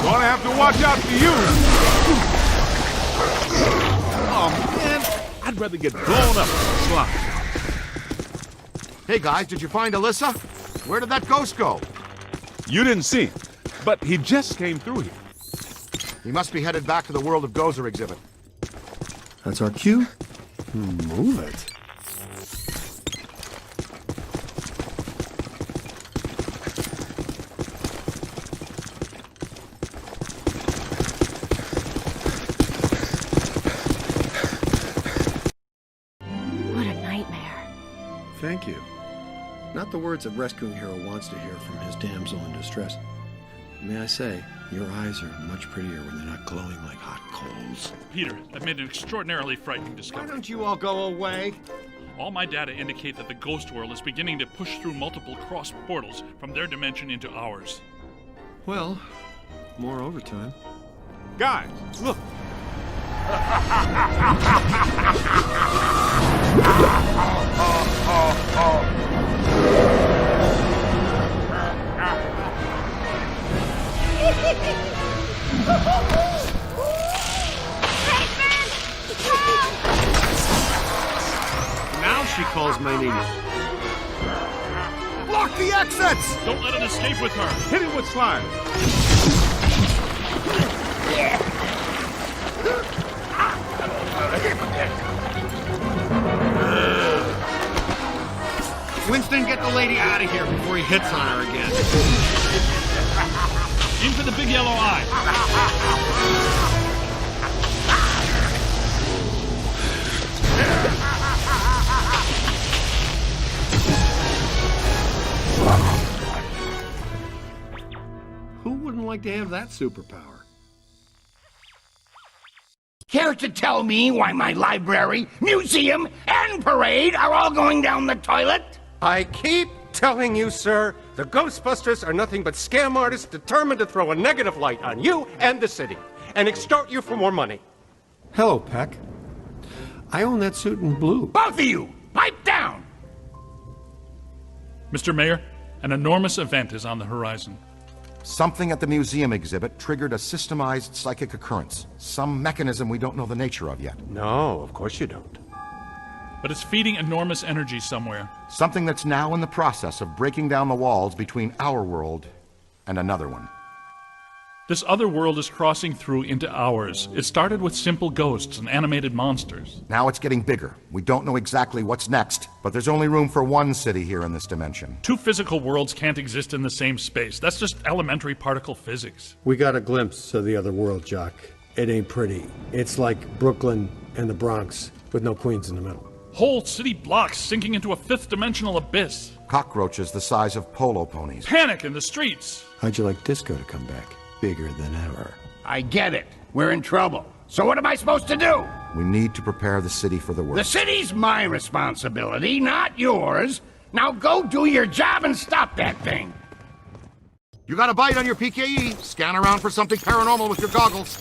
Gonna have to watch out for you. Oh, man. I'd rather get blown up than slime. Hey, guys, did you find Alyssa? Where did that ghost go? You didn't see him, but he just came through here. He must be headed back to the World of Gozer exhibit. That's our cue. Move it. What a nightmare. Thank you. Not the words a rescuing hero wants to hear from his damsel in distress. May I say, your eyes are much prettier when they're not glowing like hot coals. Peter, I've made an extraordinarily frightening discovery. Why don't you all go away? All my data indicate that the ghost world is beginning to push through multiple cross portals from their dimension into ours. Well, more overtime. Guys, look. Now she calls my name. Block the exits! Don't let it escape with her. Hit him with slime. Winston, get the lady out of here before he hits on her again. Aim for the big yellow eye. Who wouldn't like to have that superpower? Care to tell me why my library, museum, and parade are all going down the toilet? I keep telling you, sir, the Ghostbusters are nothing but scam artists determined to throw a negative light on you and the city and extort you for more money. Hello, Peck. I own that suit in blue. Both of you, pipe down! Mr. Mayor, an enormous event is on the horizon. Something at the museum exhibit triggered a systemized psychic occurrence. Some mechanism we don't know the nature of yet. No, of course you don't. But it's feeding enormous energy somewhere. Something that's now in the process of breaking down the walls between our world and another one. This other world is crossing through into ours. It started with simple ghosts and animated monsters. Now it's getting bigger. We don't know exactly what's next, but there's only room for one city here in this dimension. Two physical worlds can't exist in the same space. That's just elementary particle physics. We got a glimpse of the other world, Jock. It ain't pretty. It's like Brooklyn and the Bronx, with no Queens in the middle. Whole city blocks sinking into a fifth-dimensional abyss. Cockroaches the size of polo ponies. Panic in the streets. How'd you like disco to come back? Bigger than ever. I get it. We're in trouble. So what am I supposed to do? We need to prepare the city for the The worst. city's my responsibility, not yours. Now go do your job and stop that thing. You got a bite on your PKE? Scan around for something paranormal with your goggles.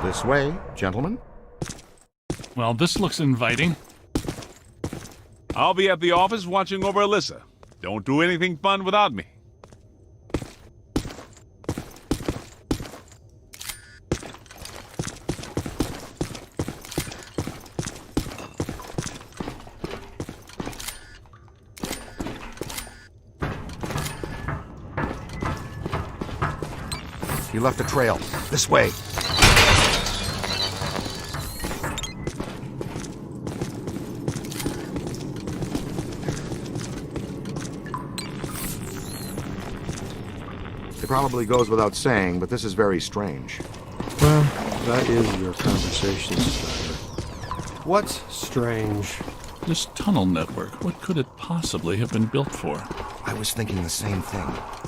This way, gentlemen. Well, this looks inviting. I'll be at the office watching over Alyssa. Don't do anything fun without me. You left a trail. This way. It probably goes without saying, but this is very strange. Well, that is your conversation starter. What's strange? This tunnel network, what could it possibly have been built for? I was thinking the same thing.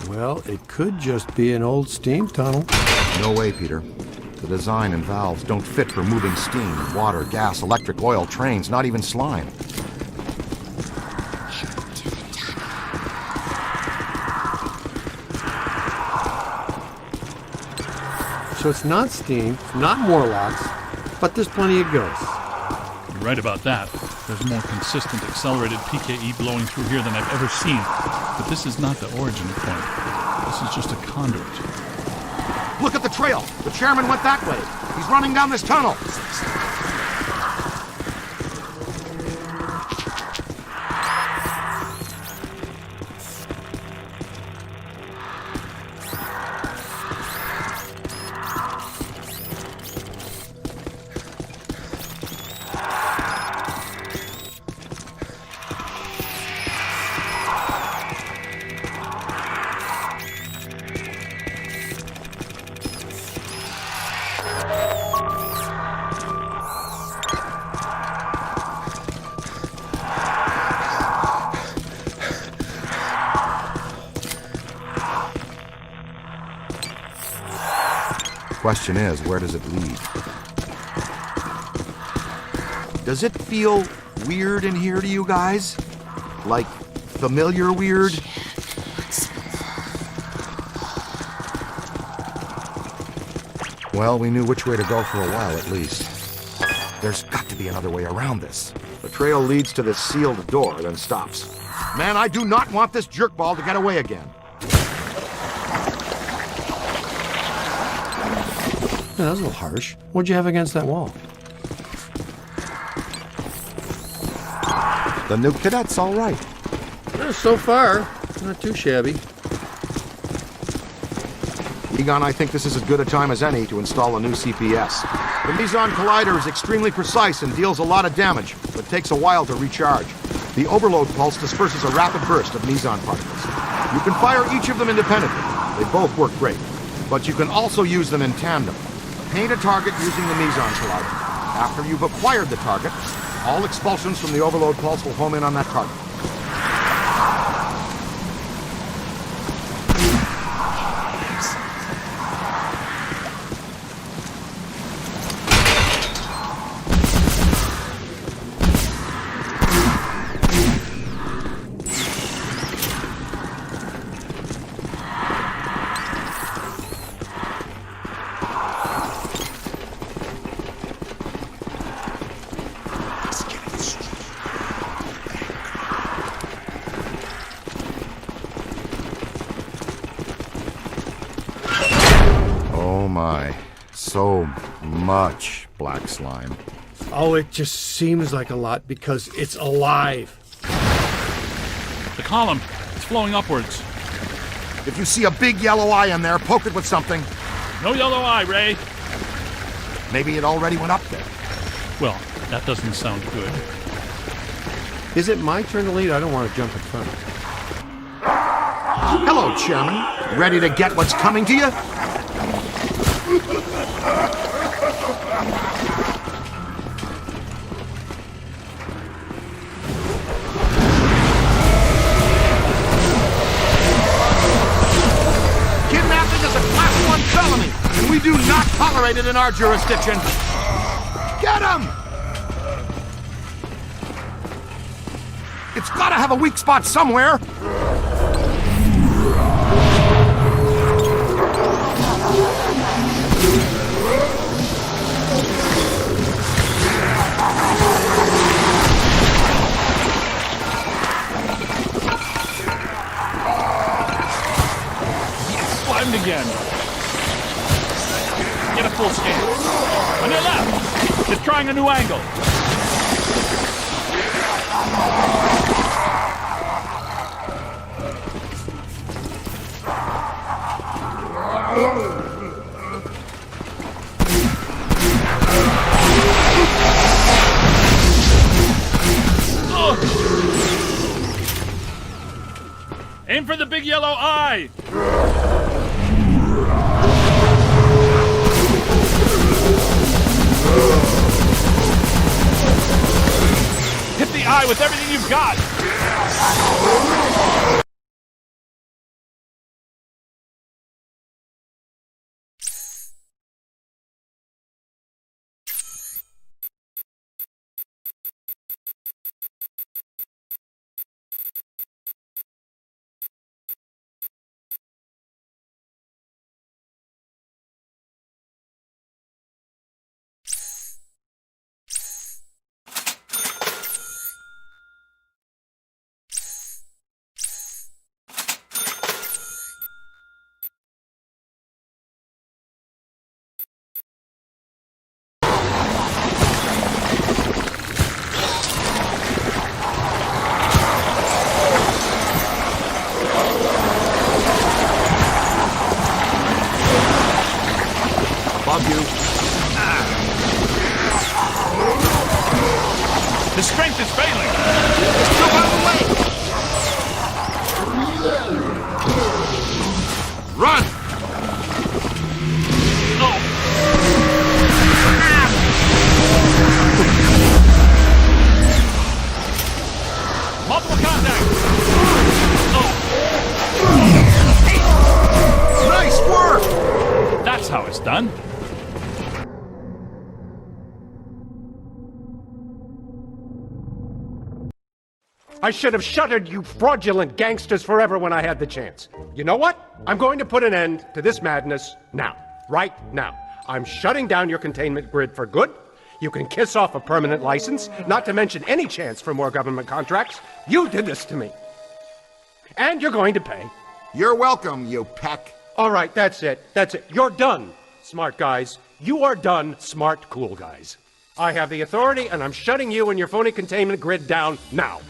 Well, it could just be an old steam tunnel. No way, Peter. The design and valves don't fit for moving steam, water, gas, electric, oil, trains, not even slime. So it's not steam, not Morlocks, but there's plenty of ghosts. You're right about that. There's more consistent accelerated PKE blowing through here than I've ever seen. But this is not the origin point. This is just a conduit. Look at the trail! The chairman went that way. He's running down this tunnel. Question is, where does it lead? Does it feel weird in here to you guys? Like familiar weird? Well, we knew which way to go for a while at least. There's got to be another way around this. The trail leads to this sealed door, then stops. Man, I do not want this jerkball to get away again. Yeah, that was a little harsh. What'd you have against that wall? The new cadet's all right. So far, not too shabby. Egon, I think this is as good a time as any to install a new CPS. The Meson Collider is extremely precise and deals a lot of damage, but takes a while to recharge. The overload pulse disperses a rapid burst of Meson particles. You can fire each of them independently. They both work great. But you can also use them in tandem. Paint a target using the Meson Collider. After you've acquired the target, all expulsions from the overload pulse will home in on that target. So much black slime. Oh, it just seems like a lot because it's alive. The column, it's flowing upwards. If you see a big yellow eye in there, poke it with something. No yellow eye, Ray. Maybe it already went up there. Well, that doesn't sound good. Is it my turn to lead? I don't want to jump in front. Hello, Chairman. Ready to get what's coming to you? Kidnapping is a Class 1 felony, and we do not tolerate it in our jurisdiction. Get him! It's gotta have a weak spot somewhere. Slimed again. Get a full scan. On your left. It's trying a new angle. Aim for the big yellow eye! Hit the eye with everything you've got! Above you. His strength is failing! Jump out of the way! Run! Oh! Multiple contacts! Oh! Nice work! That's how it's done. I should have shuttered you fraudulent gangsters forever when I had the chance. You know what? I'm going to put an end to this madness now. Right now. I'm shutting down your containment grid for good. You can kiss off a permanent license, not to mention any chance for more government contracts. You did this to me. And you're going to pay. You're welcome, you peck. All right, that's it. That's it. You're done, smart guys. You are done, smart, cool guys. I have the authority, and I'm shutting you and your phony containment grid down now.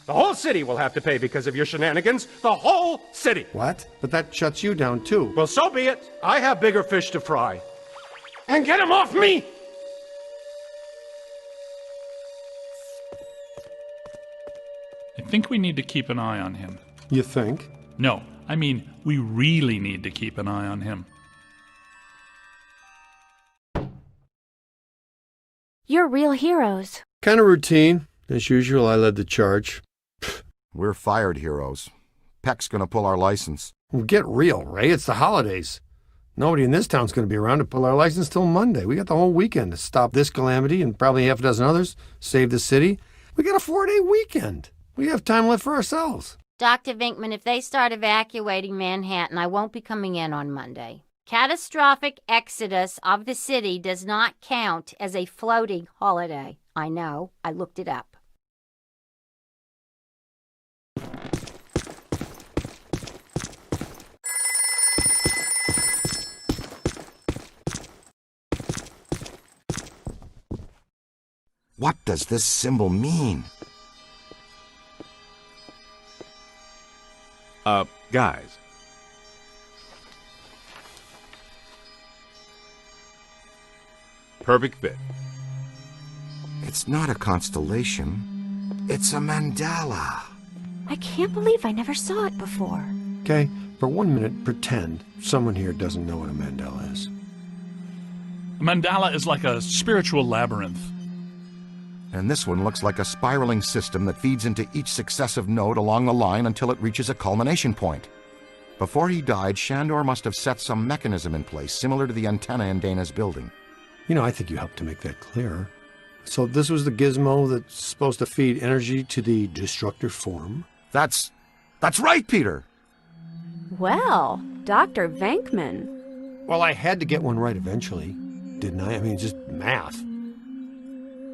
The whole city will have to pay because of your shenanigans. The whole city. What? But that shuts you down, too. Well, so be it. I have bigger fish to fry. And get him off me! I think we need to keep an eye on him. You think? No, I mean, we really need to keep an eye on him. You're real heroes. Kind of routine. As usual, I led the charge. We're fired heroes. Peck's gonna pull our license. Well, get real, Ray. It's the holidays. Nobody in this town's gonna be around to pull our license till Monday. We got the whole weekend to stop this calamity and probably half a dozen others, save the city. We got a 4-day weekend. We have time left for ourselves. Dr. Vinkman, if they start evacuating Manhattan, I won't be coming in on Monday. Catastrophic exodus of the city does not count as a floating holiday. I know. I looked it up. What does this symbol mean? Guys. Perfect fit. It's not a constellation. It's a mandala. I can't believe I never saw it before. Okay, for 1 minute, pretend someone here doesn't know what a mandala is. A mandala is like a spiritual labyrinth. And this one looks like a spiraling system that feeds into each successive node along the line until it reaches a culmination point. Before he died, Shandor must have set some mechanism in place, similar to the antenna in Dana's building. You know, I think you helped to make that clearer. So this was the gizmo that's supposed to feed energy to the destructor form? That's right, Peter! Well, Dr. Venkman. Well, I had to get one right eventually, didn't I? I mean, just math.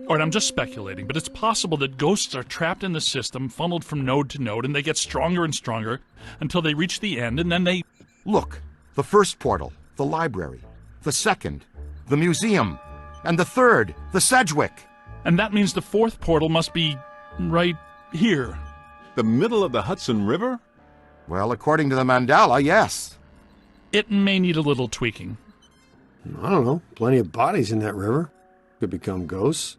All right, I'm just speculating, but it's possible that ghosts are trapped in the system, funneled from node to node, and they get stronger and stronger until they reach the end, and then they... Look, the first portal, the library. The second, the museum. And the third, the Sedgwick. And that means the fourth portal must be right here. The middle of the Hudson River? Well, according to the mandala, yes. It may need a little tweaking. I don't know. Plenty of bodies in that river. Could become ghosts.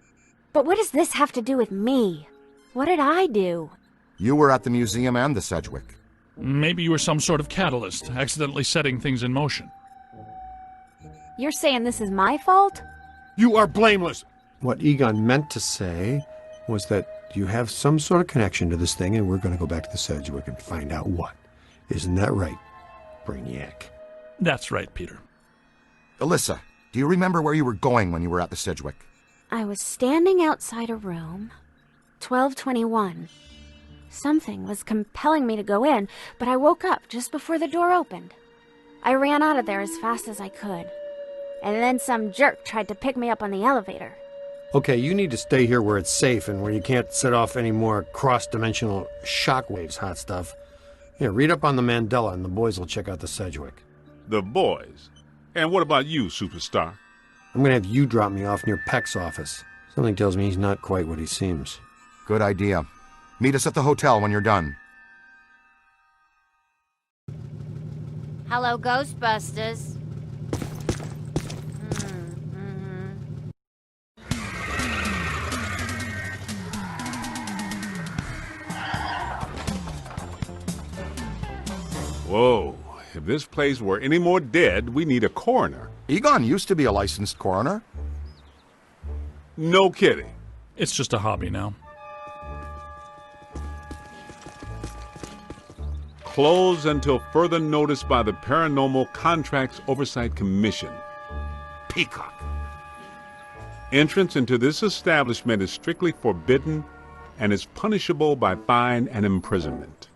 But what does this have to do with me? What did I do? You were at the museum and the Sedgwick. Maybe you were some sort of catalyst, accidentally setting things in motion. You're saying this is my fault? You are blameless! What Egon meant to say was that you have some sort of connection to this thing, and we're going to go back to the Sedgwick and find out what. Isn't that right, Brainiac? That's right, Peter. Alyssa, do you remember where you were going when you were at the Sedgwick? I was standing outside a room, 1221. Something was compelling me to go in, but I woke up just before the door opened. I ran out of there as fast as I could. And then some jerk tried to pick me up on the elevator. Okay, you need to stay here where it's safe and where you can't set off any more cross-dimensional shockwaves, hot stuff. Here, read up on the Mandela and the boys will check out the Sedgwick. The boys? And what about you, superstar? I'm going to have you drop me off near Peck's office. Something tells me he's not quite what he seems. Good idea. Meet us at the hotel when you're done. Hello, Ghostbusters. Whoa. If this place were any more dead, we need a coroner. Egon used to be a licensed coroner. No kidding. It's just a hobby now. Closed until further notice by the Paranormal Contracts Oversight Commission. Peacock. Entrance into this establishment is strictly forbidden and is punishable by fine and imprisonment.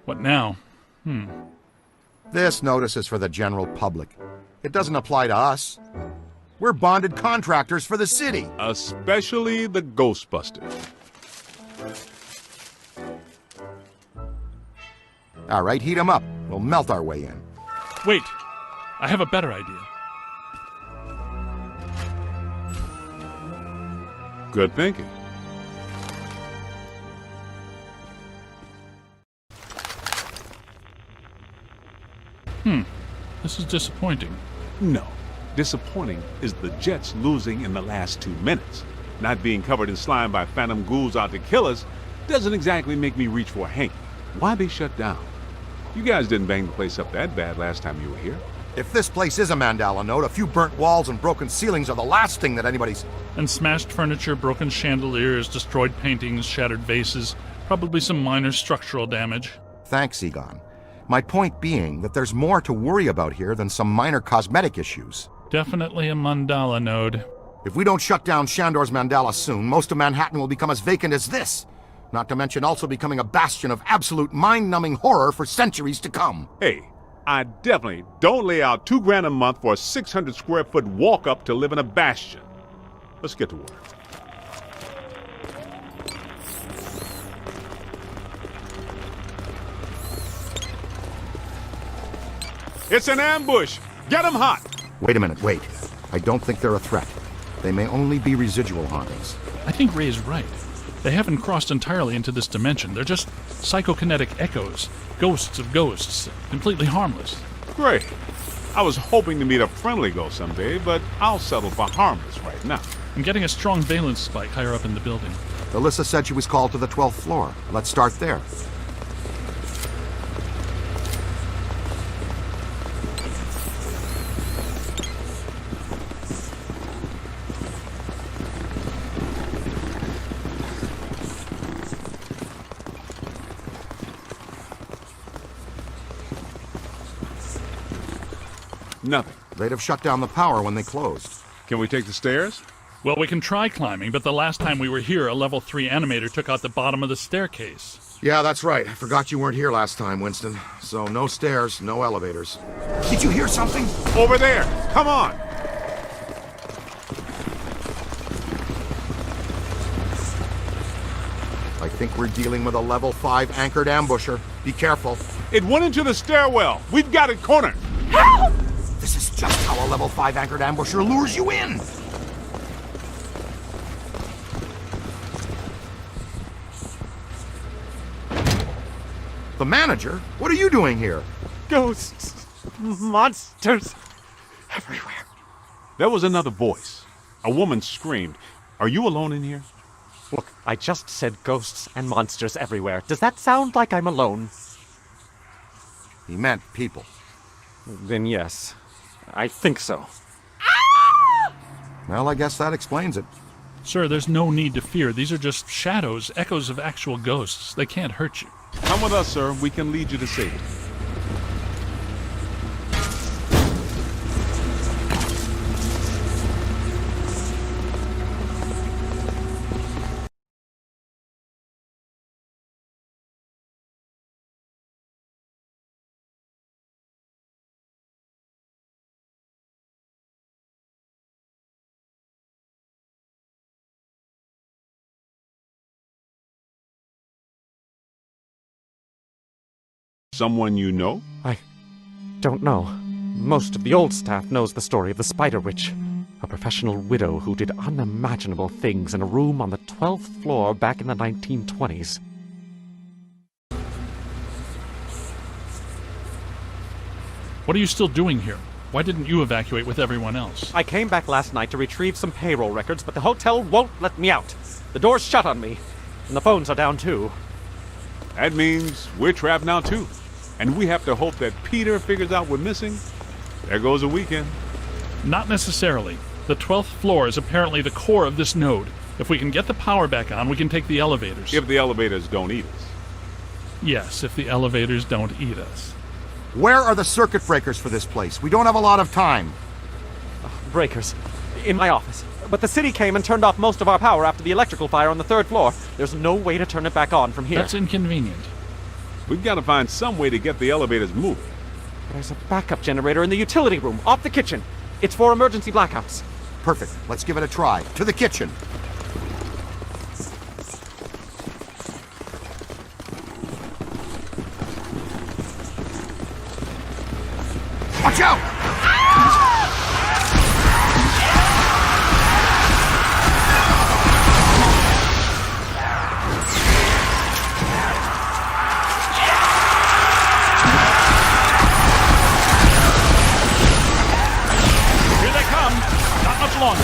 What now? This notice is for the general public. It doesn't apply to us. We're bonded contractors for the city. Especially the Ghostbusters. All right, heat 'em up. We'll melt our way in. Wait, I have a better idea. Good thinking. This is disappointing. No. Disappointing is the Jets losing in the last 2 minutes. Not being covered in slime by phantom ghouls out to kill us doesn't exactly make me reach for a hanky. Why they shut down? You guys didn't bang the place up that bad last time you were here. If this place is a Mandala node, a few burnt walls and broken ceilings are the last thing that anybody's... And smashed furniture, broken chandeliers, destroyed paintings, shattered vases, probably some minor structural damage. Thanks, Egon. My point being that there's more to worry about here than some minor cosmetic issues. Definitely a mandala node. If we don't shut down Shandor's Mandala soon, most of Manhattan will become as vacant as this. Not to mention also becoming a bastion of absolute mind-numbing horror for centuries to come. Hey, I definitely don't lay out $2,000 a month for a 600 square foot walk-up to live in a bastion. Let's get to work. It's an ambush! Get 'em hot! Wait a minute, wait. I don't think they're a threat. They may only be residual hauntings. I think Ray is right. They haven't crossed entirely into this dimension. They're just psychokinetic echoes, ghosts of ghosts, completely harmless. Great. I was hoping to meet a friendly ghost someday, but I'll settle for harmless right now. I'm getting a strong valence spike higher up in the building. Alyssa said she was called to the 12th floor. Let's start there. Nothing. They'd have shut down the power when they closed. Can we take the stairs? Well, we can try climbing, but the last time we were here, a level 3 animator took out the bottom of the staircase. Yeah, that's right. I forgot you weren't here last time, Winston. So no stairs, no elevators. Did you hear something? Over there! Come on! I think we're dealing with a level 5 anchored ambusher. Be careful. It went into the stairwell. We've got it cornered. Help! This is just how a level 5 anchored ambusher lures you in. The manager? What are you doing here? Ghosts, monsters, everywhere. There was another voice. A woman screamed. Are you alone in here? Look, I just said ghosts and monsters everywhere. Does that sound like I'm alone? He meant people. Then yes, I think so. Well, I guess that explains it. Sir, there's no need to fear. These are just shadows, echoes of actual ghosts. They can't hurt you. Come with us, sir. We can lead you to safety. Someone you know? I don't know. Most of the old staff knows the story of the Spider Witch, a professional widow who did unimaginable things in a room on the 12th floor back in the 1920s. What are you still doing here? Why didn't you evacuate with everyone else? I came back last night to retrieve some payroll records, but the hotel won't let me out. The door's shut on me, and the phones are down too. That means we're trapped now too. And we have to hope that Peter figures out we're missing. There goes a weekend. Not necessarily. The 12th floor is apparently the core of this node. If we can get the power back on, we can take the elevators. If the elevators don't eat us. Yes, if the elevators don't eat us. Where are the circuit breakers for this place? We don't have a lot of time. Breakers. In my office. But the city came and turned off most of our power after the electrical fire on the 3rd floor. There's no way to turn it back on from here. That's inconvenient. We've got to find some way to get the elevators moving. There's a backup generator in the utility room, off the kitchen. It's for emergency blackouts. Perfect. Let's give it a try. To the kitchen. Watch out! Here they come. Not much longer.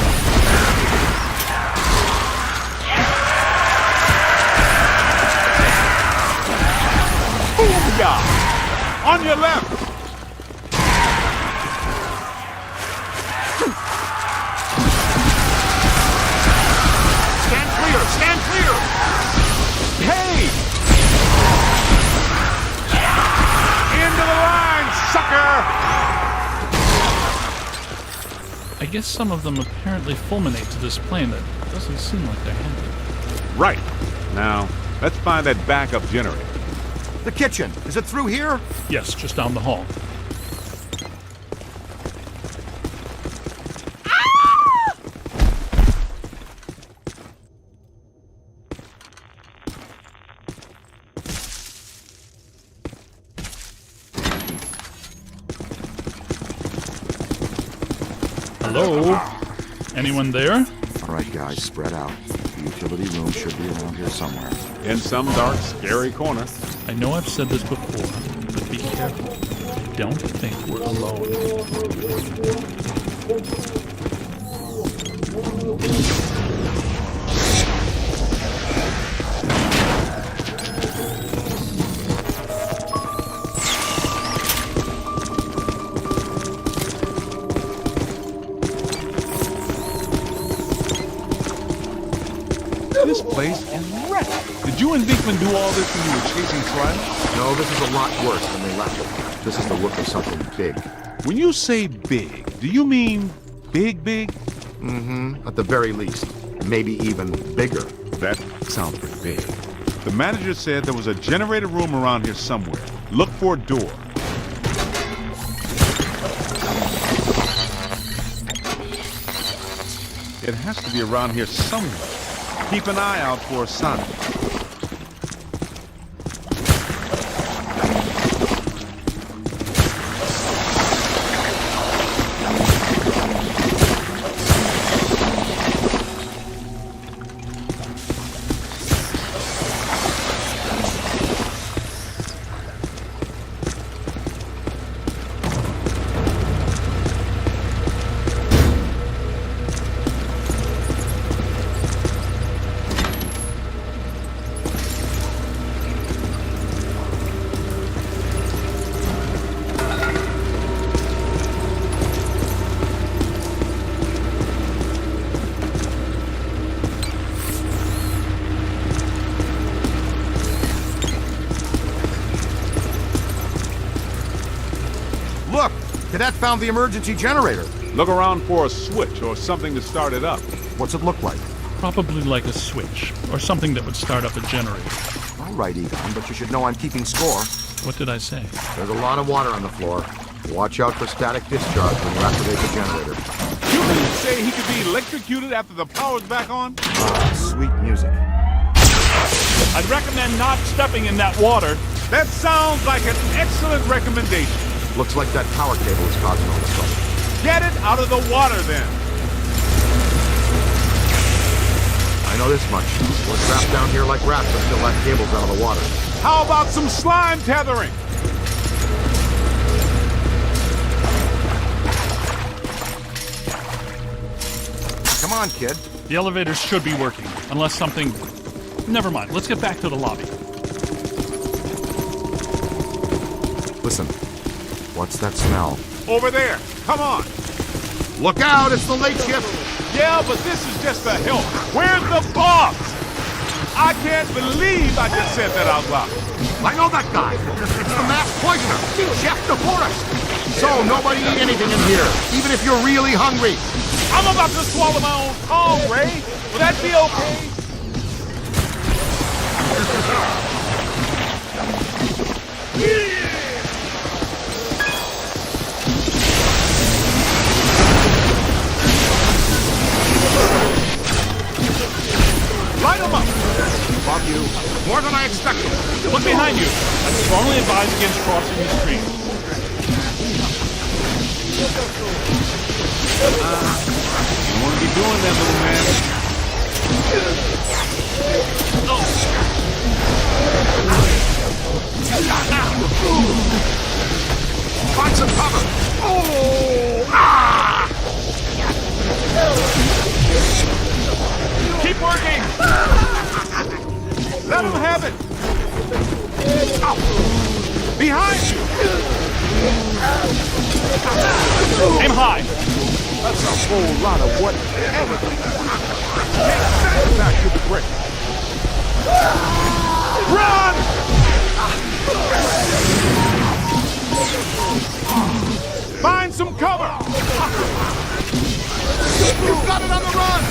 Booyah! On your left! Stand clear! Stand clear! Hey! Into the line, sucker! I guess some of them apparently fulminate to this plane. That doesn't seem like they're happy. Right. Now, let's find that backup generator. The kitchen. Is it through here? Yes, just down the hall. Hello? Anyone there? All right, guys, spread out. The utility room should be around here somewhere. In some dark, scary corner. I know I've said this before, but be careful. I don't think we're This place is wrecked. Did you and Dinkman do all this when you were chasing Slime? No, this is a lot worse than they left. This is the work of something big. When you say big, do you mean big, big? Mm-hmm. At the very least. Maybe even bigger. That sounds pretty big. The manager said there was a generator room around here somewhere. Look for a door. It has to be around here somewhere. Keep an eye out for a sign. Look! Cadet found the emergency generator. Look around for a switch or something to start it up. What's it look like? Probably like a switch, or something that would start up a generator. All right, Egon, but you should know I'm keeping score. What did I say? There's a lot of water on the floor. Watch out for static discharge when you activate the generator. You didn't say he could be electrocuted after the power's back on? Ah, sweet music. I'd recommend not stepping in that water. That sounds like an excellent recommendation. Looks like that power cable is causing all the trouble. Get it out of the water, then. I know this much. We're trapped down here like rats until that cable's out of the water. How about some slime tethering? Come on, kid. The elevators should be working, unless something... Never mind, let's get back to the lobby. Listen, what's that smell? Over there. Come on. Look out, it's the late shift. Yeah, but this is just a help. Where's the boss? I can't believe I just said that out loud. I know that guy. It's the masked poisoner, Chef DeForest. So nobody eat anything in here, even if you're really hungry. I'm about to swallow my own tongue, Ray. Will that be okay? Light them up! Above you. More than I expected. Look behind you. I strongly advise against crossing the stream. You want to be doing that, little man. Find some cover. Oh! Ah! Keep working! Let him have it! Ow. Behind you! Aim high! That's a whole lot of whatever. Take that back to the brick. Run! Find some cover! You've got it on the run!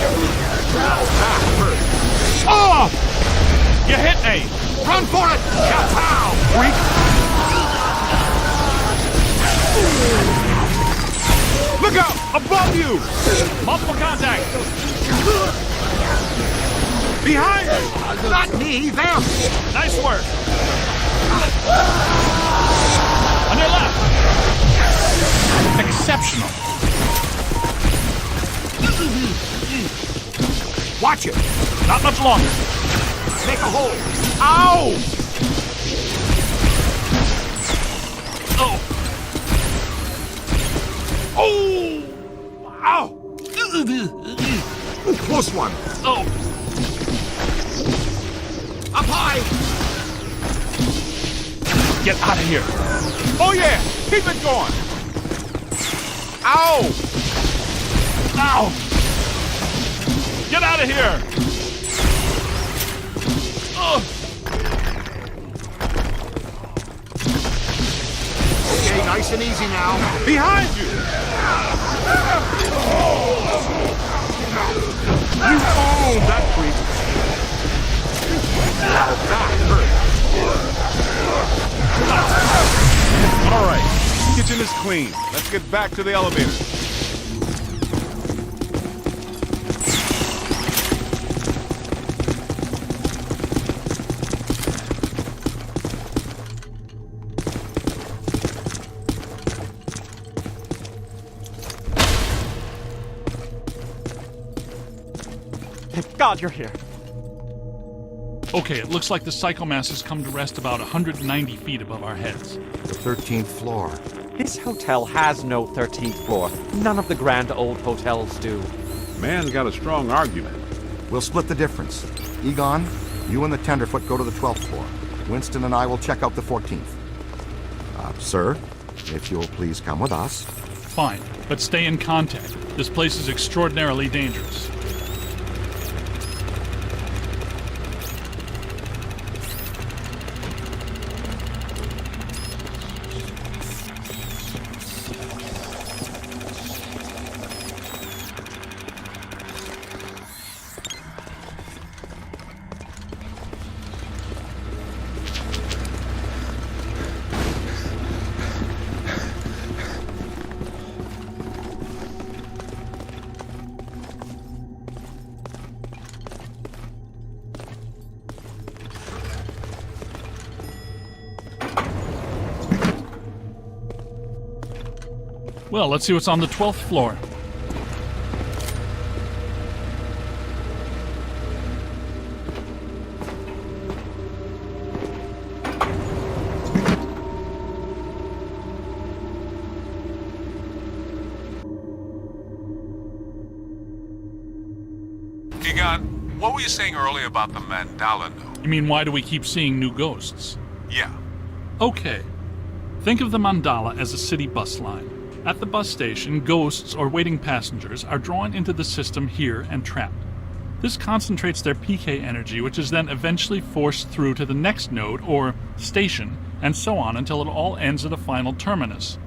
That hurt. Oh! You hit me! Run for it! Kapow! Freak! Look out! Above you! Multiple contact! Behind you! Not me, them! Nice work! On your left! Exceptional! Watch it! Not much longer! Make a hole! Ow! Oh! Oh! Ow! Ooh, close one! Oh! Up high! Get out of here! Oh yeah! Keep it going! Ow! Ow! Get out of here! Ugh. Okay, nice and easy now. Behind you! You own that creep. Now that hurt. All right, kitchen is clean. Let's get back to the elevator. Thank God you're here. Okay, it looks like the psychomass has come to rest about 190 feet above our heads. The 13th floor. This hotel has no 13th floor. None of the grand old hotels do. Man got a strong argument. We'll split the difference. Egon, you and the Tenderfoot go to the 12th floor. Winston and I will check out the 14th. Sir, if you'll please come with us. Fine, but stay in contact. This place is extraordinarily dangerous. Well, let's see what's on the 12th floor. Egon, what were you saying earlier about the mandala node? You mean, why do we keep seeing new ghosts? Yeah. Okay. Think of the mandala as a city bus line. At the bus station, ghosts or waiting passengers are drawn into the system here and trapped. This concentrates their PK energy, which is then eventually forced through to the next node or station, and so on until it all ends at a final terminus.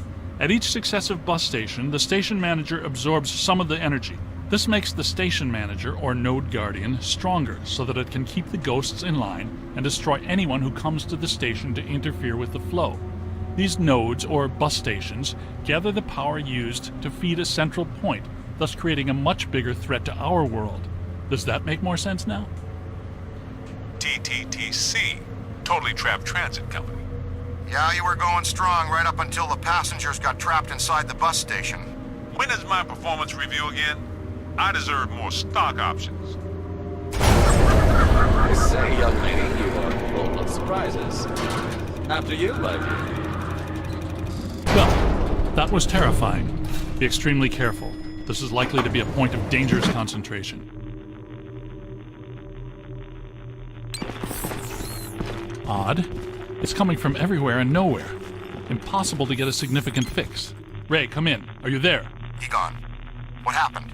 At each successive bus station, the station manager absorbs some of the energy. This makes the station manager, or node guardian, stronger so that it can keep the ghosts in line and destroy anyone who comes to the station to interfere with the flow. These nodes, or bus stations, gather the power used to feed a central point, thus creating a much bigger threat to our world. Does that make more sense now? TTTC, Totally Trapped Transit Company. Yeah, you were going strong right up until the passengers got trapped inside the bus station. When is my performance review again? I deserve more stock options. I say, young lady, you are full of surprises. After you, like. Well, that was terrifying. Be extremely careful. This is likely to be a point of dangerous concentration. Odd. It's coming from everywhere and nowhere. Impossible to get a significant fix. Ray, come in. Are you there? Egon, what happened?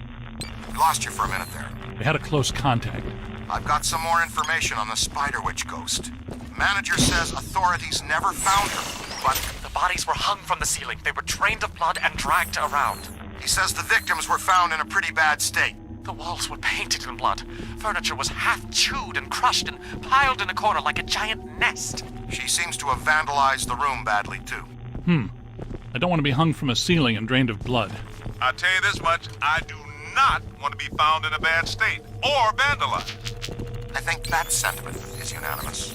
We lost you for a minute there. We had a close contact. I've got some more information on the Spider Witch ghost. Manager says authorities never found her, but The bodies were hung from the ceiling. They were drained of blood and dragged around. he says the victims were found in a pretty bad state. The walls were painted in blood. Furniture was half chewed and crushed and piled in a corner like a giant nest. She seems to have vandalized the room badly, too. I don't want to be hung from a ceiling and drained of blood. I'll tell you this much, I do not want to be found in a bad state or vandalized. I think that sentiment is unanimous.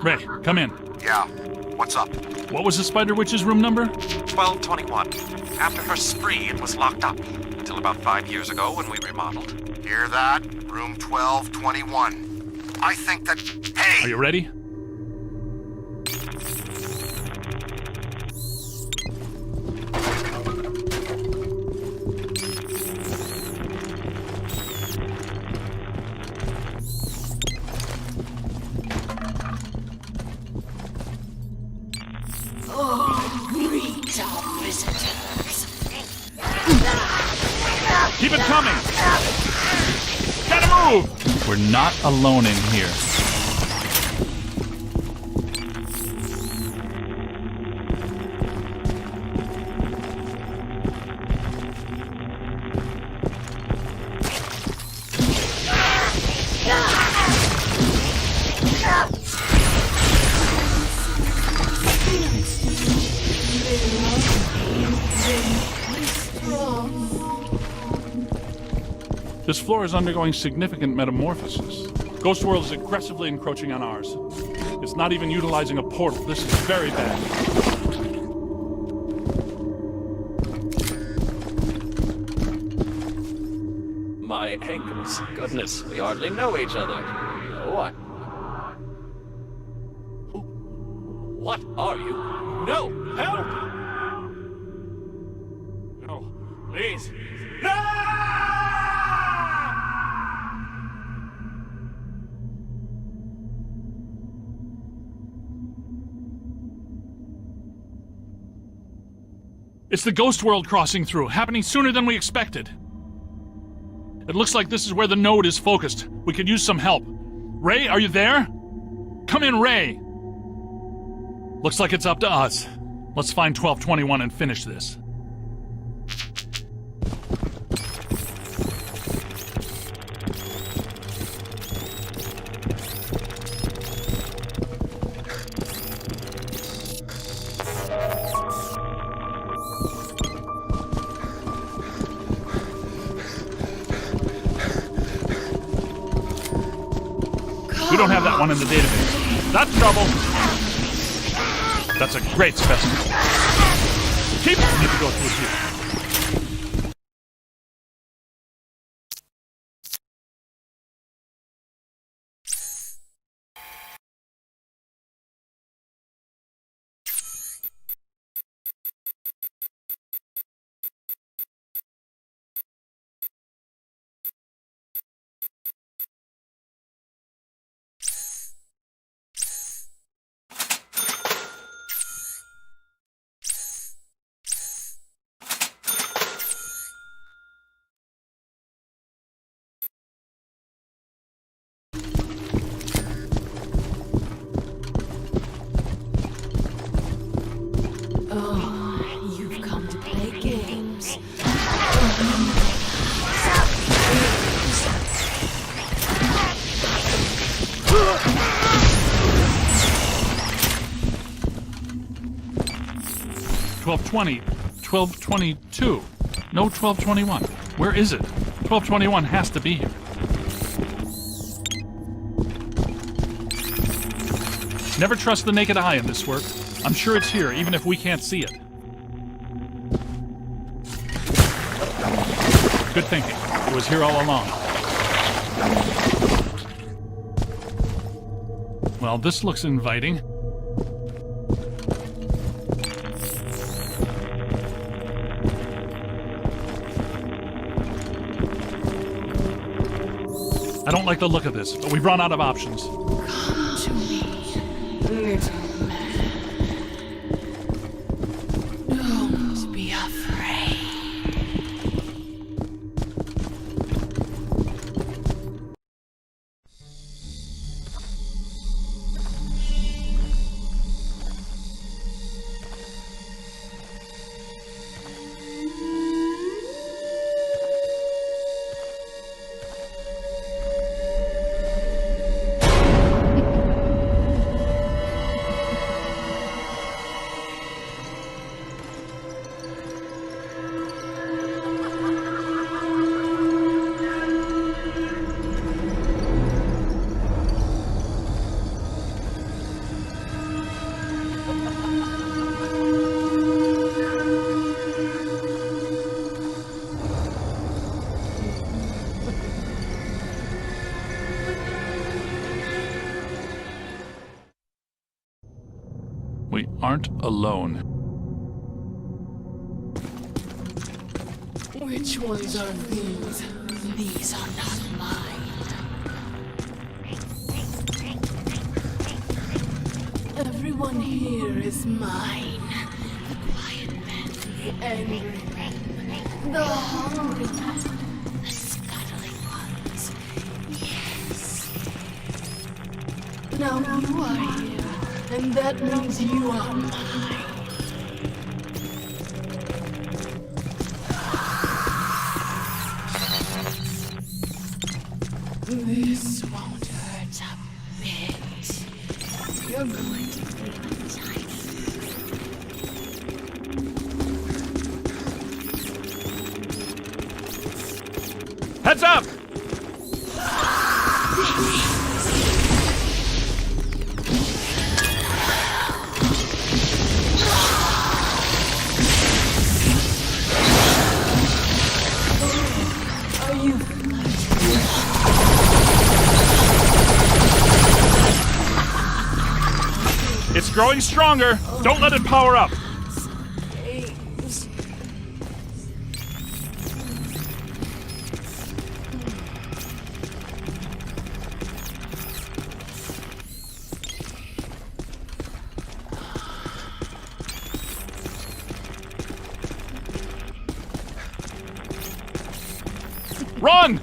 Ray, come in. Yeah, what's up? What was the Spider Witch's room number? 1221. After her spree, it was locked up. Until about 5 years ago when we remodeled. Hear that? Room 1221. I think that... Hey! Are you ready? Greet our visitors. Keep it coming! Gotta move! We're not alone in here. This floor is undergoing significant metamorphosis. Ghost World is aggressively encroaching on ours. It's not even utilizing a portal. This is very bad. My ankles. Goodness, we hardly know each other. What? What are you? No! Help! No, please. It's the Ghost World crossing through, happening sooner than we expected. It looks like this is where the node is focused. We could use some help. Ray, are you there? Come in, Ray! Looks like it's up to us. Let's find 1221 and finish this. We don't have that one in the database. That's trouble. That's a great specimen. Keep it. Need to go through here. 1220. 1222. No 1221. Where is it? 1221 has to be here. Never trust the naked eye in this work. I'm sure it's here, even if we can't see it. Good thinking. It was here all along. Well, this looks inviting. I don't like the look of this, but we've run out of options. Come to me, little man. Don't be afraid. We aren't alone. Which ones are these? These are not mine. Everyone here is mine. The quiet men, the angry men, the hungry men, the scuttling ones. Yes. Now you are here, and that means you are mine. This won't hurt a bit. You're going to feel tiny. Heads up! Are you It's growing stronger. Don't let it power up. Run!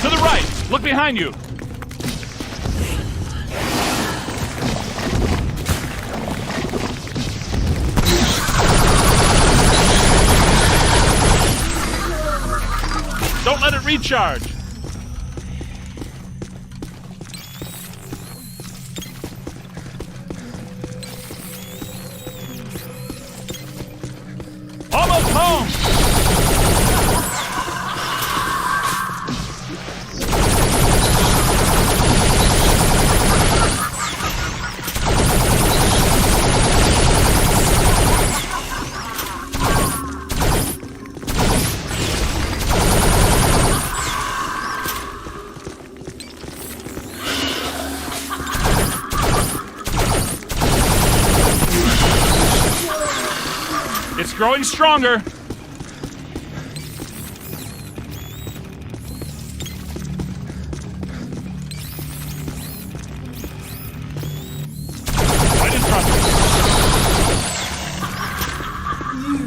To the right! Look behind you! Don't let it recharge! Almost home! It's growing stronger. Right in front. You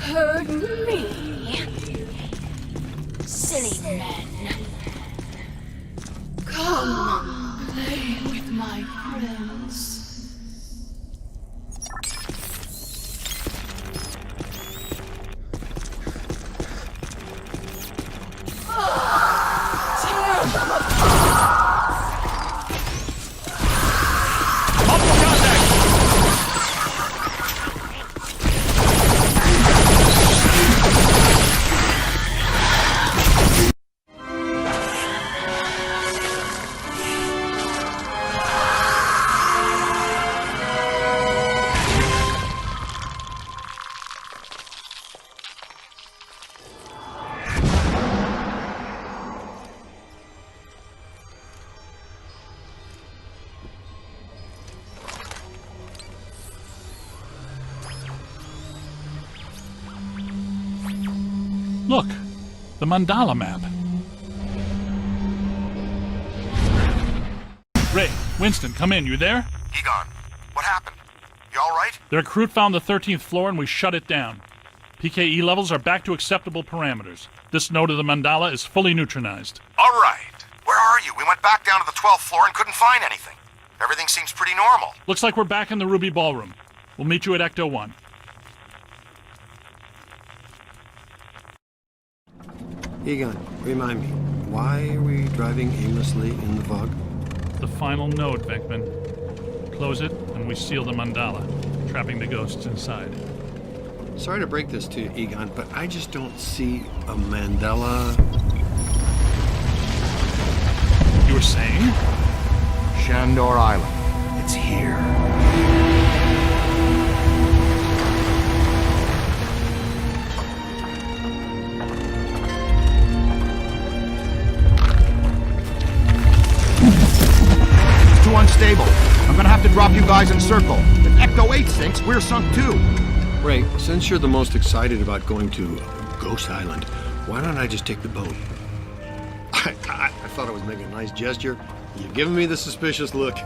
heard me? Silly men. Come, play with my Look, the mandala map. Ray, Winston, come in. You there? Egon, what happened? You all right? The recruit found the 13th floor and we shut it down. PKE levels are back to acceptable parameters. This node of the mandala is fully neutronized. All right. Where are you? We went back down to the 12th floor and couldn't find anything. Everything seems pretty normal. Looks like we're back in the Ruby Ballroom. We'll meet you at Ecto 1. Egon, remind me, why are we driving aimlessly in the fog? The final node, Beckman. Close it, and we seal the mandala, trapping the ghosts inside. Sorry to break this to you, Egon, but I just don't see a mandala. You were saying? Shandor Island. It's here. It's too unstable. I'm gonna have to drop you guys in circle. If Ecto 8 sinks, we're sunk too. Ray, since you're the most excited about going to Ghost Island, why don't I just take the boat? I thought I was making a nice gesture. You're giving me the suspicious look.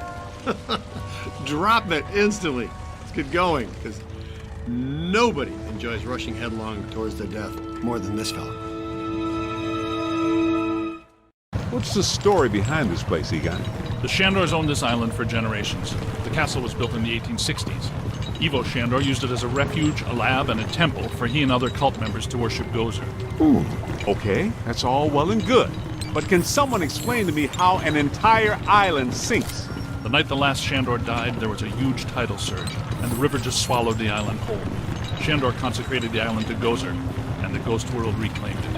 Drop it instantly. Let's get going, because nobody enjoys rushing headlong towards their death more than this fella. What's the story behind this place, Egon? The Shandors owned this island for generations. The castle was built in the 1860s. Evo Shandor used it as a refuge, a lab, and a temple for he and other cult members to worship Gozer. Okay, that's all well and good. But can someone explain to me how an entire island sinks? The night the last Shandor died, there was a huge tidal surge, and the river just swallowed the island whole. Shandor consecrated the island to Gozer, and the ghost world reclaimed it.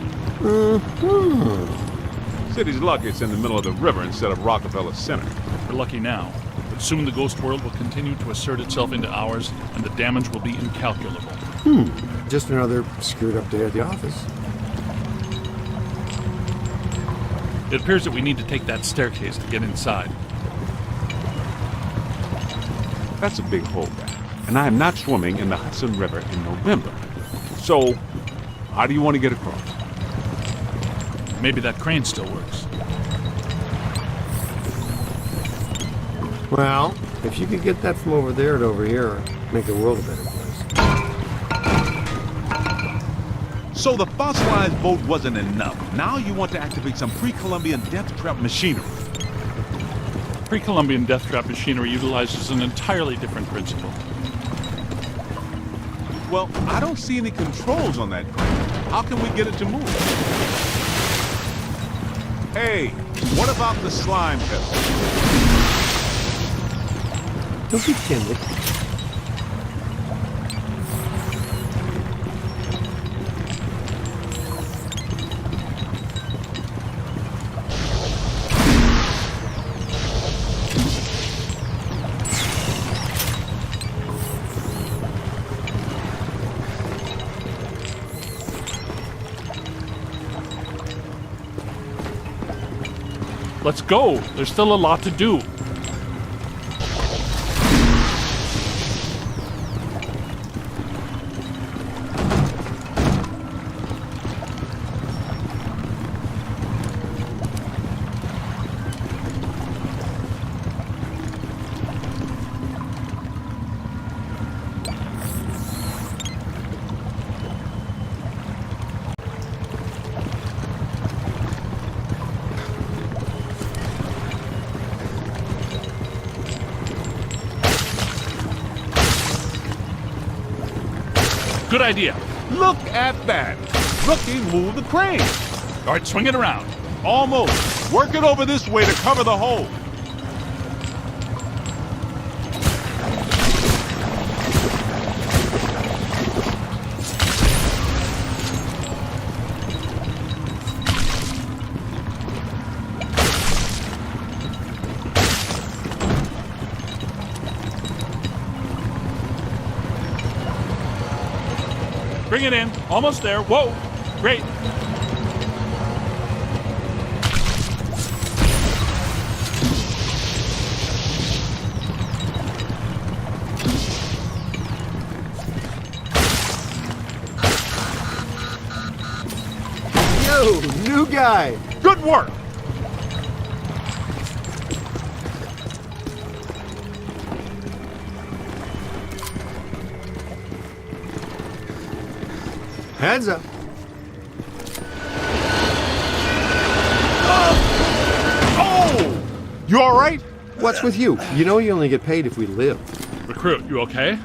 City's lucky it's in the middle of the river instead of Rockefeller Center. We're lucky now, but soon the ghost world will continue to assert itself into ours, and the damage will be incalculable. Just another screwed up day at the office. It appears that we need to take that staircase to get inside. That's a big hole there, and I am not swimming in the Hudson River in November. So, how do you want to get across? Maybe that crane still works. Well, if you could get that from over there to over here, it'd make the world a better place. So the fossilized boat wasn't enough. Now you want to activate some pre-Columbian death trap machinery. Pre-Columbian death trap machinery utilizes an entirely different principle. Well, I don't see any controls on that crane. How can we get it to move? Hey, what about the slime pest? Don't be timid. Let's go. There's still a lot to do. Good idea. Look at that. Rookie moved the crane. All right, swing it around. Almost. Work it over this way to cover the hole. Bring it in. Almost there. Whoa. Great. new guy. Good work. Heads up. Oh! You all right? What's with you? You know you only get paid if we live. Recruit, you okay?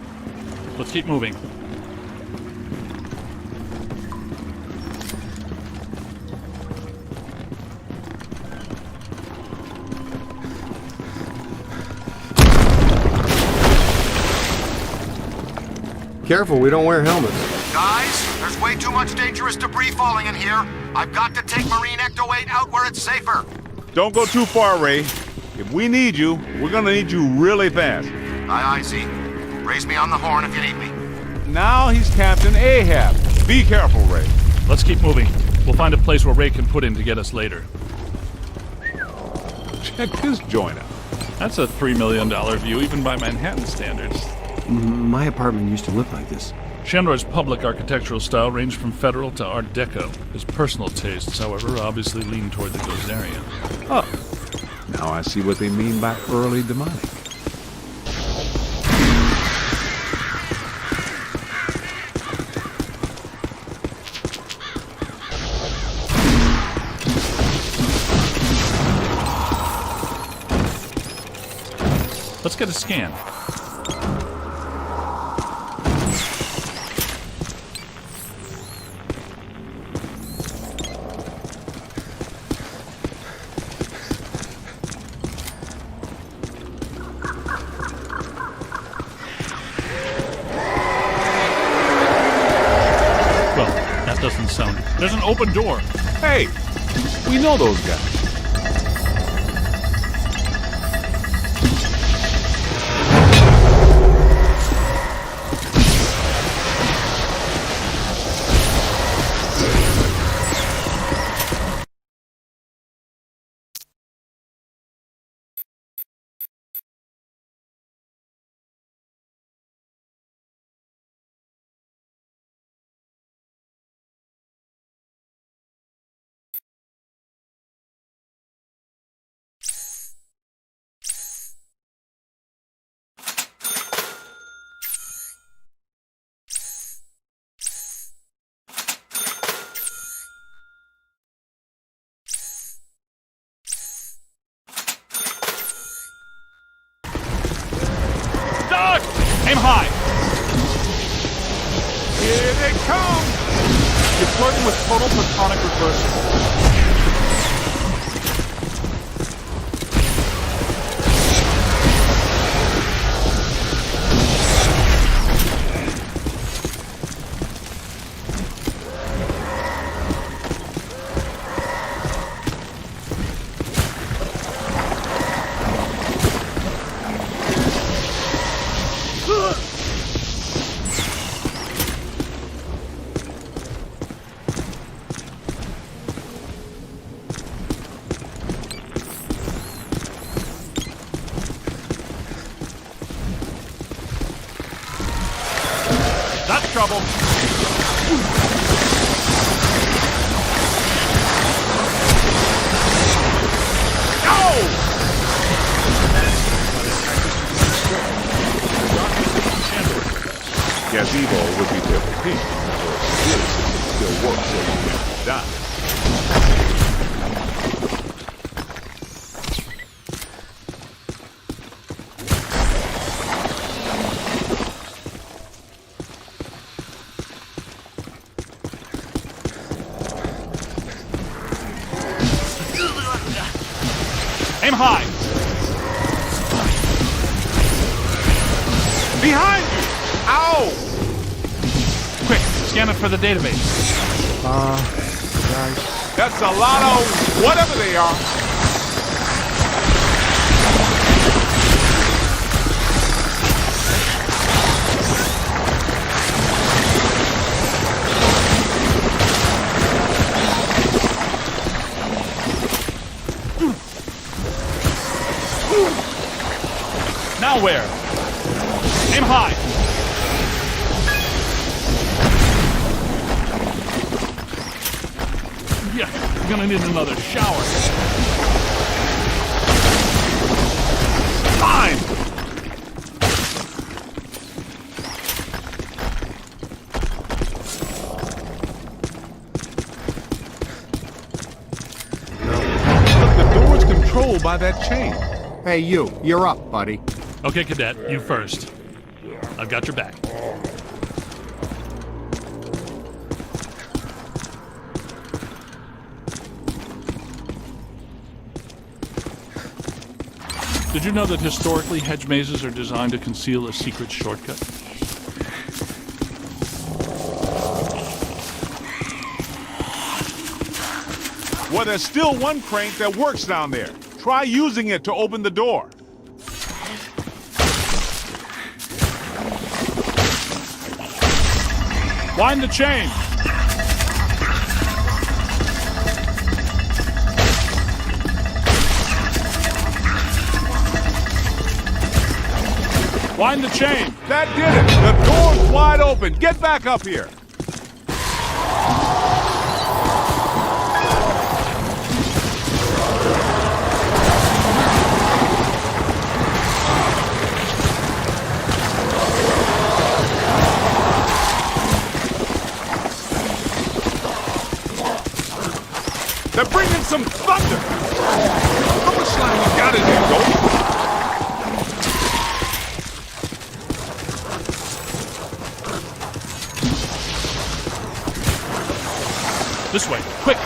Let's keep moving. Careful, we don't wear helmets. Guys, there's way too much dangerous debris falling in here. I've got to take Marine Ecto 8 out where it's safer. Don't go too far, Ray. If we need you, we're gonna need you really fast. Aye, Z. Raise me on the horn if you need me. Now he's Captain Ahab. Be careful, Ray. Let's keep moving. We'll find a place where Ray can put in to get us later. Check this joint out. That's a $3 million view, even by Manhattan standards. My apartment used to look like this. Shandor's public architectural style ranged from Federal to Art Deco. His personal tastes, however, obviously lean toward the Gozerian. Oh, now I see what they mean by early demonic. Let's get a scan. Doesn't sound. There's an open door. Hey, we know those guys. Aim high! Here they come! You're flirting with total platonic reversal. That's trouble. Gazebo would be their peak, still works so you can't die. Aim high! Behind you! Ow! Quick, scan it for the database. Guys. That's a lot of whatever they are. Now where? Aim high! Yeah, I'm gonna need another shower. Fine! Look, the door's controlled by that chain. Hey, you're up, buddy. Okay, Cadet, you first. I've got your back. Did you know that historically hedge mazes are designed to conceal a secret shortcut? Well, there's still one crank that works down there. Try using it to open the door. Wind the chain! Wind the chain! That did it! The door's wide open! Get back up here! They're bringing some thunder! How much slime you got in there, Ghost? This way, quick!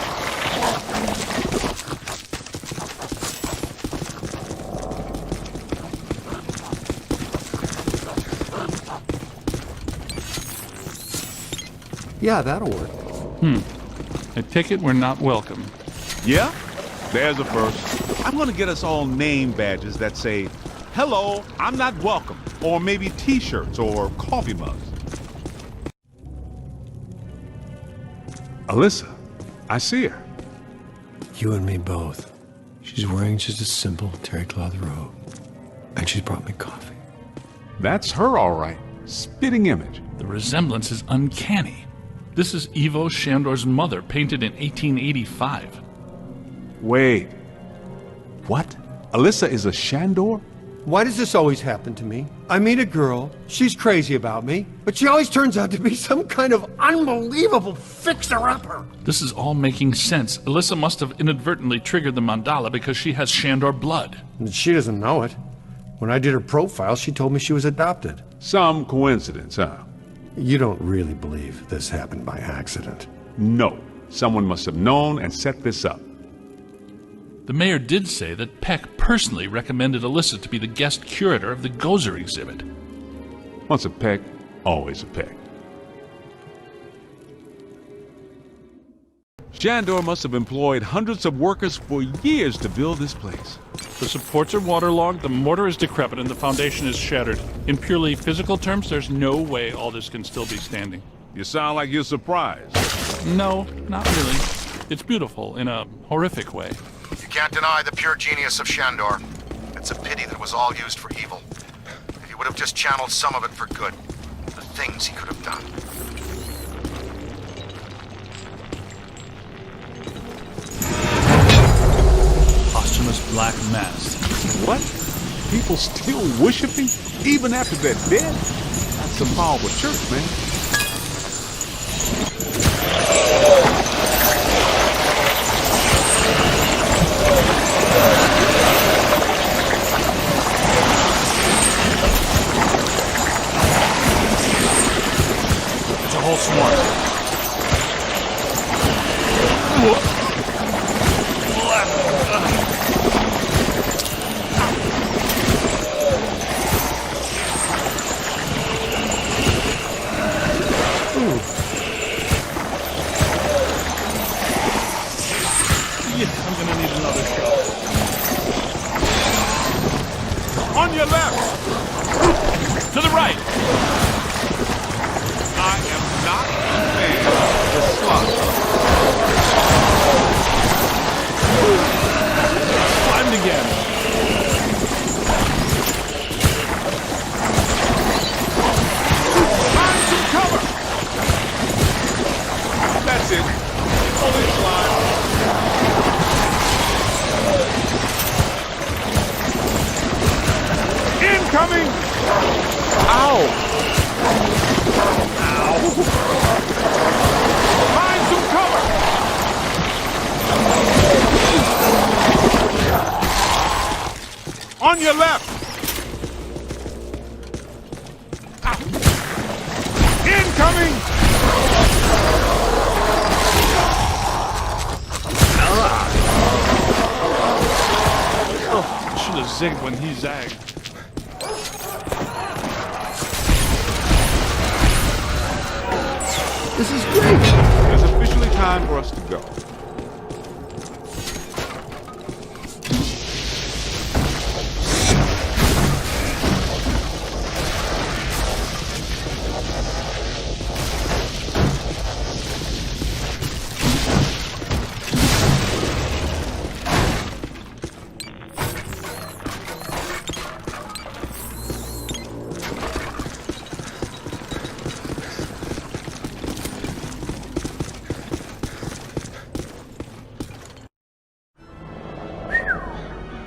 Yeah, that'll work. I take it we're not welcome. Yeah? There's a first. I'm gonna get us all name badges that say, "Hello, I'm not welcome," or maybe t-shirts or coffee mugs. Alyssa, I see her. You and me both. She's wearing just a simple terry cloth robe. And she's brought me coffee. That's her, all right. Spitting image. The resemblance is uncanny. This is Ivo Shandor's mother, painted in 1885. Wait. What? Alyssa is a Shandor? Why does this always happen to me? I meet a girl, she's crazy about me, but she always turns out to be some kind of unbelievable fixer-upper. This is all making sense. Alyssa must have inadvertently triggered the mandala because she has Shandor blood. And she doesn't know it. When I did her profile, she told me she was adopted. Some coincidence, huh? You don't really believe this happened by accident? No. Someone must have known and set this up. The mayor did say that Peck personally recommended Alyssa to be the guest curator of the Gozer exhibit. Once a Peck, always a Peck. Shandor must have employed hundreds of workers for years to build this place. The supports are waterlogged, the mortar is decrepit, and the foundation is shattered. In purely physical terms, there's no way all this can still be standing. You sound like you're surprised. No, not really. It's beautiful in a horrific way. You can't deny the pure genius of Shandor. It's a pity that it was all used for evil. If he would have just channeled some of it for good, the things he could have done. Posthumous black mask. What? People still worshiping? Even after they're dead? That's a powerful church, man. It's a whole swarm. I'm gonna need another shot. On your left! To the right! I am not Find some cover! On your left! Incoming! Oh, should have zigged when he zagged. This is great! It's officially time for us to go.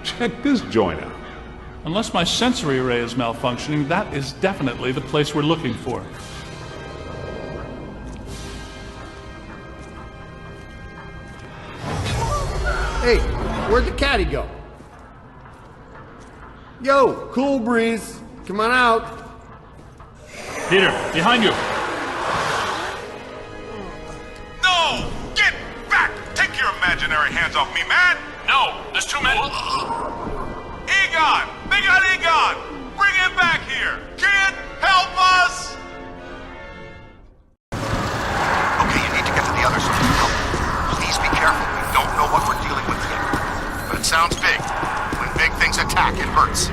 Check this joint out. Unless my sensory array is malfunctioning, that is definitely the place we're looking for. Hey, where'd the caddy go? Yo, cool breeze. Come on out. Peter, behind you. No! Get back! Take your imaginary hands off me, man! No, there's too many. Egon! They got Egon! Bring him back here! Kid, help us! Okay, you need to get to the other side of the building. Please be careful. We don't know what we're dealing with yet. But it sounds big. When big things attack, it hurts.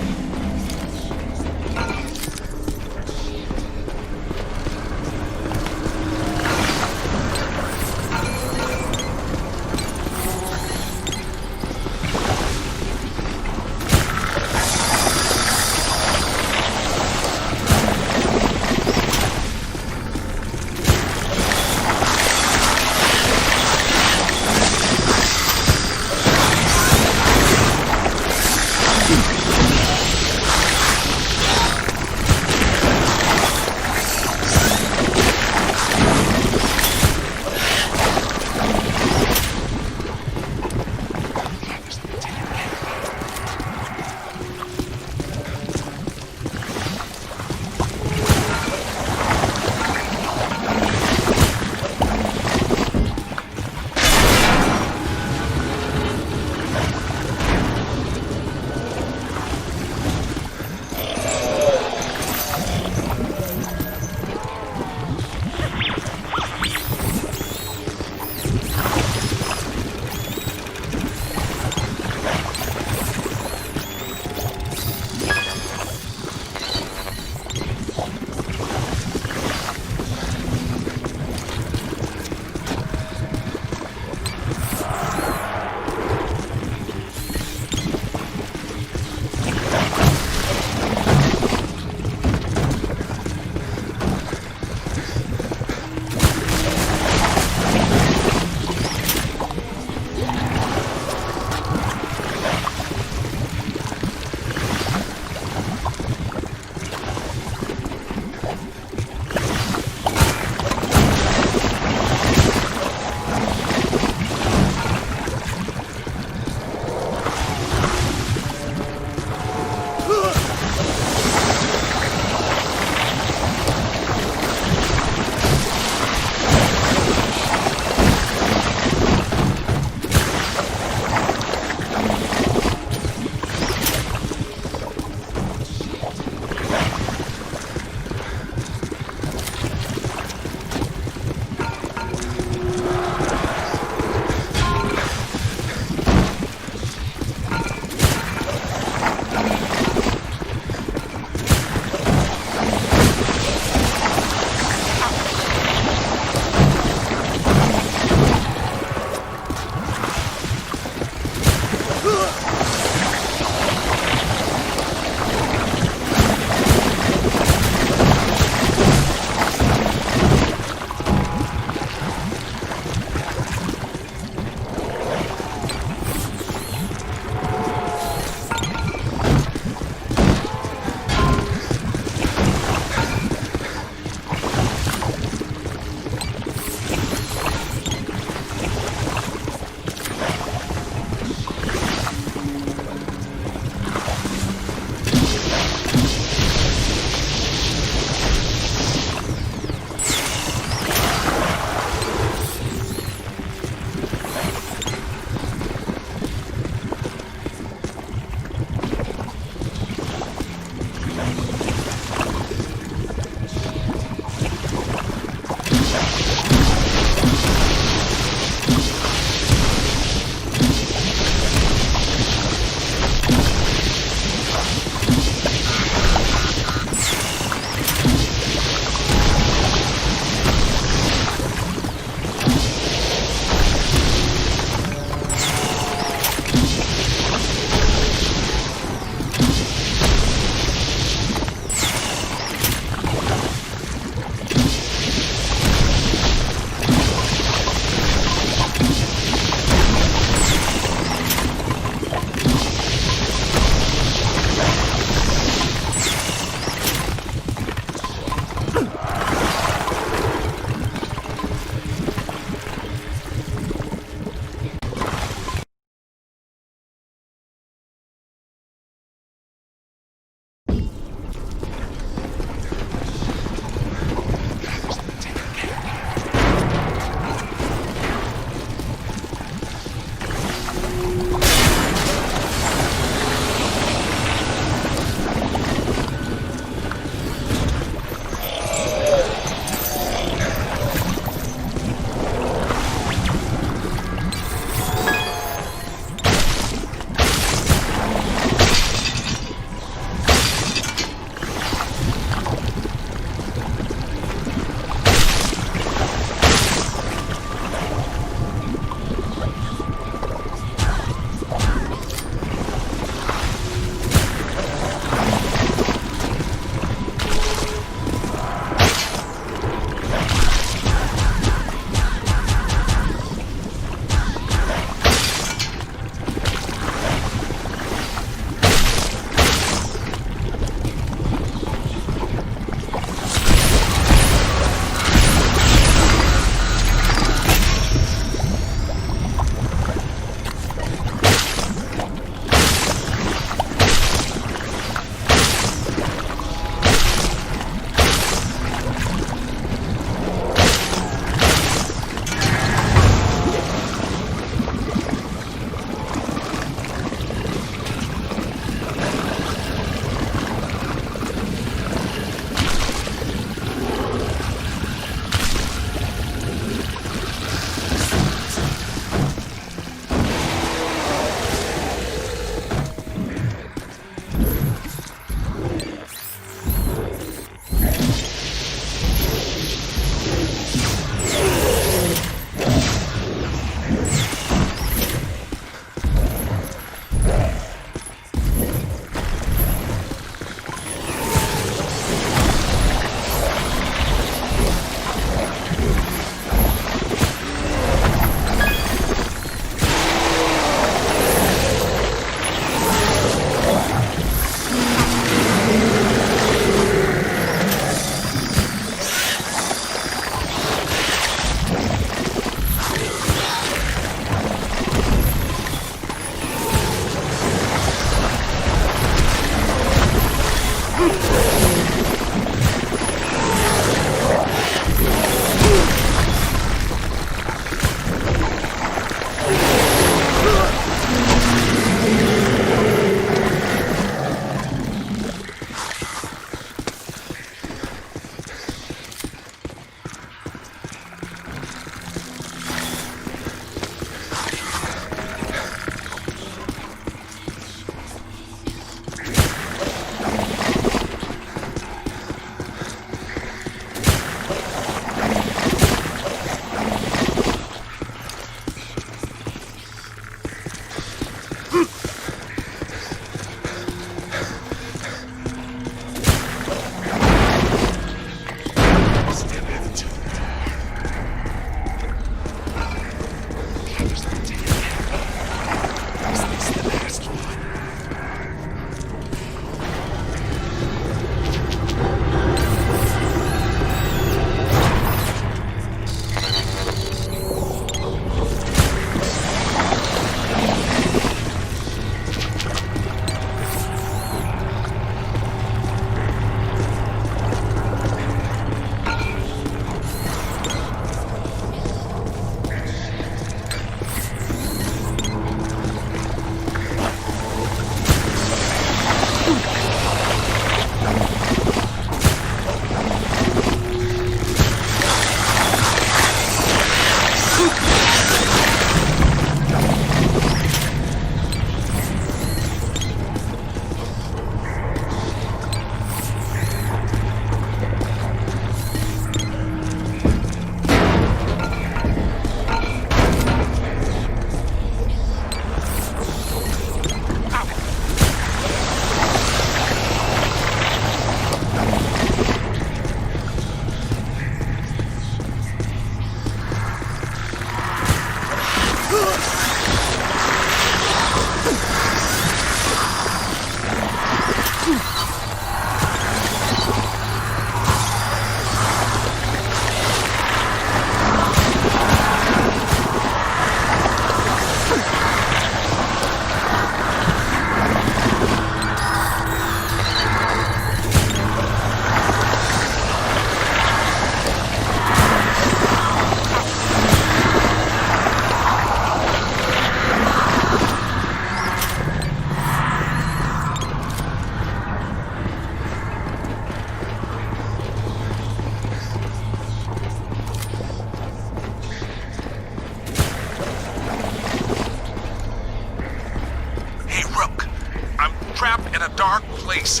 place.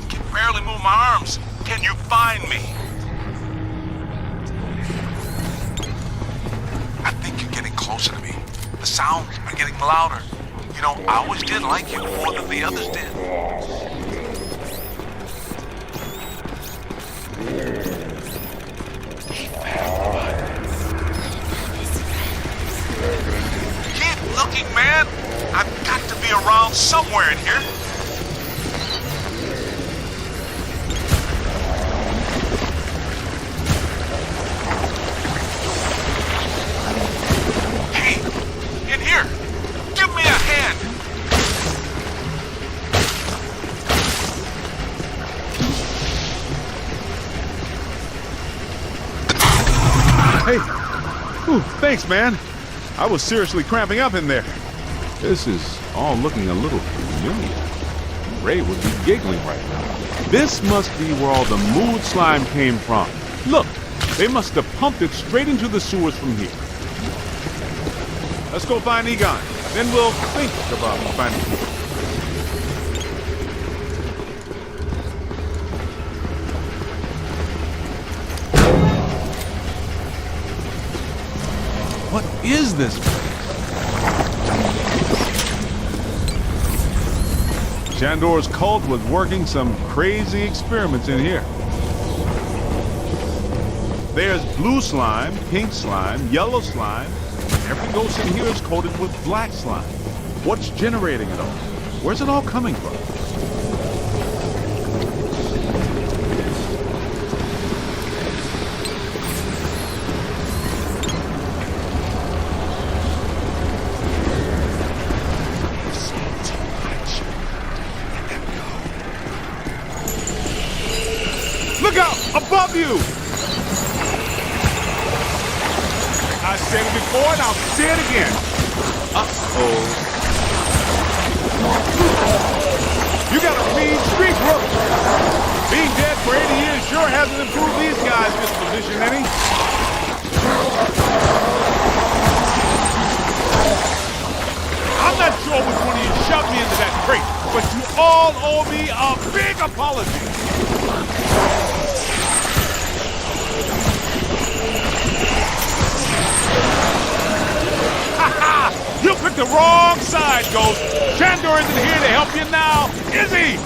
Can barely move my arms. Can you find me? I think you're getting closer to me. The sounds are getting louder. You know, I always did like you more than the others did. Keep looking, man. I've got to be around somewhere in here. Hey, in here. Give me a hand. Hey. Ooh, thanks, man. I was seriously cramping up in there. This is all looking a little familiar. Ray would be giggling right now. This must be where all the mood slime came from. Look, they must have pumped it straight into the sewers from here. Let's go find Egon. Then we'll think about finding people. What is this place? Shandor's cult was working some crazy experiments in here. There's blue slime, pink slime, yellow slime. Every ghost in here is coated with black slime. What's generating it all? Where's it all coming from? Look out! Above you! I said it before and I'll say it again. Uh-oh. You got a mean streak, Rook. Being dead for 80 years sure hasn't improved these guys' disposition any. I'm not sure which one of you shoved me into that crate, but you all owe me a big apology. You picked the wrong side, Ghost. Shandor isn't here to help you now, is he?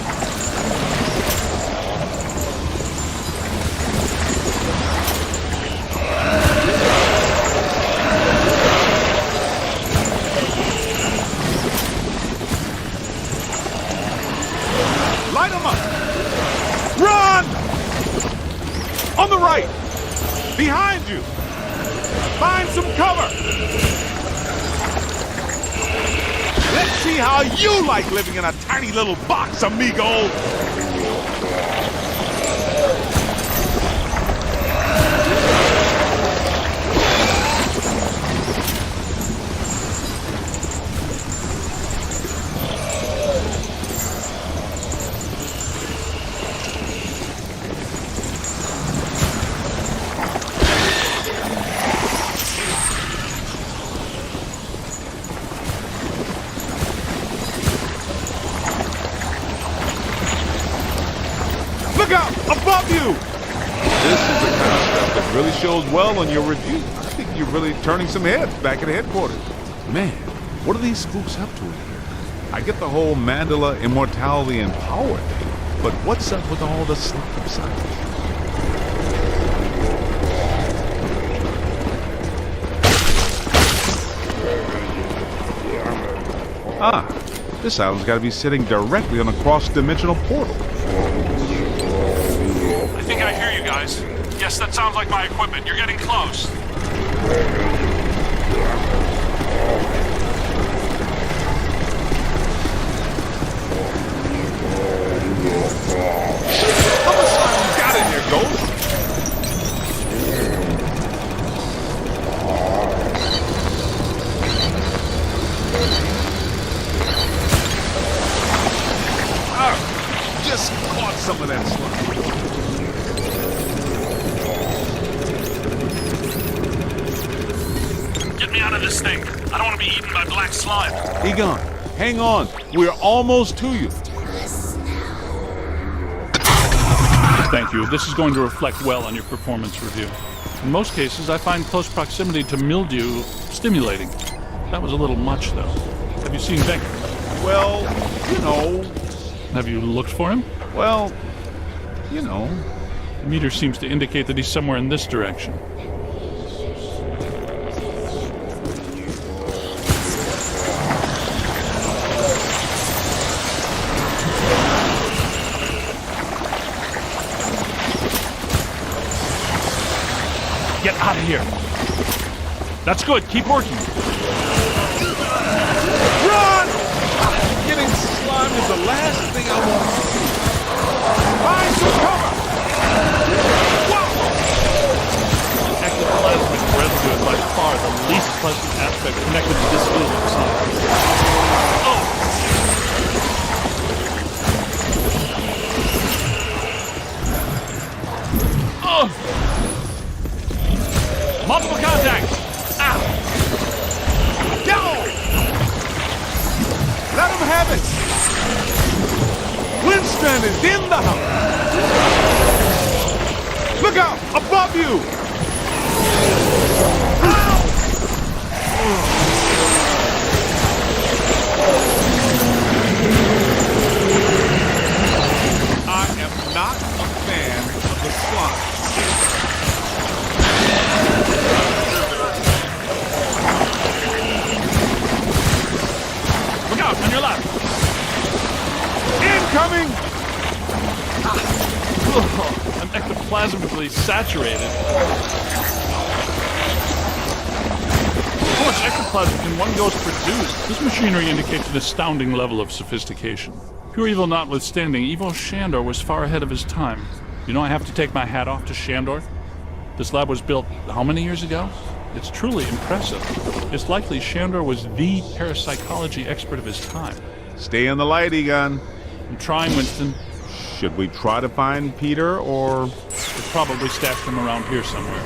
Light him up. Run! On the right. Behind you. Find some cover. Let's see how you like living in a tiny little box, amigo! Look out! Above you! This is the kind of stuff that really shows well on your review. I think you're really turning some heads back at headquarters. Man, what are these spooks up to in here? I get the whole mandala, immortality, and power thing, but what's up with all the slime science? Ah, this island's got to be sitting directly on a cross-dimensional portal. I think I hear you guys. Yes, that sounds like my equipment. You're getting close. How much slime you got in here, Ghost? Just caught some of that slime. Get me out of this thing. I don't want to be eaten by black slime. Egon, hang on. We're almost to you. Thank you. This is going to reflect well on your performance review. In most cases, I find close proximity to mildew stimulating. That was a little much, though. Have you seen Venk? Well, you know. Have you looked for him? Well, you know. The meter seems to indicate that he's somewhere in this direction. Get out of here. That's good. Keep working. Run! Getting slimed is the last thing I want. Find some cover! Ectoplasmic residue is by far the least pleasant aspect connected to this field of science. Oh! Oh! Multiple contacts! Ow! Down! Let him have it! Winston is in the house! Look out! Above you! I am not a fan of the slime. Look out, on your left! Incoming! I'm ectoplasmically saturated. How much ectoplasm can one ghost produce? This machinery indicates an astounding level of sophistication. Pure evil notwithstanding, evil Shandor was far ahead of his time. You know, I have to take my hat off to Shandor. This lab was built how many years ago? It's truly impressive. It's likely Shandor was the parapsychology expert of his time. Stay in the light, Egon. I'm trying, Winston. Should we try to find Peter, or... We'll probably stashed him around here somewhere.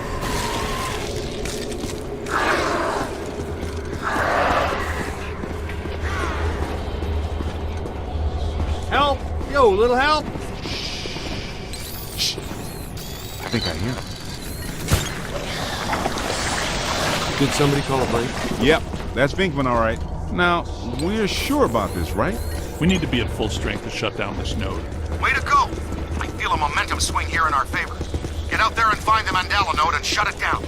Help! Yo, little help! Shh. I think I hear him. Did somebody call a break? Yep, that's Vinkman, all right. Now, we're sure about this, right? We need to be at full strength to shut down this node. Way to go! I feel a momentum swing here in our favor. Get out there and find the Mandela node and shut it down.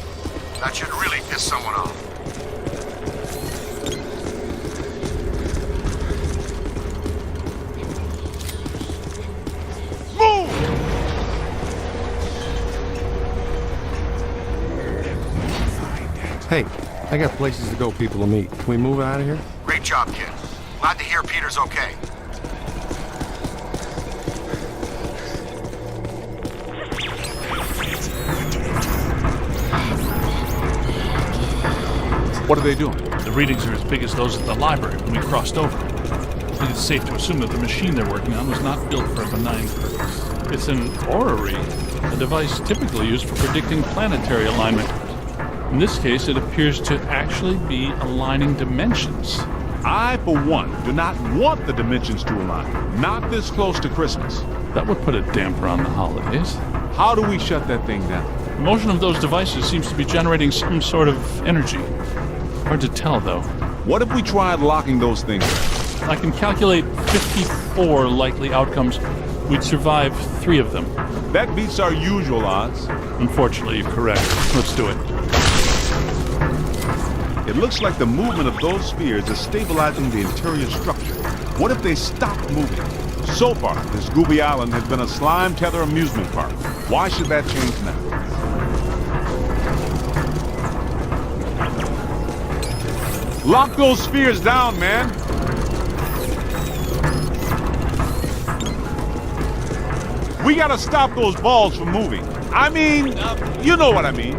That should really piss someone off. Move! Hey, I got places to go, people to meet. Can we move out of here? Great job, kid. Glad to hear Peter's okay. What are they doing? The readings are as big as those at the library when we crossed over. I think it's safe to assume that the machine they're working on was not built for a benign purpose. It's an orrery, a device typically used for predicting planetary alignment. In this case, it appears to actually be aligning dimensions. I, for one, do not want the dimensions to align. Not this close to Christmas. That would put a damper on the holidays. How do we shut that thing down? The motion of those devices seems to be generating some sort of energy. Hard to tell, though. What if we tried locking those things? I can calculate 54 likely outcomes. We'd survive 3 of them. That beats our usual odds. Unfortunately, you're correct. Let's do it. It looks like the movement of those spheres is stabilizing the interior structure. What if they stopped moving? So far, this Gooby Island has been a slime tether amusement park. Why should that change now? Lock those spheres down, man! We gotta stop those balls from moving. I mean, you know what I mean.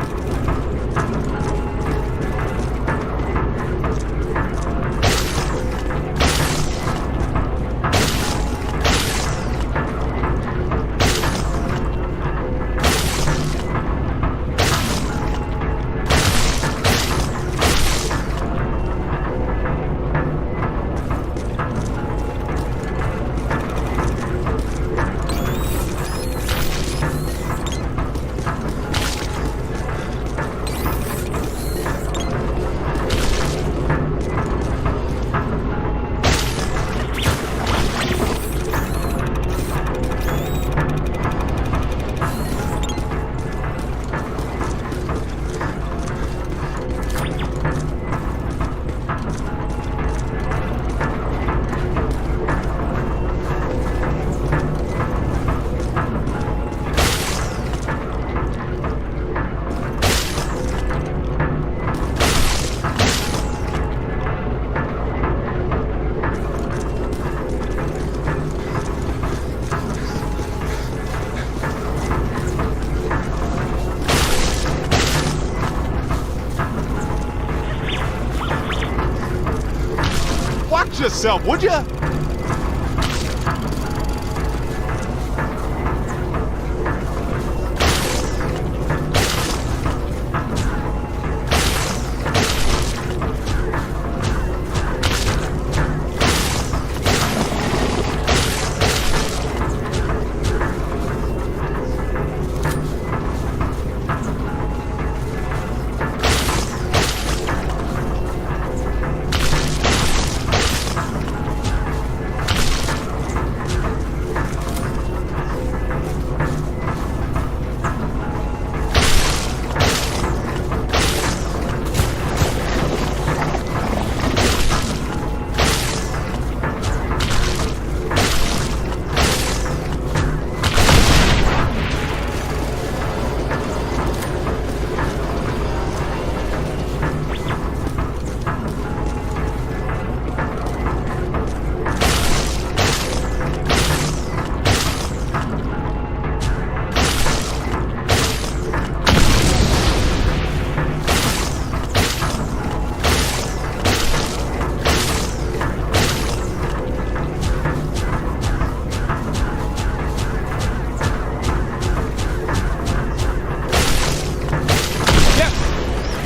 Watch yourself, would ya?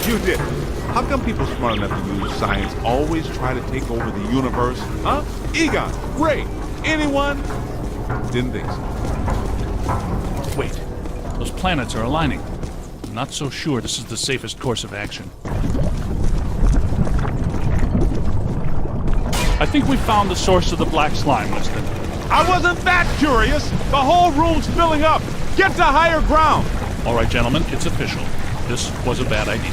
You did. How come people smart enough to use science always try to take over the universe? Huh? Egon, Ray, anyone? Didn't think so. Wait, those planets are aligning. I'm not so sure this is the safest course of action. I think we found the source of the black slime, Winston. I wasn't that curious. The whole room's filling up. Get to higher ground. All right, gentlemen, it's official. This was a bad idea.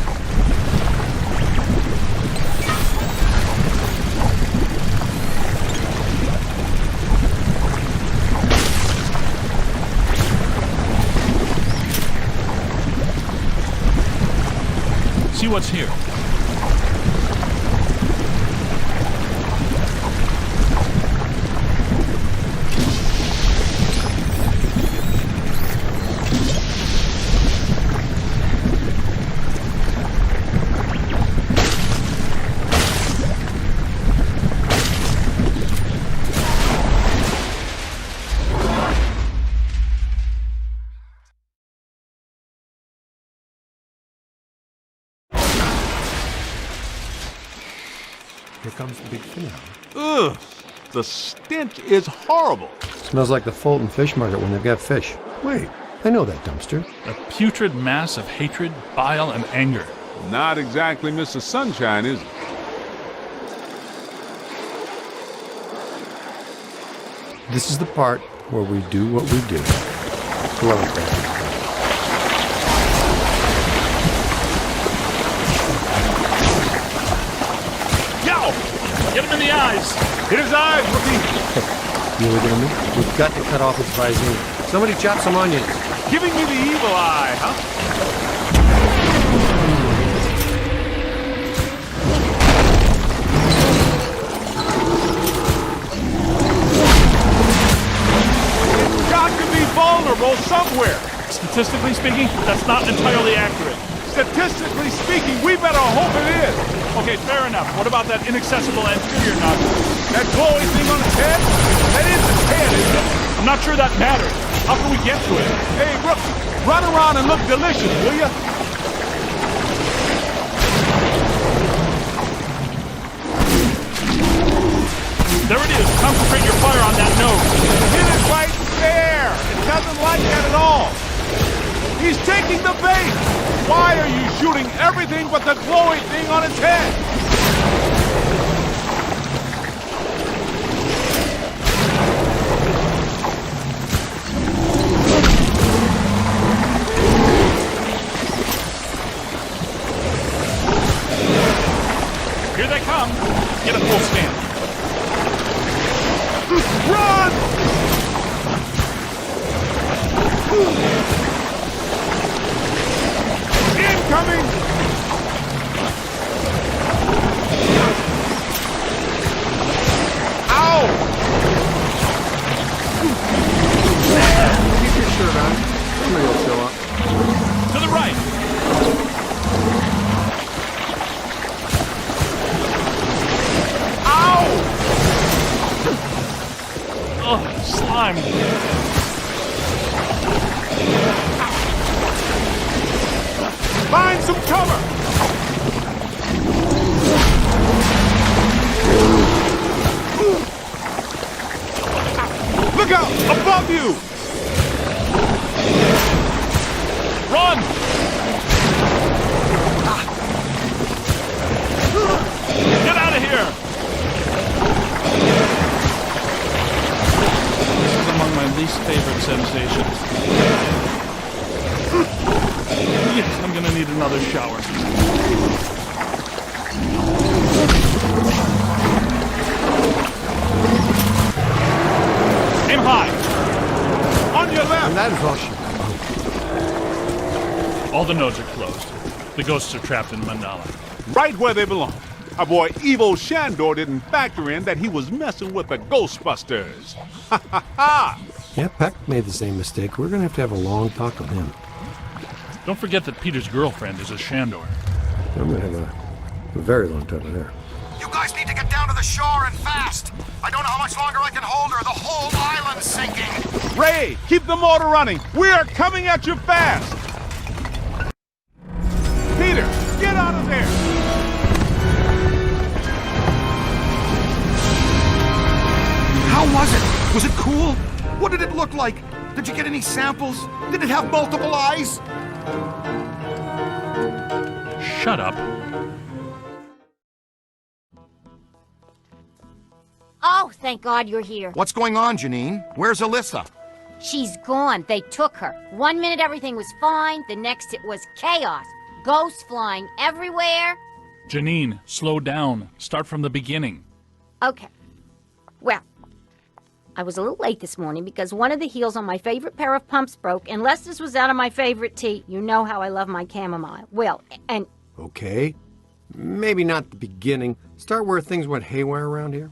See what's here. Here comes the big finale. Ugh, the stench is horrible. Smells like the Fulton Fish Market when they've got fish. Wait, I know that dumpster. A putrid mass of hatred, bile, and anger. Not exactly Mr. Sunshine, is it? This is the part where we do what we do. Blow it back. Get him in the eyes! Hit his eyes, rookie! You looking at me? We've got to cut off his visor. Somebody chop some onions. Giving me the evil eye, huh? It's got to be vulnerable somewhere. Statistically speaking, that's not entirely accurate. Statistically speaking, we better hope it is. Okay, fair enough. What about that inaccessible anterior nostril? That glowing thing on his head? That is his head, isn't it? I'm not sure that matters. How can we get to it? Hey, rookie, run around and look delicious, will ya? There it is. Concentrate your fire on that nose. Hit it right there. It doesn't like that at all. He's taking the bait! Why are you shooting everything but the glowing thing on his head? Here they come. Get a full scan. Run! Incoming! Ow! Keep your shirt on. Somebody will show up. To the right. Ow! Find some cover! Look out! Above you! Run! Get out of here! This is among my least favorite sensations. Yes, I'm gonna need another shower. Aim high! On your left! And that is all she... All the nodes are closed. The ghosts are trapped in Mandala. Right where they belong. Our boy Evo Shandor didn't factor in that he was messing with the Ghostbusters. Ha ha ha! Yeah, Peck made the same mistake. We're going to have a long talk with him. Don't forget that Peter's girlfriend is a Shandor. I'm going to have a very long talk with her. You guys need to get down to the shore and fast. I don't know how much longer I can hold her. The whole island's sinking. Ray, keep the motor running. We are coming at you fast. Peter, get out of there. How was it? Was it cool? What did it look like? Did you get any samples? Did it have multiple eyes? Shut up. Oh, thank God you're here. What's going on, Janine? Where's Alyssa? She's gone. They took her. 1 minute everything was fine, the next it was chaos. Ghosts flying everywhere. Janine, slow down. Start from the beginning. Okay. Well, I was a little late this morning because one of the heels on my favorite pair of pumps broke, and Lester's was out of my favorite tea. You know how I love my chamomile. Well, and... Okay. Maybe not the beginning. Start where things went haywire around here.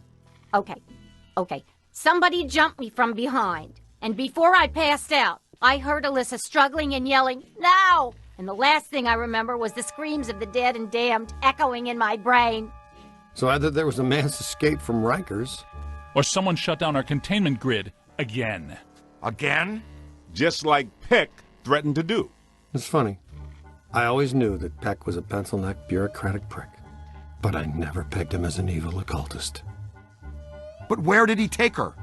Okay. Somebody jumped me from behind. And before I passed out, I heard Alyssa struggling and yelling, "No!" And the last thing I remember was the screams of the dead and damned echoing in my brain. So either there was a mass escape from Rikers, or someone shut down our containment grid again. Again? Just like Peck threatened to do. It's funny. I always knew that Peck was a pencil-necked, bureaucratic prick. But I never pegged him as an evil occultist. But where did he take her?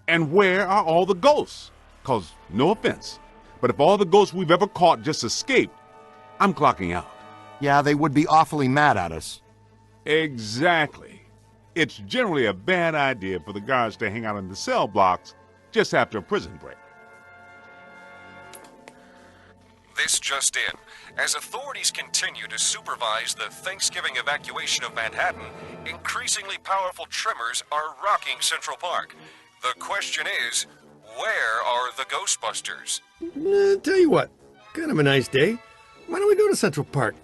And where are all the ghosts? 'Cause, no offense, but if all the ghosts we've ever caught just escaped, I'm clocking out. Yeah, they would be awfully mad at us. Exactly. It's generally a bad idea for the guards to hang out in the cell blocks just after a prison break. This just in. As authorities continue to supervise the Thanksgiving evacuation of Manhattan, increasingly powerful tremors are rocking Central Park. The question is, where are the Ghostbusters? Tell you what, kind of a nice day. Why don't we go to Central Park?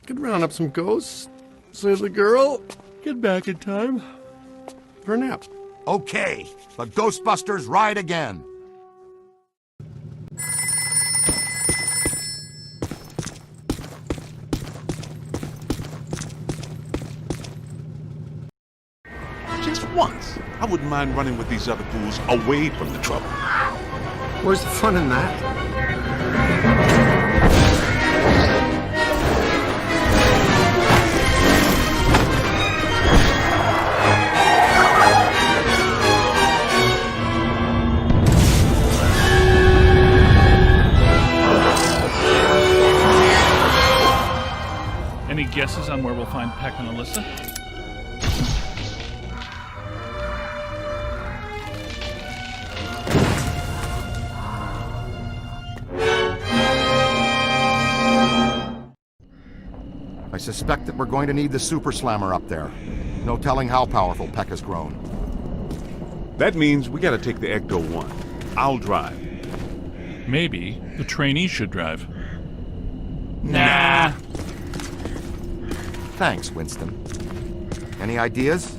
Could round up some ghosts, save the girl, get back in time for a nap. Okay, the Ghostbusters ride again. Just once, I wouldn't mind running with these other fools away from the trouble. Where's the fun in that? Any guesses on where we'll find Peck and Alyssa? I suspect that we're going to need the Super Slammer up there. No telling how powerful Peck has grown. That means we gotta take the Ecto-1. I'll drive. Maybe the trainees should drive. Nah. Thanks, Winston. Any ideas?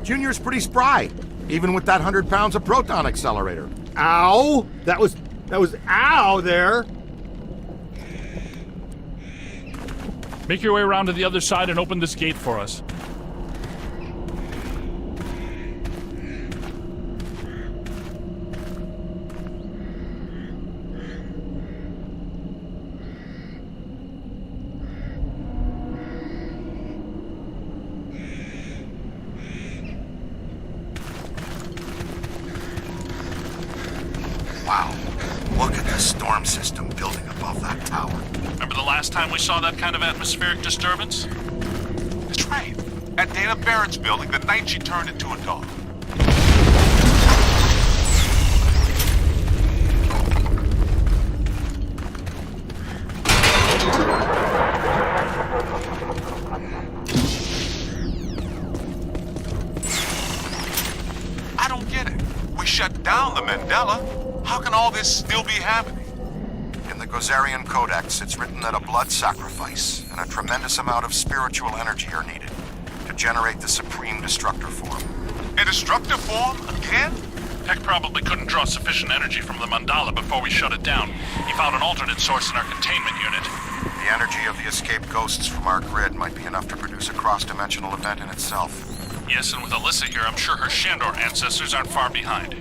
Junior's pretty spry, even with that 100 pounds of proton accelerator. Ow! That was ow there. Make your way around to the other side and open this gate for us. Wow. Look at the storm system building above that tower. Remember the last time we saw that kind of atmospheric disturbance? That's right. At Dana Barrett's building the night she turned into a dog. I don't get it. We shut down the Mandela. How can all this still be happening? In the Gozerian Codex, it's written that a blood sacrifice and a tremendous amount of spiritual energy are needed to generate the supreme destructor form. A destructive form? Again? Peck probably couldn't draw sufficient energy from the mandala before we shut it down. He found an alternate source in our containment unit. The energy of the escaped ghosts from our grid might be enough to produce a cross-dimensional event in itself. Yes, and with Alyssa here, I'm sure her Shandor ancestors aren't far behind.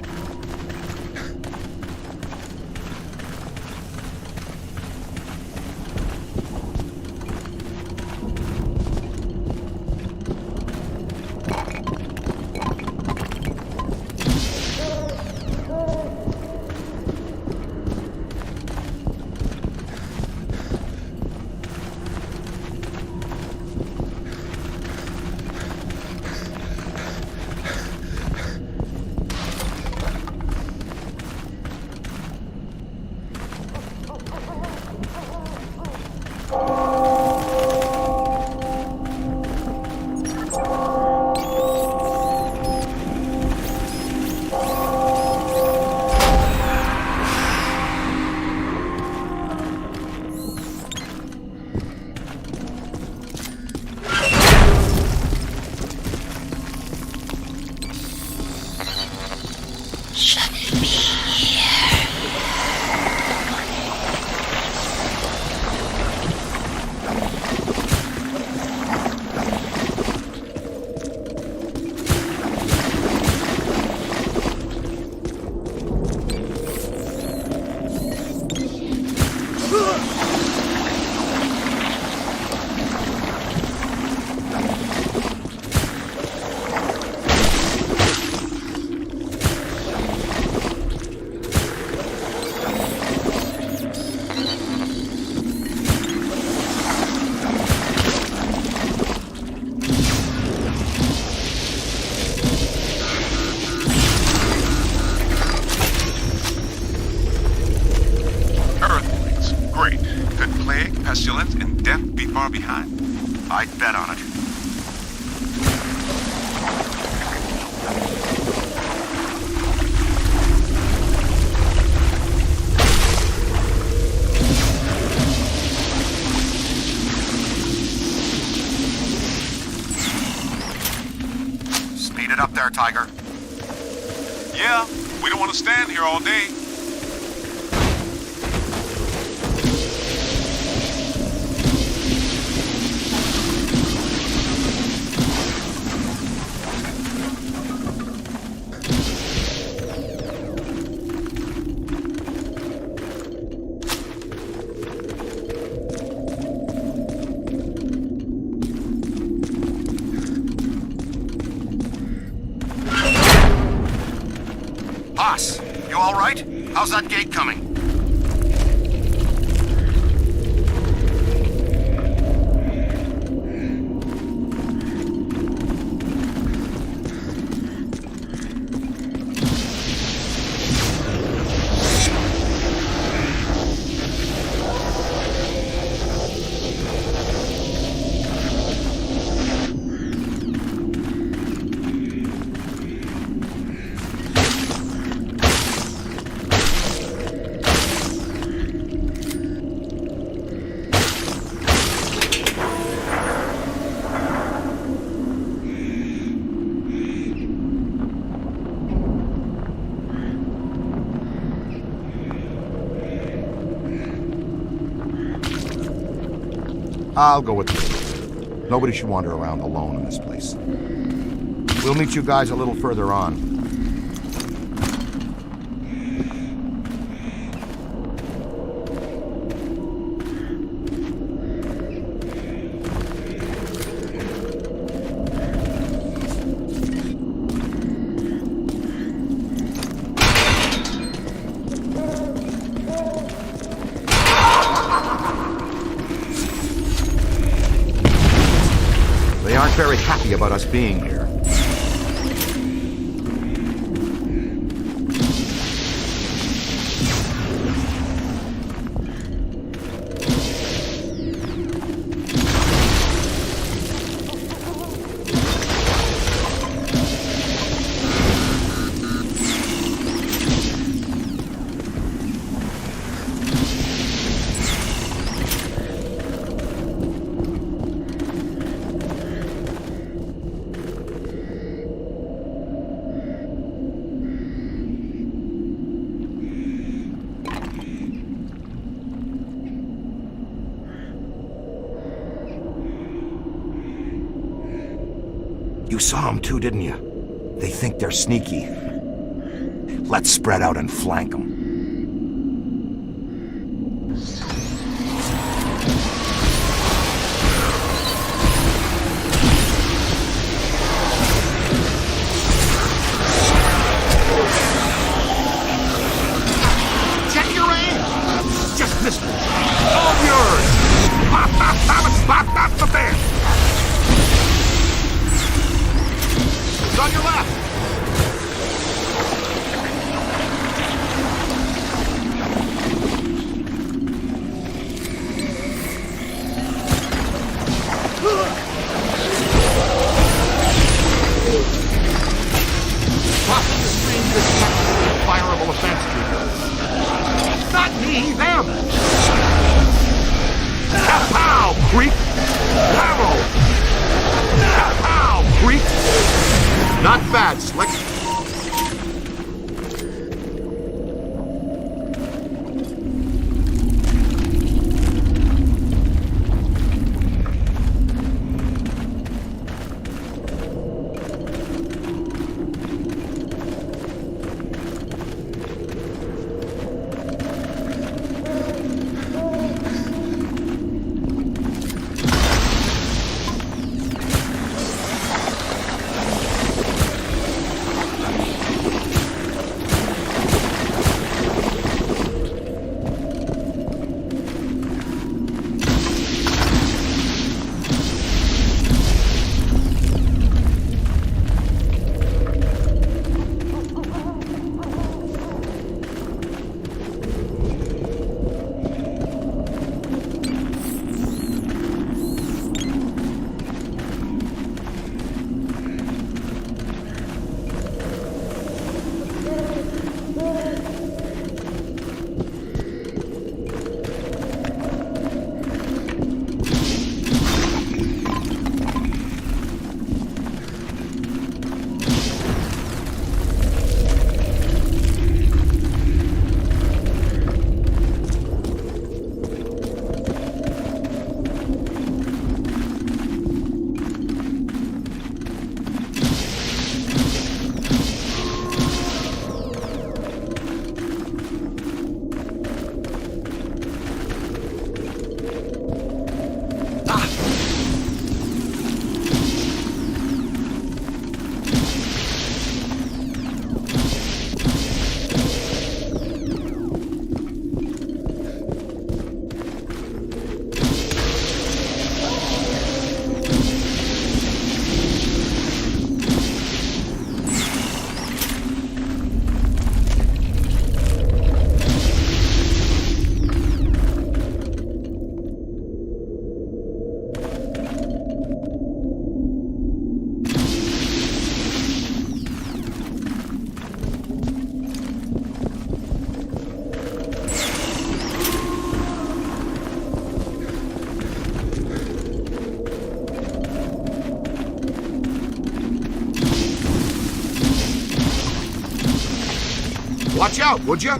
Pestilence and death be far behind? I'd bet on it. Speed it up there, Tiger. Yeah, we don't want to stand here all day. Boss, you all right? How's that gate coming? I'll go with you. Nobody should wander around alone in this place. We'll meet you guys a little further on. They aren't very happy about us being here. You saw them too, didn't you? They think they're sneaky. Let's spread out and flank them. Check your aim! Just missed it. All yours! Bop, there! It's on your left! Crossing the stream is technically a fireable offense, Junior. Not me, them! Pow, creep! Pow! Pow, creep! Not bad, Slick. Watch out, would you?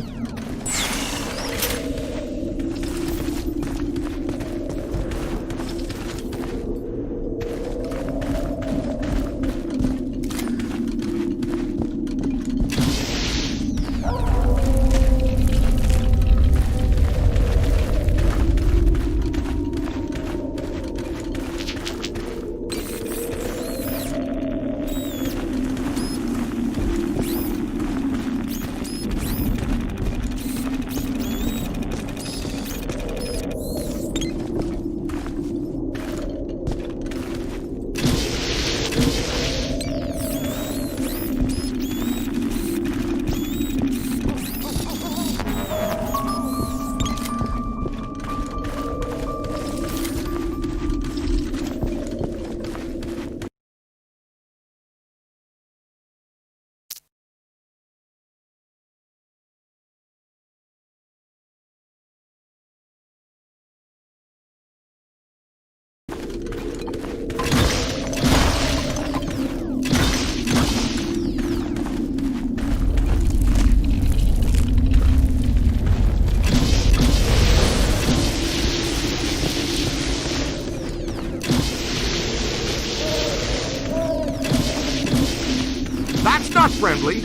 friendly.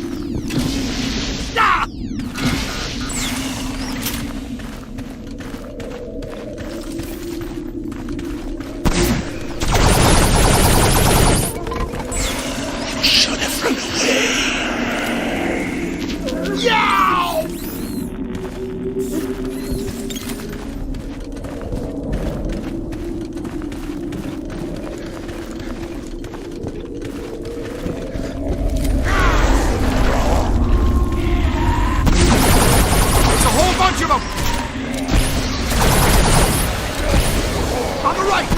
Ah! Should have run away. Yow! There's a whole bunch of them! On the right!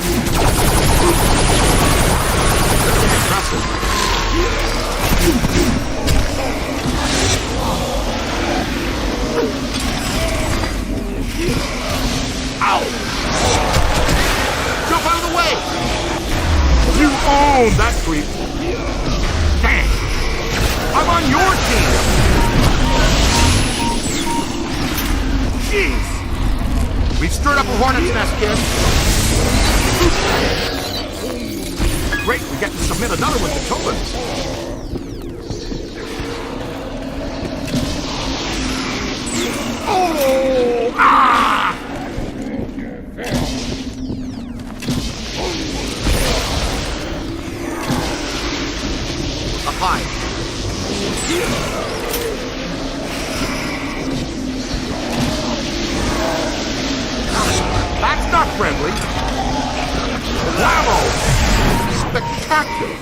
Ow! Jump out of the way! You own that creep! Dang! I'm on your team! Jeez! We've stirred up a hornet's nest, kid! Great, we get to submit another one to Tobin's. Oh! Ah! Up high. That's not friendly. Whammo! Spectacular.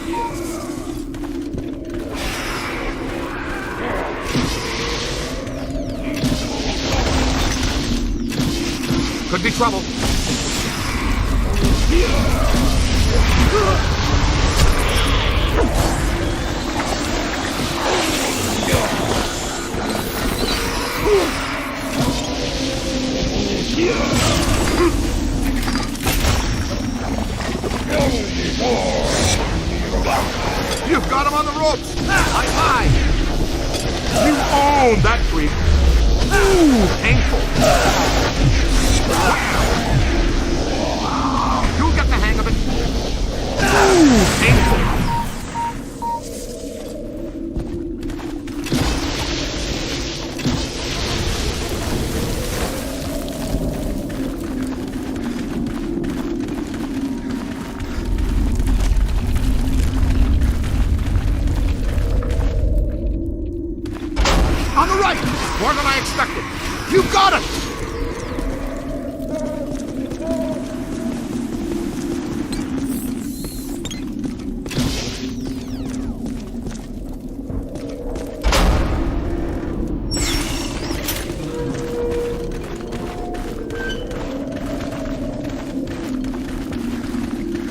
Could be trouble. You've got him on the ropes. High five. You own that creep. Ooh, painful. Wow. You'll get the hang of it. Ooh, painful. On the right! More than I expected. You got it!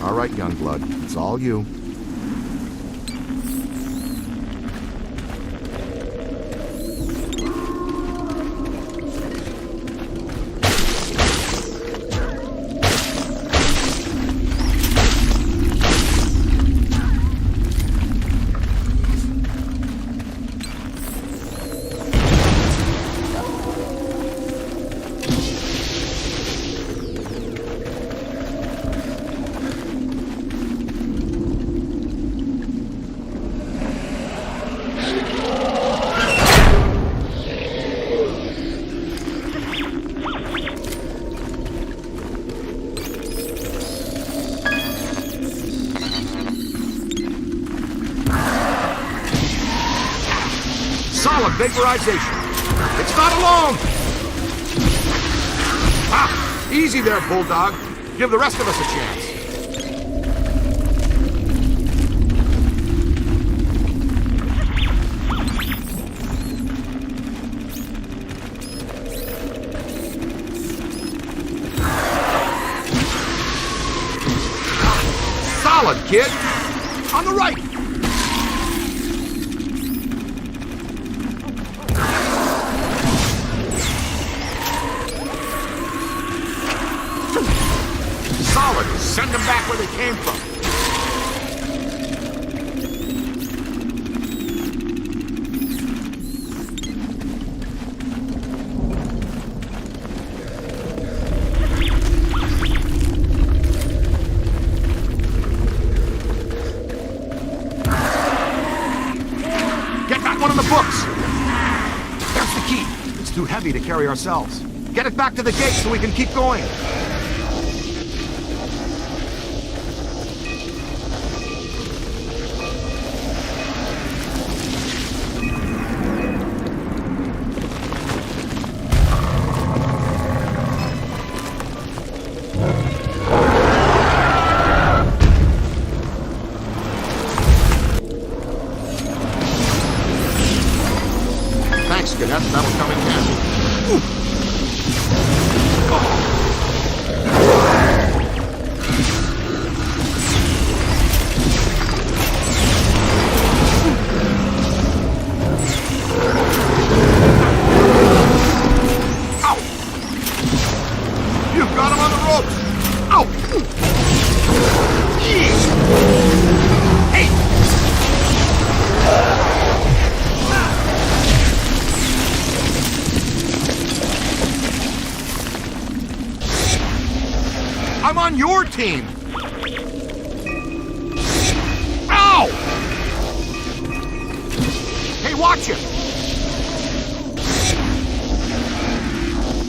All right, Youngblood. It's all you. Solid vaporization. It's not alone. Ah, easy there, Bulldog. Give the rest of us a chance. Solid, kid. On the right. Solid. Send them back where they came from. Get heavy to carry ourselves. Get it back to the gate so we can keep going. That'll come in handy. Ow! You've got him on the ropes! Ow! Hey! I'm on your team! Ow! Hey, watch it!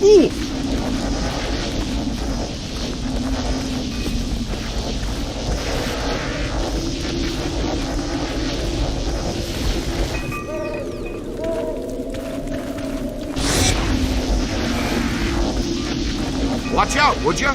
Ooh! Watch out, would you?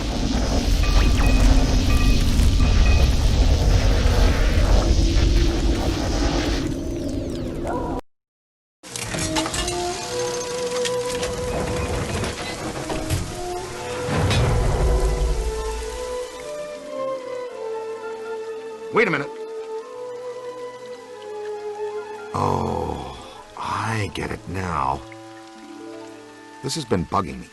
Wait a minute. Oh, I get it now. This has been bugging me.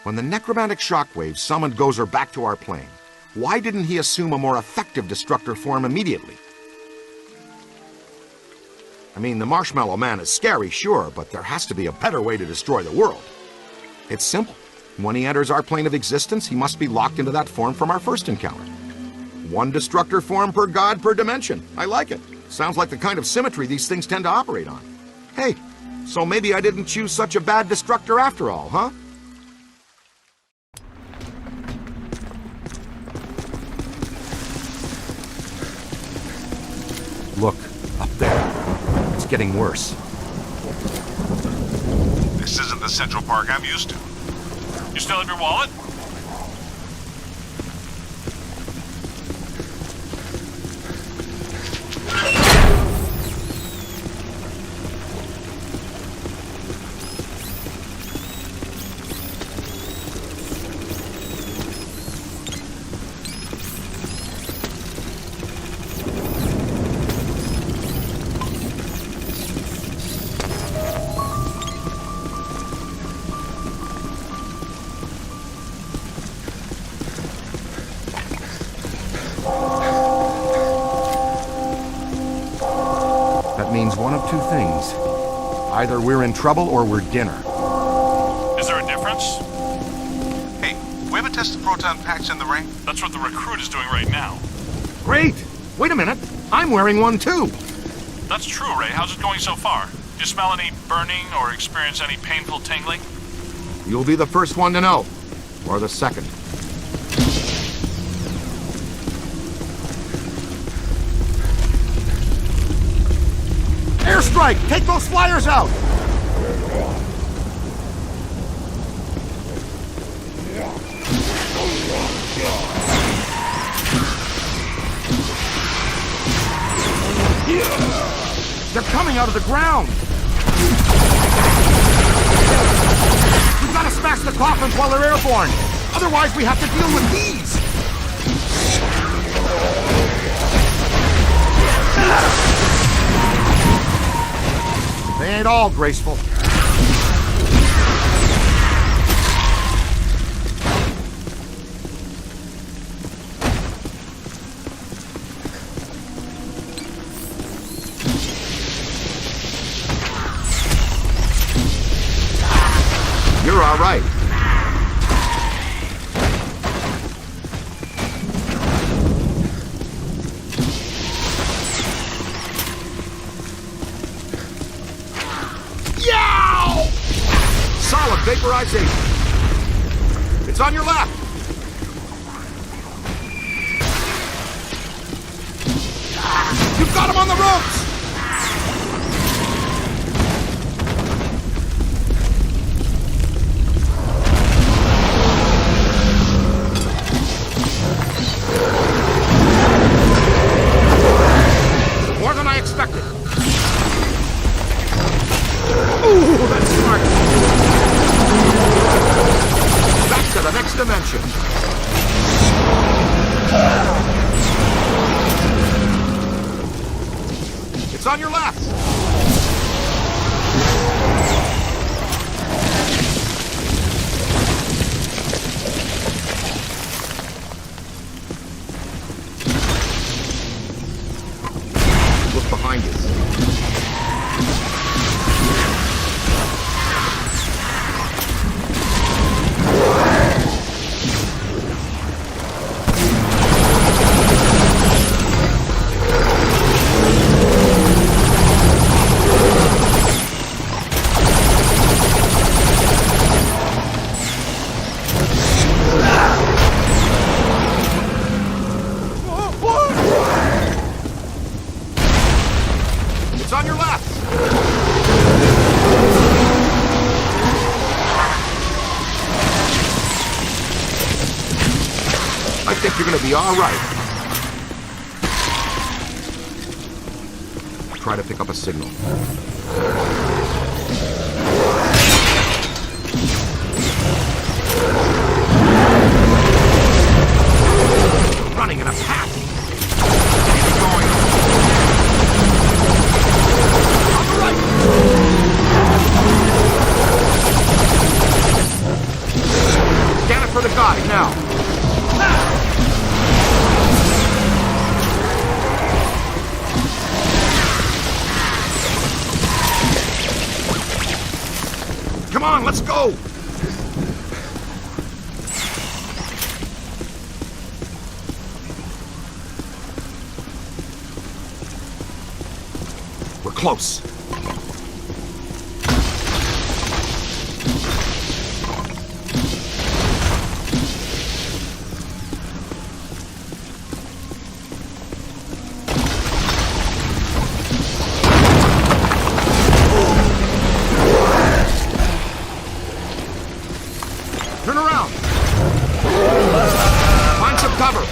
When the necromantic shockwave summoned Gozer back to our plane, why didn't he assume a more effective destructor form immediately? I mean, the Marshmallow Man is scary, sure, but there has to be a better way to destroy the world. It's simple. When he enters our plane of existence, he must be locked into that form from our first encounter. One destructor form per god per dimension. I like it. Sounds like the kind of symmetry these things tend to operate on. Hey, so maybe I didn't choose such a bad destructor after all, huh? Look, up there. It's getting worse. This isn't the Central Park I'm used to. You still have your wallet? Means one of two things. Either we're in trouble or we're dinner. Is there a difference? Hey, we haven't tested proton packs in the ring? That's what the recruit is doing right now. Great! Wait a minute. I'm wearing one too. That's true, Ray. How's it going so far? Do you smell any burning or experience any painful tingling? You'll be the first one to know. Or the second. Airstrike! Take those flyers out! They're coming out of the ground! We've got to smash the coffins while they're airborne! Otherwise we have to deal with these! They ain't all graceful. You're all right. Yeah! vaporization. It's on your left. You've got him on the ropes! More than I expected. Ooh, that's smart. Back to the next dimension. It's on your left. Look behind you. It's on your left. I think you're going to be all right. Try to pick up a signal. Running in a pack. Keep going. On the right. Scan it for the guide now. Come on, let's go! We're close. Turn around. Find some cover.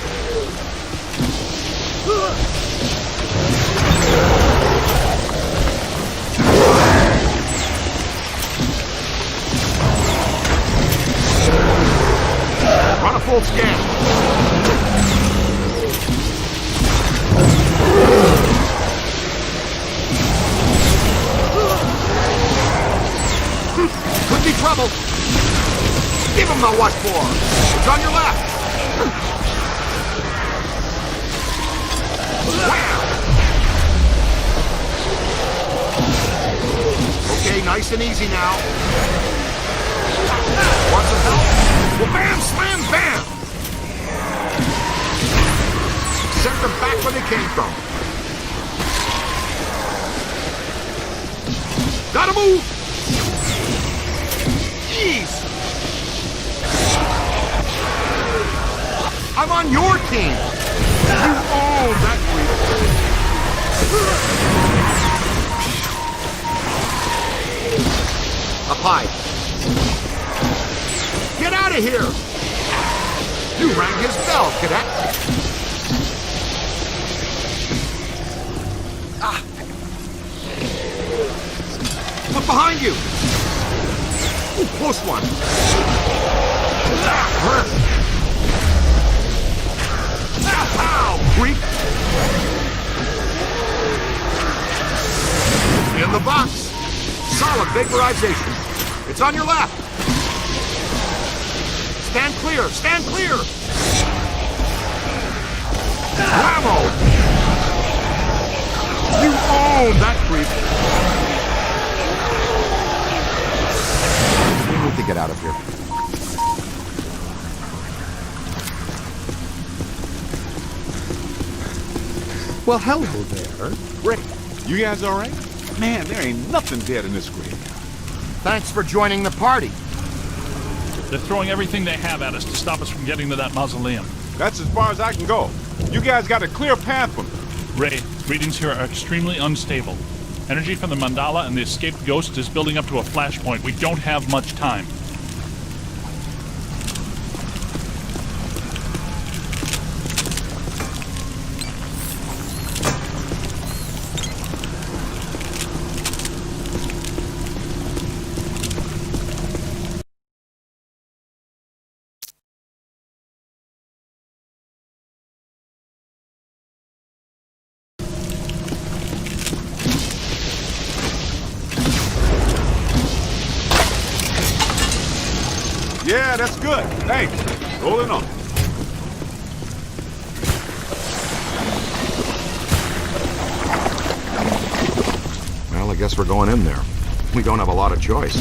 Run a full scan. Could be trouble. Give him the what for. It's on your left. Wham! Okay, nice and easy now. Want some help? Well, bam, slam, bam! Send them back where they came from. Gotta move! Jeez! I'm on your team! You own that freedom. Up high. Get out of here! You rang his bell, cadet. Look behind you! Ooh, close one. That hurt. Pow, creep! In the box. Solid vaporization. It's on your left. Stand clear! Stand clear! Bravo! You own that creep! We need to get out of here. Well, hello there. Great. You guys all right? Man, there ain't nothing dead in this graveyard. Thanks for joining the party. They're throwing everything they have at us to stop us from getting to that mausoleum. That's as far as I can go. You guys got a clear path for me. Ray, readings here are extremely unstable. Energy from the mandala and the escaped ghost is building up to a flashpoint. We don't have much time. Yeah, that's good. Thanks. Rolling on. Well, I guess we're going in there. We don't have a lot of choice.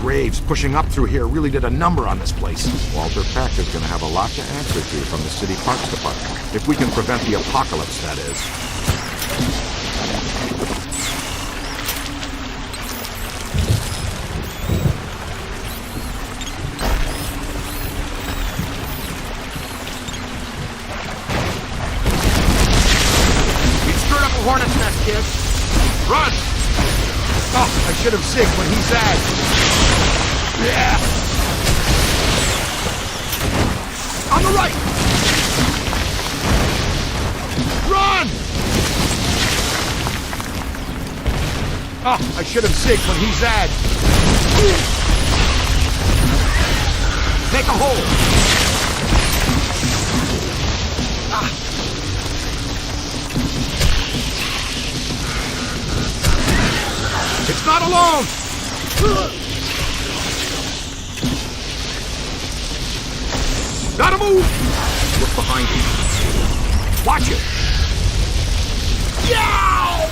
Graves pushing up through here really did a number on this place. Walter Peck is going to have a lot to answer to from the city parks department. If we can prevent the apocalypse, that is. We stirred up a hornet's nest, kid. Run! Oh, I should have zigged when he zagged. Yeah! On the right! Run! Oh, I should have zigged when he zagged. Take a hold! It's not alone! Gotta move! Look behind you. Watch it! Yow!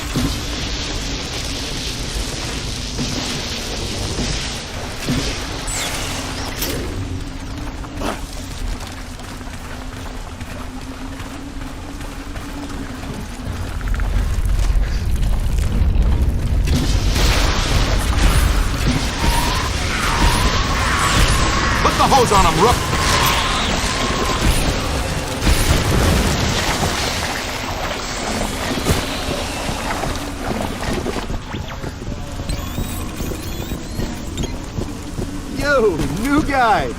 Put the hose on him, Rook! Yo, new guy!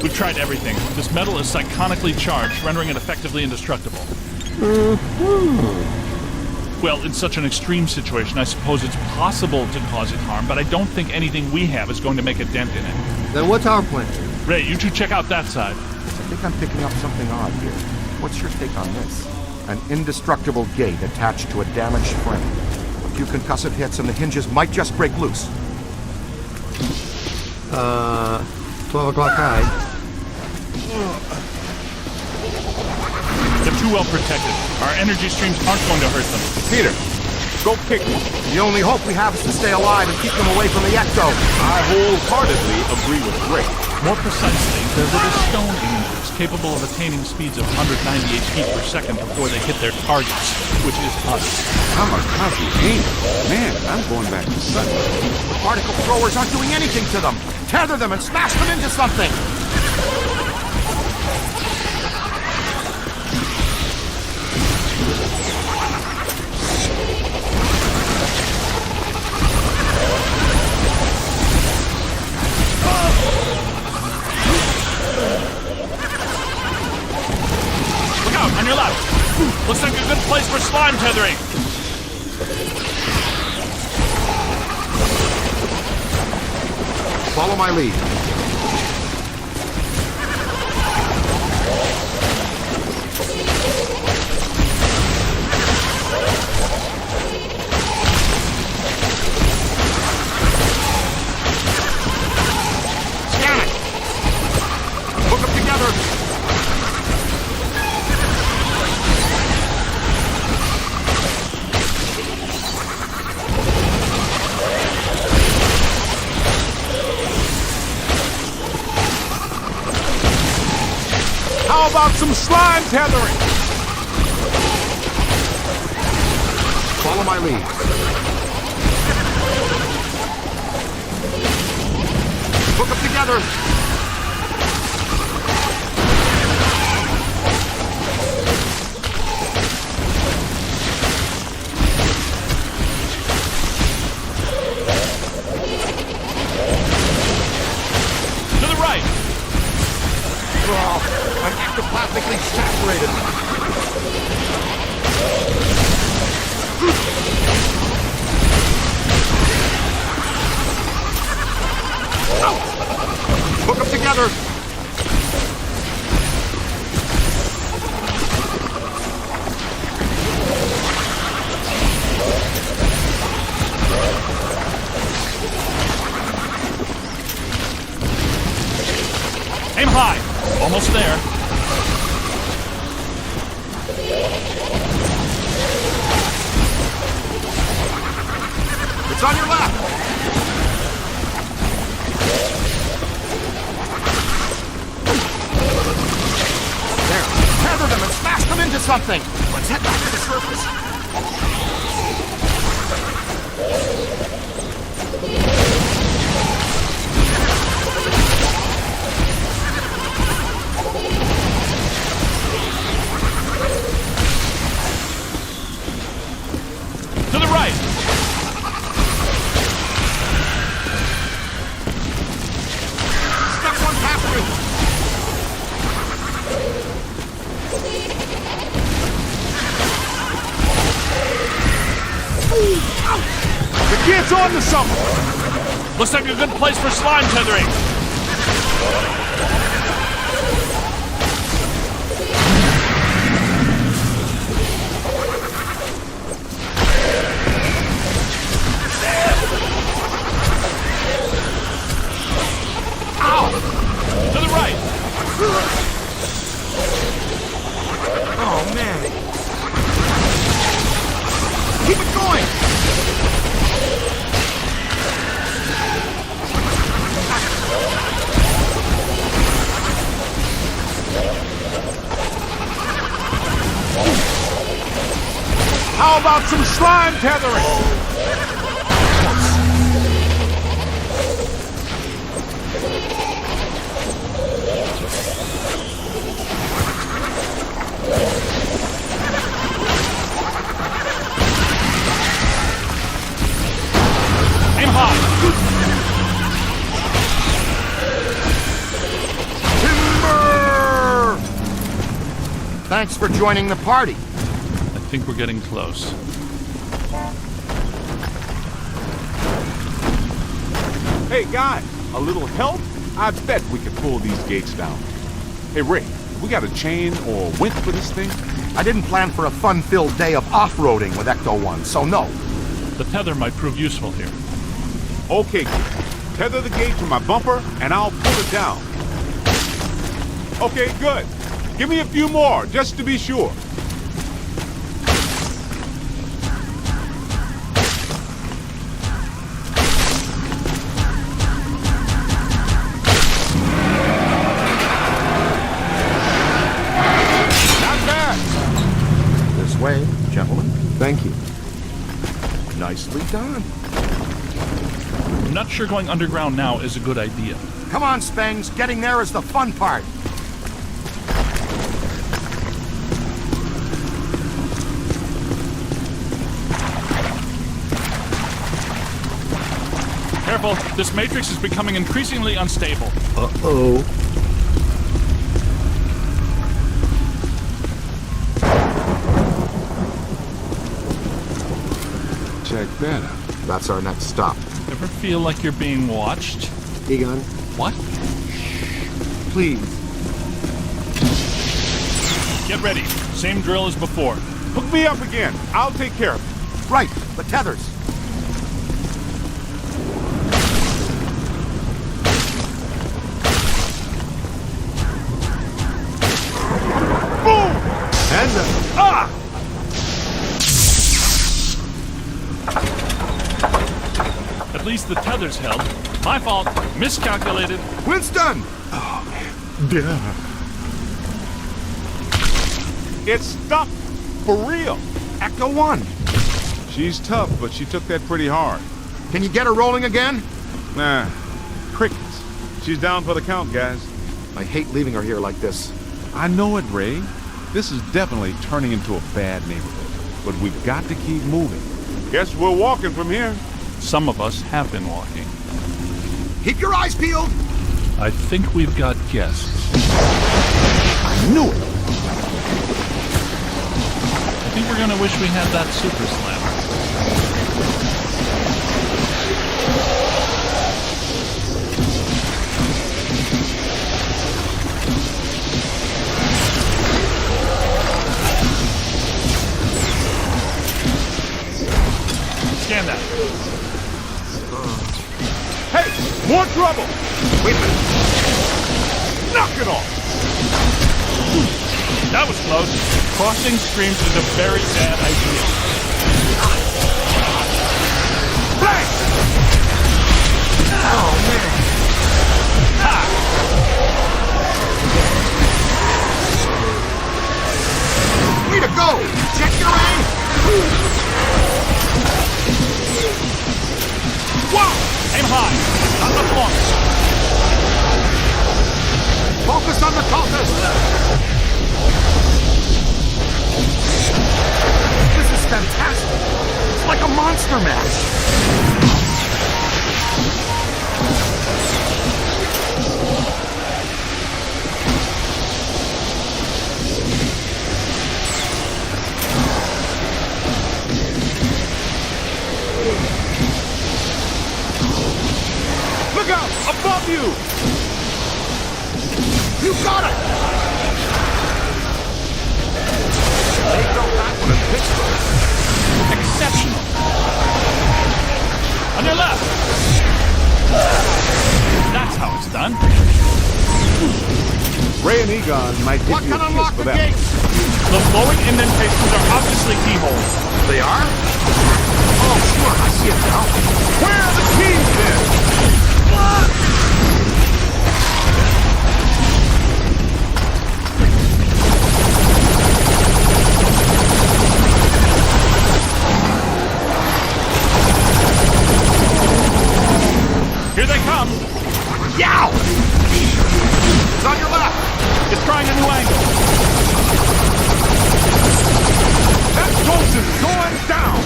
We've tried everything. This metal is psychonically charged, rendering it effectively indestructible. Well, in such an extreme situation, I suppose it's possible to cause it harm, but I don't think anything we have is going to make a dent in it. Then what's our plan? Ray, you two check out that side. I think I'm picking up something odd here. What's your take on this? An indestructible gate attached to a damaged frame. A few concussive hits and the hinges might just break loose. 12 o'clock high. They're too well protected. Our energy streams aren't going to hurt them. Peter, go pick them. The only hope we have is to stay alive and keep them away from the ecto. I wholeheartedly agree with Ray. More precisely, they're little stone angels capable of attaining speeds of 198 feet per second before they hit their targets, which is us. Kamikaze angels. Man, I'm going back to sun. The particle throwers aren't doing anything to them. Tether them and smash them into something. Follow my lead. Scan it! Hook them together! How about some slime tethering? Follow my lead. Hook them together! To the right! Oh, I'm ectoplasmically saturated. Hook them together. Aim high! Almost there. It's on your left. There. Tether them and smash them into something. Let's head back to the surface. To the right! Next one's after me. The kid's on to something! Looks like a good place for slime tethering. Ow! To the right! Oh, man. Keep it going! How about some slime tethering? Aim high! Timber! Thanks for joining the party. I think we're getting close. Hey, guys, a little help? I bet we could pull these gates down. Hey, Ray, we got a chain or winch for this thing? I didn't plan for a fun-filled day of off-roading with Ecto-1, so no. The tether might prove useful here. Okay, kid. Tether the gate to my bumper, and I'll pull it down. Okay, good. Give me a few more, just to be sure. This way, gentlemen. Thank you. Nicely done. I'm not sure going underground now is a good idea. Come on, Spangs. Getting there is the fun part. Careful, this matrix is becoming increasingly unstable. Uh-oh. Check that out. That's our next stop. Ever feel like you're being watched? Egon? What? Please. Get ready. Same drill as before. Hook me up again. I'll take care of it. Right, the tethers. Boom! And At least the tether's held. My fault. Miscalculated. Winston! It's stuck. For real. Echo 1. She's tough, but she took that pretty hard. Can you get her rolling again? Nah. Crickets. She's down for the count, guys. I hate leaving her here like this. I know it, Ray. This is definitely turning into a bad neighborhood. But we've got to keep moving. Guess we're walking from here. Some of us have been walking. Keep your eyes peeled! I think we've got guests. I knew it! I think we're gonna wish we had that super slammer. Scan that. Hey! More trouble! Wait a minute. Knock it off! That was close. Crossing streams is a very bad idea. Bang! Oh, man. Ha! Way to go! Check your aim! Wow! Aim high! Not much longer. Focus on the cultist! This is fantastic! It's like a monster match! Look out! Above you! You got it! They felt that one in Pittsburgh. Exceptional. On your left. That's how it's done. Ray and Egon might give you a kiss for that. The flowing indentations are obviously keyholes. They are? Oh, sure, I see it now. Where are the keys then? Here they come. Yow! It's on your left. It's trying a new angle. That ghost is going down!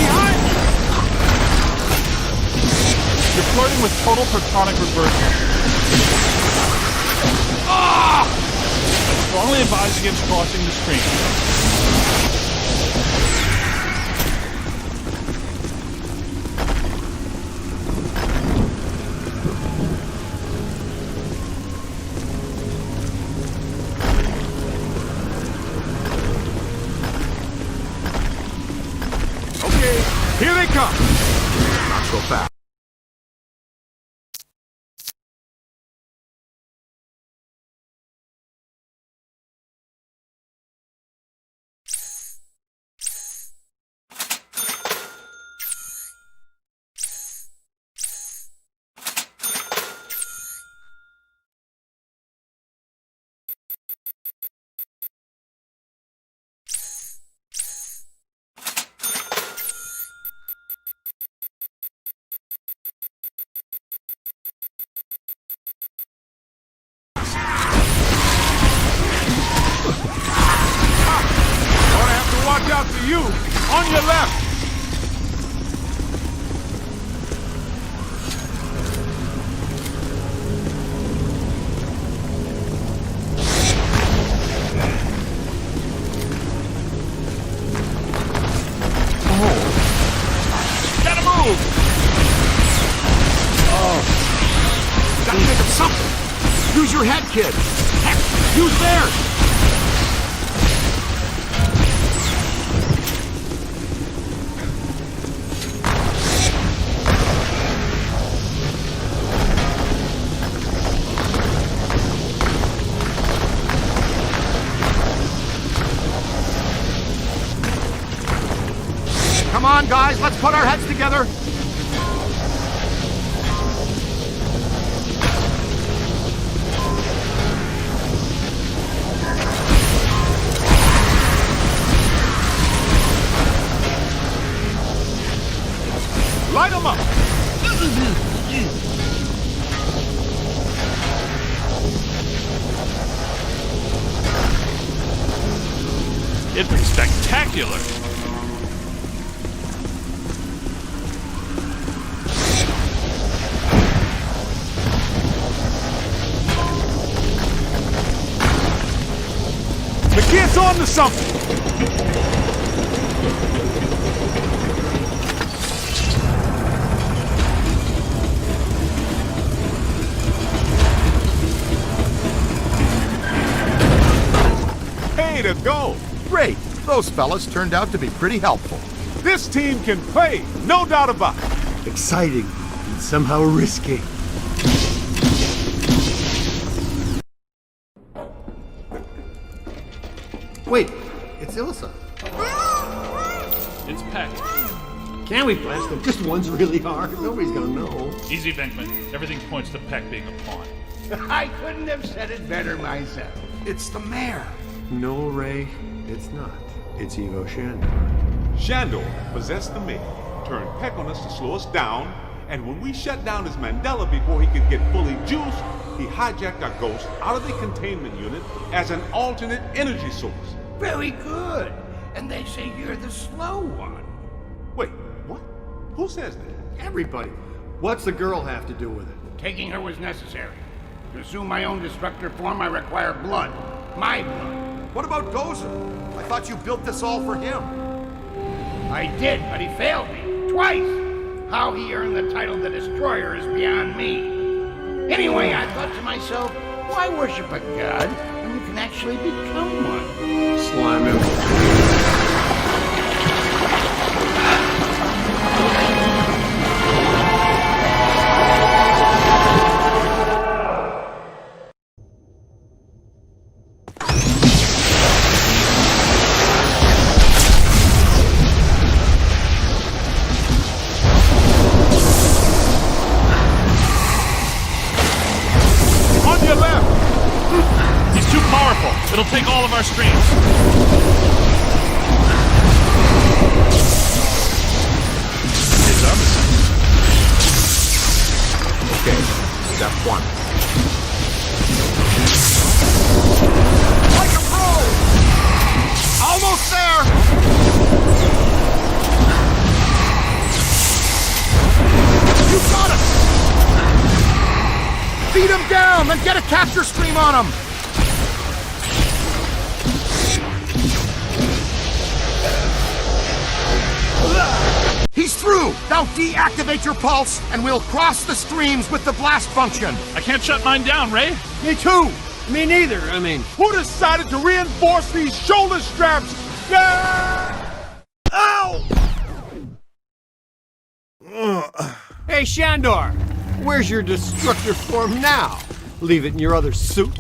Behind you! You're flirting with total protonic reversal. Ah! I strongly advise against crossing the stream. Here they come! Not so fast. Watch out for you! On your left! Gotta move! Use your head, kid! Heck, use theirs! Come on, guys, let's put our heads together! Light them up! It's spectacular! The kid's on to something! Way to go! Great! Those fellas turned out to be pretty helpful. This team can play, no doubt about it. Exciting and somehow risky. Wait, it's Ilsa. It's Peck. Can we blast them? Just one's really hard. Nobody's gonna know. Easy, Venkman. Everything points to Peck being a pawn. I couldn't have said it better myself. It's the mayor. No, Ray, it's not. It's Evo Shandor. Shandor possessed the mayor, turned Peck on us to slow us down, and when we shut down his Mandela before he could get fully juiced, he hijacked our ghost out of the containment unit as an alternate energy source. Very good. And they say you're the slow one. Wait, what? Who says that? Everybody. What's the girl have to do with it? Taking her was necessary. To assume my own destructor form, I require blood. My blood. What about Gozer? I thought you built this all for him. I did, but he failed me. Twice. How he earned the title The Destroyer is beyond me. Anyway, I thought to myself, why worship a god when you can actually become one? Slime him. It'll take all of our streams. His other. Okay, step one. Like a pro! Almost there! You got it! Beat him down, then get a capture stream on him! He's through! Now deactivate your pulse, and we'll cross the streams with the blast function! I can't shut mine down, Ray! Me too! Me neither, I mean... Who decided to reinforce these shoulder straps? Ow! Hey, Shandor! Where's your destructor form now? Leave it in your other suit?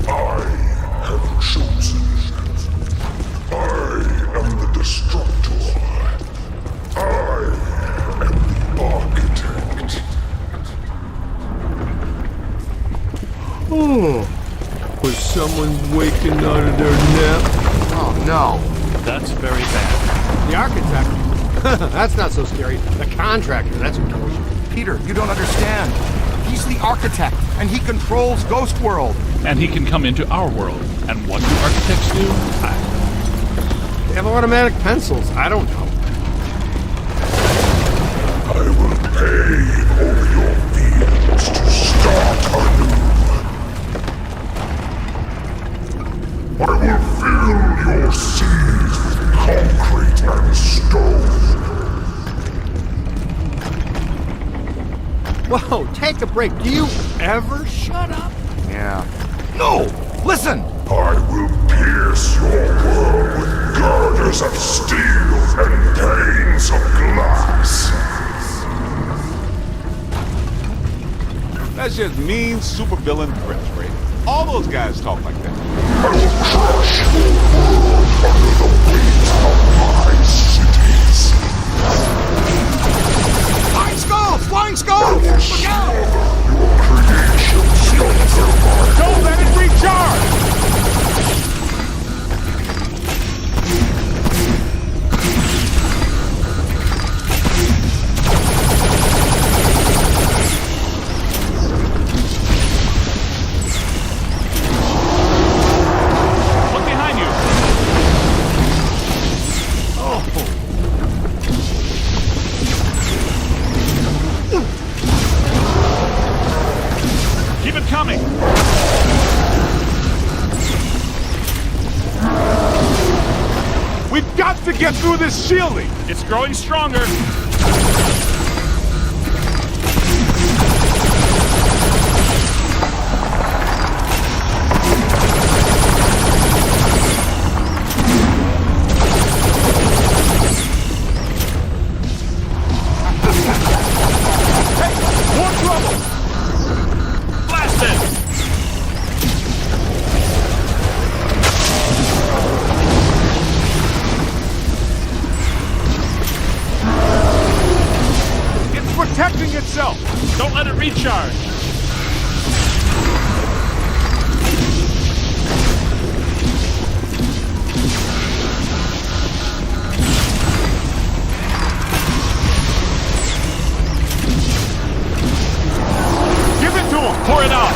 I have chosen. I am the Destructor. I am the Architect. Oh, was someone waking out of their nap? Oh no. That's very bad. The architect? That's not so scary. The contractor, that's who kills you. Peter, you don't understand. He's the architect, and he controls Ghost World. And he can come into our world. And what do architects do? They have automatic pencils. I don't know. I will pave over your fields to start anew. I will fill your seas with concrete and stone. Whoa, take a break. Do you ever shut up? Yeah. No! Listen! I will pierce your world with girders of steel and panes of glass. That's just mean supervillain threats, Ray. All those guys talk like that. I will crush your world under the weight of my cities. Flying skull! Flying skull! Look out! Your creations under my... Don't let it recharge! We've got to get through this shielding! It's growing stronger. More trouble! Blast it! Protecting itself! Don't let it recharge! Give it to him! Pour it out!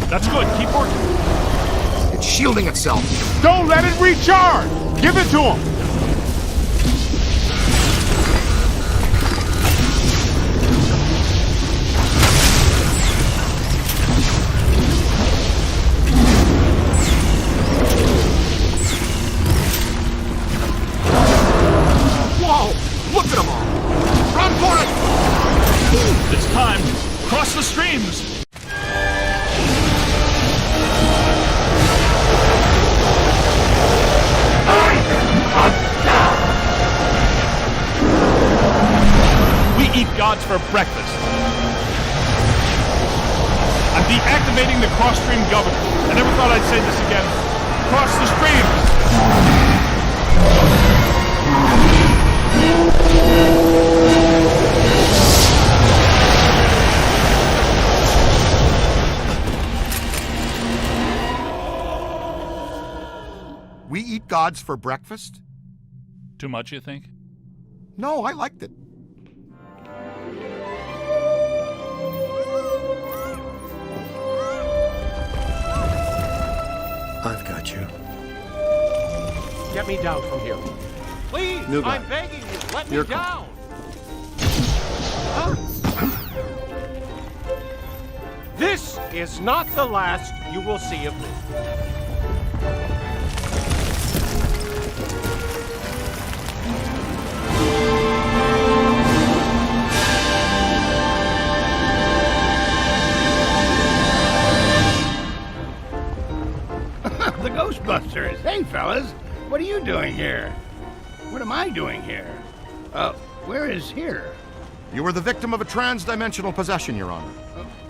That's good. Keep working. It's shielding itself. Don't let it recharge! Give it to him! Whoa! Look at them all! Run for it! It's time. Cross the streams. Eat gods for breakfast. I'm deactivating the cross-stream governor. I never thought I'd say this again. Cross the streams. We eat gods for breakfast? Too much, you think? No, I liked it. I've got you. Get me down from here. Please, New guy. I'm begging you, let Your me call. down. This is not the last you will see of me. The Ghostbusters. Hey, fellas. What are you doing here? What am I doing here? Where is here? You were the victim of a trans-dimensional possession, Your Honor.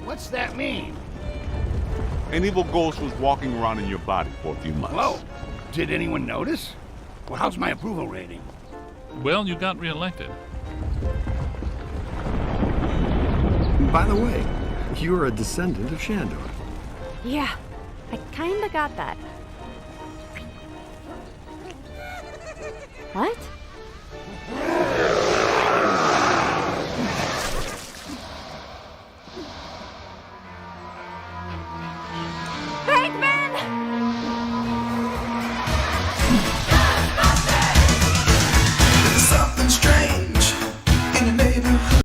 What's that mean? An evil ghost was walking around in your body for a few months. Whoa. Did anyone notice? Well, how's my approval rating? Well, you got reelected. By the way, you're a descendant of Shandor. Yeah, I kinda got that. What?